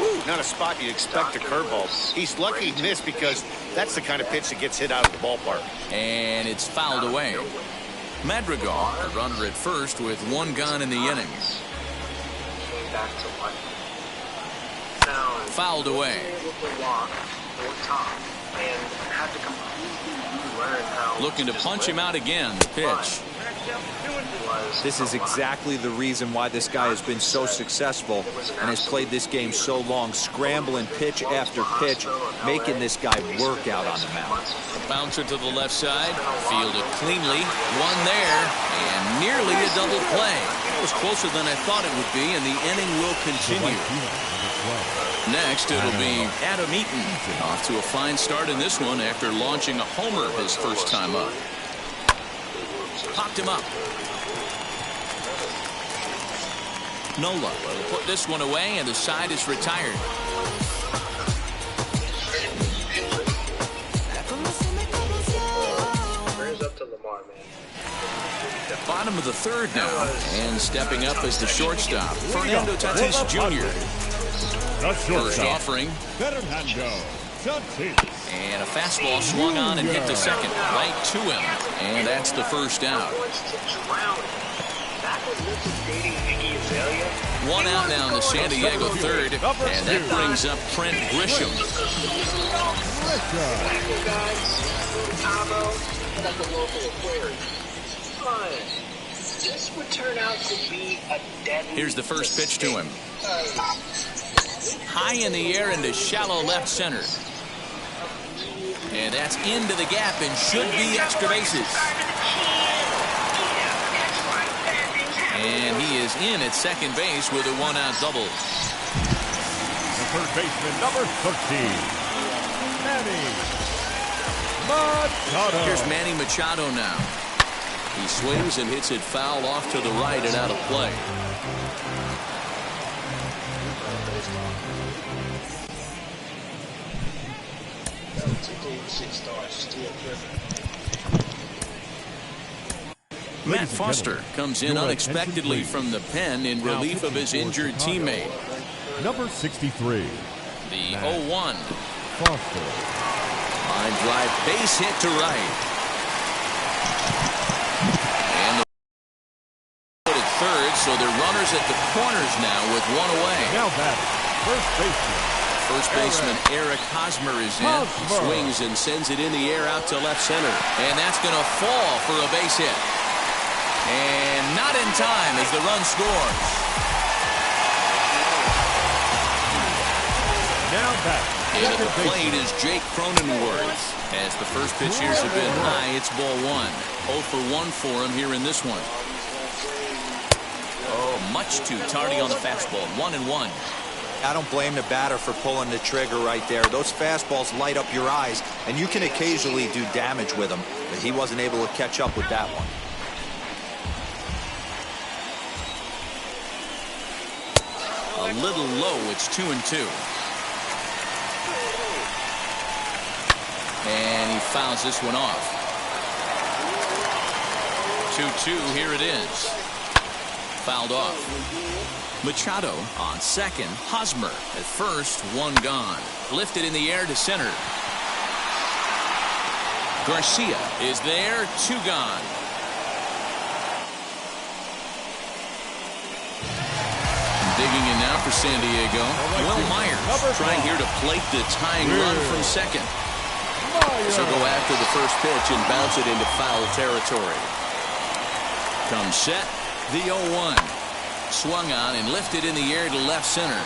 Ooh, not a spot you'd expect a curveball. He's lucky he missed because that's the kind of pitch that gets hit out of the ballpark. And it's fouled away. Madrigal, a runner at first with 1 gone in the inning. Came back to life. Fouled away. Looking to punch him out again. The pitch. This is exactly the reason why this guy has been so successful and has played this game so long, scrambling pitch after pitch, making this guy work out on the mound. Bouncer to the left side, fielded cleanly, one there, and nearly a double play. It was closer than I thought it would be, and the inning will continue. Next, it'll be Adam Eaton, off to a fine start in this one after launching a homer his first time up. Popped him up. Nola will put this one away, and the side is retired. Bottom of the third now, and stepping up as the shortstop, Fernando Tatis Jr. First offering. And a fastball swung on and hit to second, right to him. And that's the first out. One out now in the San Diego third, and that brings up Trent Grisham. This would turn out to be a deadly. Here's the first pitch to him. High in the air into shallow left center. And that's into the gap and should be extra bases. And he is in at second base with a one-out double. The third baseman, number 13, Manny Machado. Here's Manny Machado now. He swings and hits it foul off to the right and out of play. Matt Foster comes in unexpectedly from the pen in relief of his injured teammate. Number 63. The 0-1. Foster. Line drive, base hit to right. And the at third, so they're runners at the corners now with one away. Now batting, first baseman. First baseman Eric Hosmer is in. He swings and sends it in the air out to left center. And that's going to fall for a base hit. And not in time as the run scores. Now back. And at the plate is Jake Cronenworth. As the first pitch here have been high, it's ball one. 0 for 1 for him here in this one. Oh, much too tardy on the fastball. 1-1. I don't blame the batter for pulling the trigger right there. Those fastballs light up your eyes, and you can occasionally do damage with them, but he wasn't able to catch up with that one. A little low. It's 2-2. And he fouls this one off. 2-2. Here it is. Fouled off. Machado on second. Hosmer at first. One gone. Lifted in the air to center. Garcia is there. Two gone. Digging in now for San Diego. Will Myers trying here to plate the tying run from second. So go after the first pitch and bounce it into foul territory. Comes set. The 0-1. Swung on and lifted in the air to left center.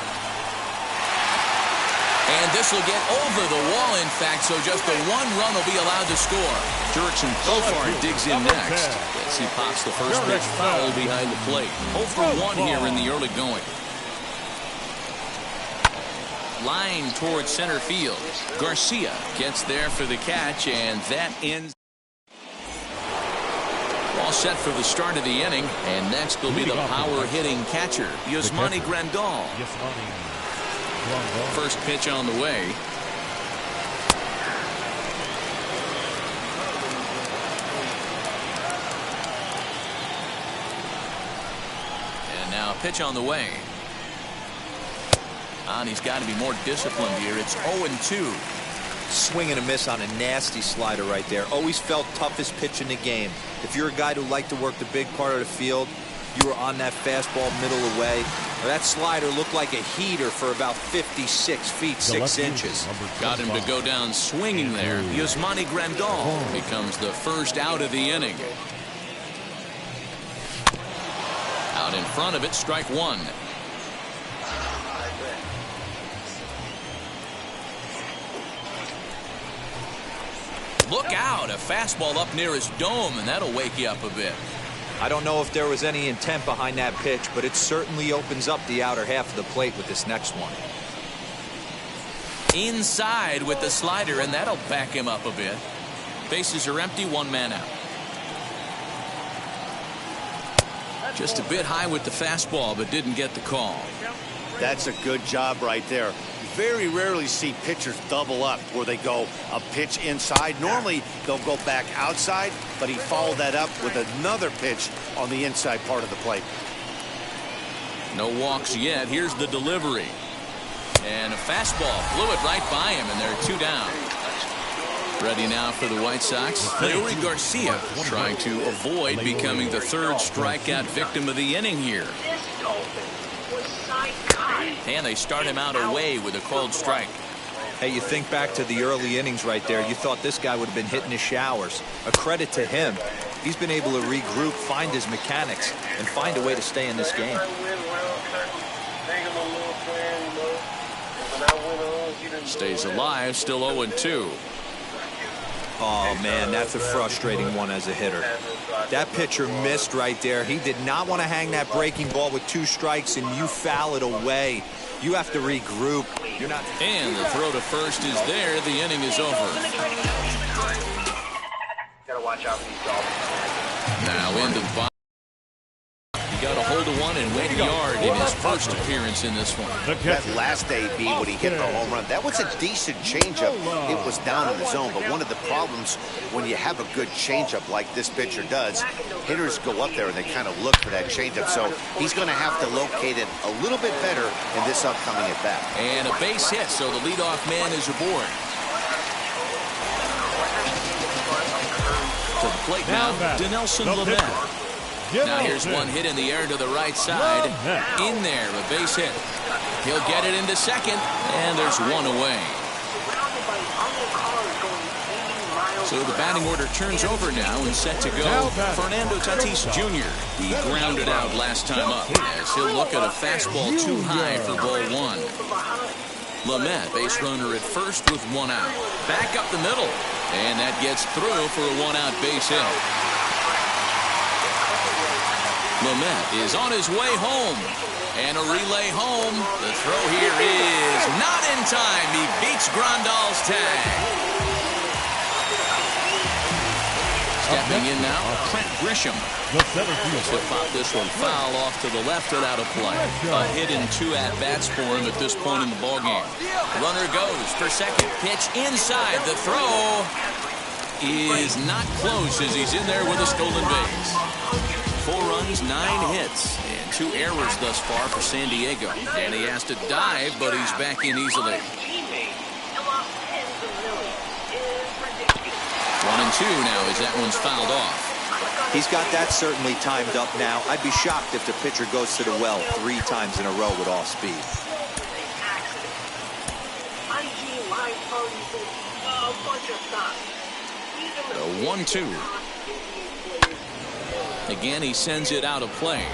And this will get over the wall, in fact, so just a one run will be allowed to score. Jurickson Profar digs in next as he pops the first pitch foul behind the plate. 0 for 1 here in the early going. Line towards center field. Garcia gets there for the catch, and that ends. All set for the start of the inning, and next will be the power-hitting catcher, Yasmani Grandal. First pitch on the way. And now a pitch on the way. And he's got to be more disciplined here. It's 0-2. Swing and a miss on a nasty slider right there. Always felt toughest pitch in the game. If you're a guy who liked to work the big part of the field, you were on that fastball middle away. That slider looked like a heater for about 56 feet 6 inches. Got him to go down swinging there. Yasmani Grandal becomes the first out of the inning. Out in front of it, strike one. Look out, a fastball up near his dome, and that'll wake you up a bit. I don't know if there was any intent behind that pitch, but it certainly opens up the outer half of the plate with this next one. Inside with the slider, and that'll back him up a bit. Bases are empty, one man out. Just a bit high with the fastball, but didn't get the call. That's a good job right there. Very rarely see pitchers double up where they go a pitch inside. Normally they'll go back outside, but he followed that up with another pitch on the inside part of the plate. No walks yet. Here's the delivery. And a fastball flew it right by him, and they're two down. Ready now for the White Sox. Leury Garcia trying to avoid becoming the third strikeout victim of the inning here. And they start him out away with a called strike. Hey, you think back to the early innings right there. You thought this guy would have been hitting his showers. A credit to him. He's been able to regroup, find his mechanics, and find a way to stay in this game. Stays alive, still 0-2. Oh, man, that's a frustrating one as a hitter. That pitcher missed right there. He did not want to hang that breaking ball with 2 strikes, and you foul it away. You have to regroup. You're not. And the throw to first is there. The inning is over. Gotta watch out for these Dolphins. Now into the bottom. He got a hold of one and went yard in his first appearance in this one. That last AB when he hit the home run, that was a decent changeup. It was down in the zone, but one of the problems when you have a good changeup like this pitcher does, hitters go up there and they kind of look for that changeup. So he's going to have to locate it a little bit better in this upcoming at bat. And a base hit, so the leadoff man is aboard. To the plate now, Dinelson Lamet. Now here's one hit in the air to the right side. In there, a base hit. He'll get it into second, and there's one away. So the batting order turns over now and set to go. Fernando Tatis Jr. He grounded out last time up as he'll look at a fastball too high for ball one. Lamet, base runner at first with one out. Back up the middle, and that gets through for a one-out base hit. Lamet is on his way home, and a relay home. The throw here is not in time. He beats Grandal's tag. Stepping in now, Trent Grisham. He'll pop this one foul off to the left and out of play. A hit in 2 at-bats for him at this point in the ballgame. Runner goes for second. Pitch inside. The throw is not close as he's in there with a stolen base. 4 runs, 9 hits, and 2 errors thus far for San Diego. And he has to dive, but he's back in easily. 1-2 now as that one's fouled off. He's got that certainly timed up now. I'd be shocked if the pitcher goes to the well 3 times in a row with off speed. So 1-2. Again, he sends it out of play.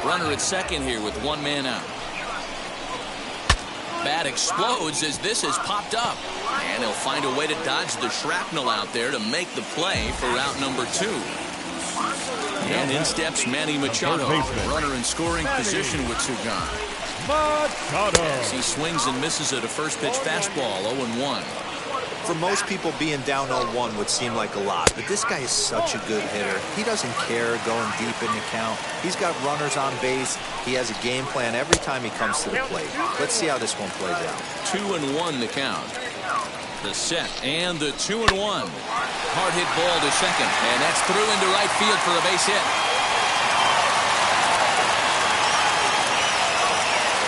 Runner at second here with 1 man out. Bat explodes as this has popped up. And he'll find a way to dodge the shrapnel out there to make the play for out number 2. And in steps Manny Machado. Runner in scoring position with 2 gone. As he swings and misses at a first pitch fastball, 0-1. For most people, being down 0-1 would seem like a lot, but this guy is such a good hitter. He doesn't care going deep in the count. He's got runners on base. He has a game plan every time he comes to the plate. Let's see how this one plays out. 2-1 the count. The set and the 2-1. Hard hit ball to second, and that's through into right field for a base hit.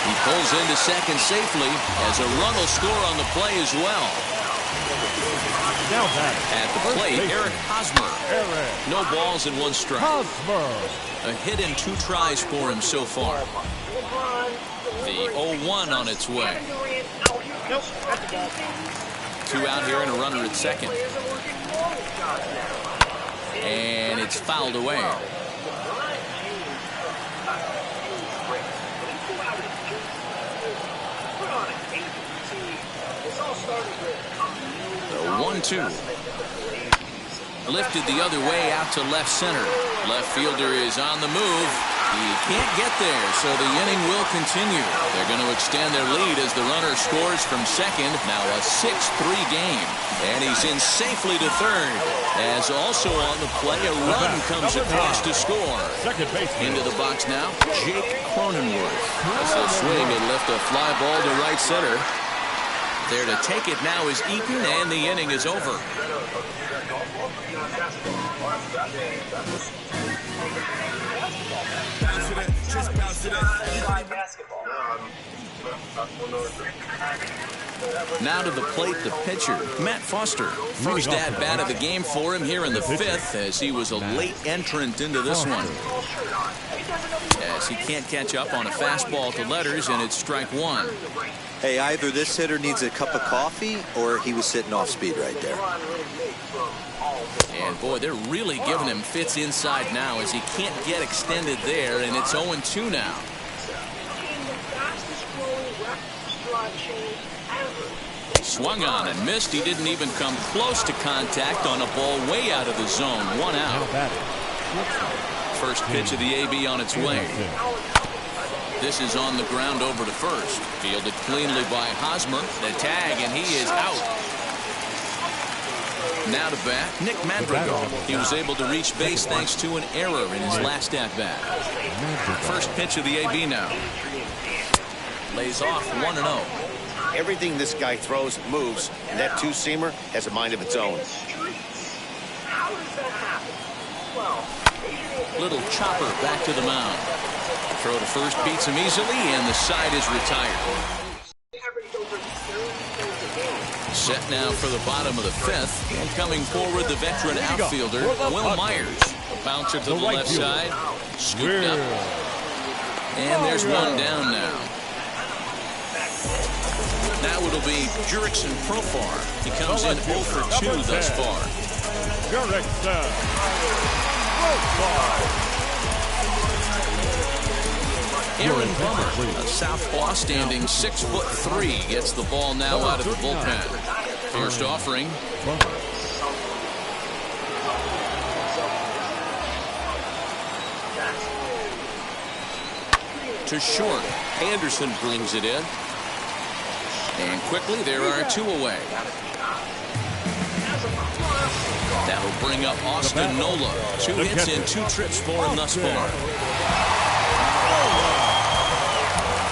He pulls into second safely as a run will score on the play as well. At the plate, Eric Hosmer. No balls and 1 strike. A hit in 2 tries for him so far. The 0-1 on its way. 2 out here and a runner at second. And it's fouled away. 1-2. Lifted the other way out to left center. Left fielder is on the move. He can't get there, so the inning will continue. They're going to extend their lead as the runner scores from second. Now a 6-3 game. And he's in safely to third. As also on the play, a run comes across to score. Second base. Into the box now, Jake Cronenworth. As they swing and lift a fly ball to right center. There to take it now is Eaton, and the inning is over. Now to the plate, the pitcher, Matt Foster. First at-bat of the game for him here in the fifth, as he was a late entrant into this one. As he can't catch up on a fastball to letters, and it's strike one. Hey, either this hitter needs a cup of coffee or he was sitting off speed right there. And boy, they're really giving him fits inside now as he can't get extended there, and it's 0-2 now. Swung on and missed. He didn't even come close to contact on a ball way out of the zone. 1 out. First pitch of the AB on its way. This is on the ground over to first. Fielded cleanly by Hosmer. The tag, and he is out. Now to bat, Nick Madrigal. He was able to reach base thanks to an error in his last at-bat. First pitch of the AB now. Lays off 1-0. Everything this guy throws moves, and that two-seamer has a mind of its own. Little chopper back to the mound. Throw to first beats him easily, and the side is retired. Set now for the bottom of the fifth, and coming forward the veteran outfielder, Will Myers. A bouncer to the left side, scooped up, and there's one down now. Now it'll be Jurickson Profar. He comes in 0 for 2 thus far. Jurickson Profar. Aaron Bummer, a southpaw standing 6'3", gets the ball now out of the bullpen. First offering. To short. Anderson brings it in. And quickly there are 2 away. That'll bring up Austin Nola. 2 hits and 2 trips for him thus far.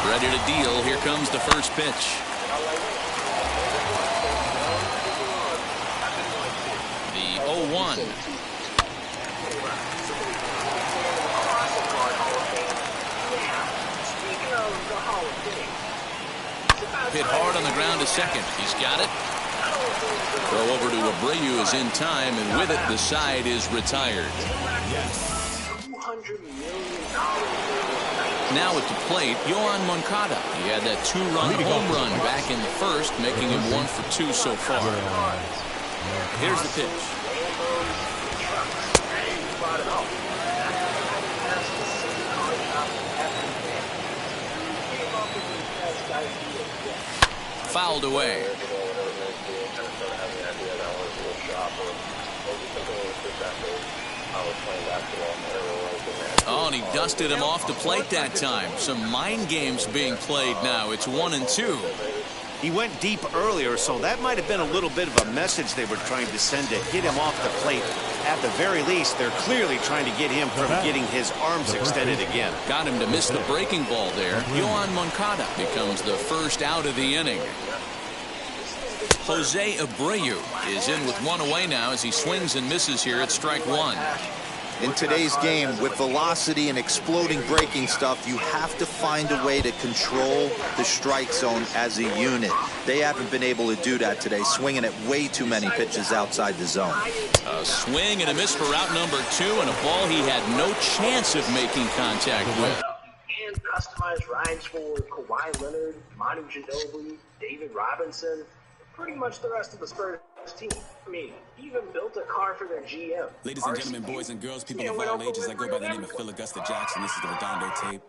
Ready to deal. Here comes the first pitch. The 0-1. Hit hard on the ground to second. He's got it. Throw over to Abreu is in time, and with it, the side is retired. Now at the plate, Yoan Moncada. He had that 2-run home run back in the first, making him 1 for 2 so far. Here's the pitch. Fouled away. Oh, and he dusted him off the plate that time. Some mind games being played now. It's 1-2. He went deep earlier, so that might have been a little bit of a message they were trying to send to get him off the plate. At the very least, they're clearly trying to get him from getting his arms extended again. Got him to miss the breaking ball there. Yoan Moncada becomes the first out of the inning. Jose Abreu is in with 1 away now as he swings and misses here at strike 1. In today's game, with velocity and exploding breaking stuff, you have to find a way to control the strike zone as a unit. They haven't been able to do that today, swinging at way too many pitches outside the zone. A swing and a miss for out number 2, and a ball he had no chance of making contact with. And customized rides for Kawhi Leonard, Manu Ginobili, David Robinson, pretty much the rest of the Spurs team. I mean, even built a car for their GM. Ladies and gentlemen, boys and girls, people of all ages, I go by the name of Phil Augusta Jackson. This is the Redondo tape.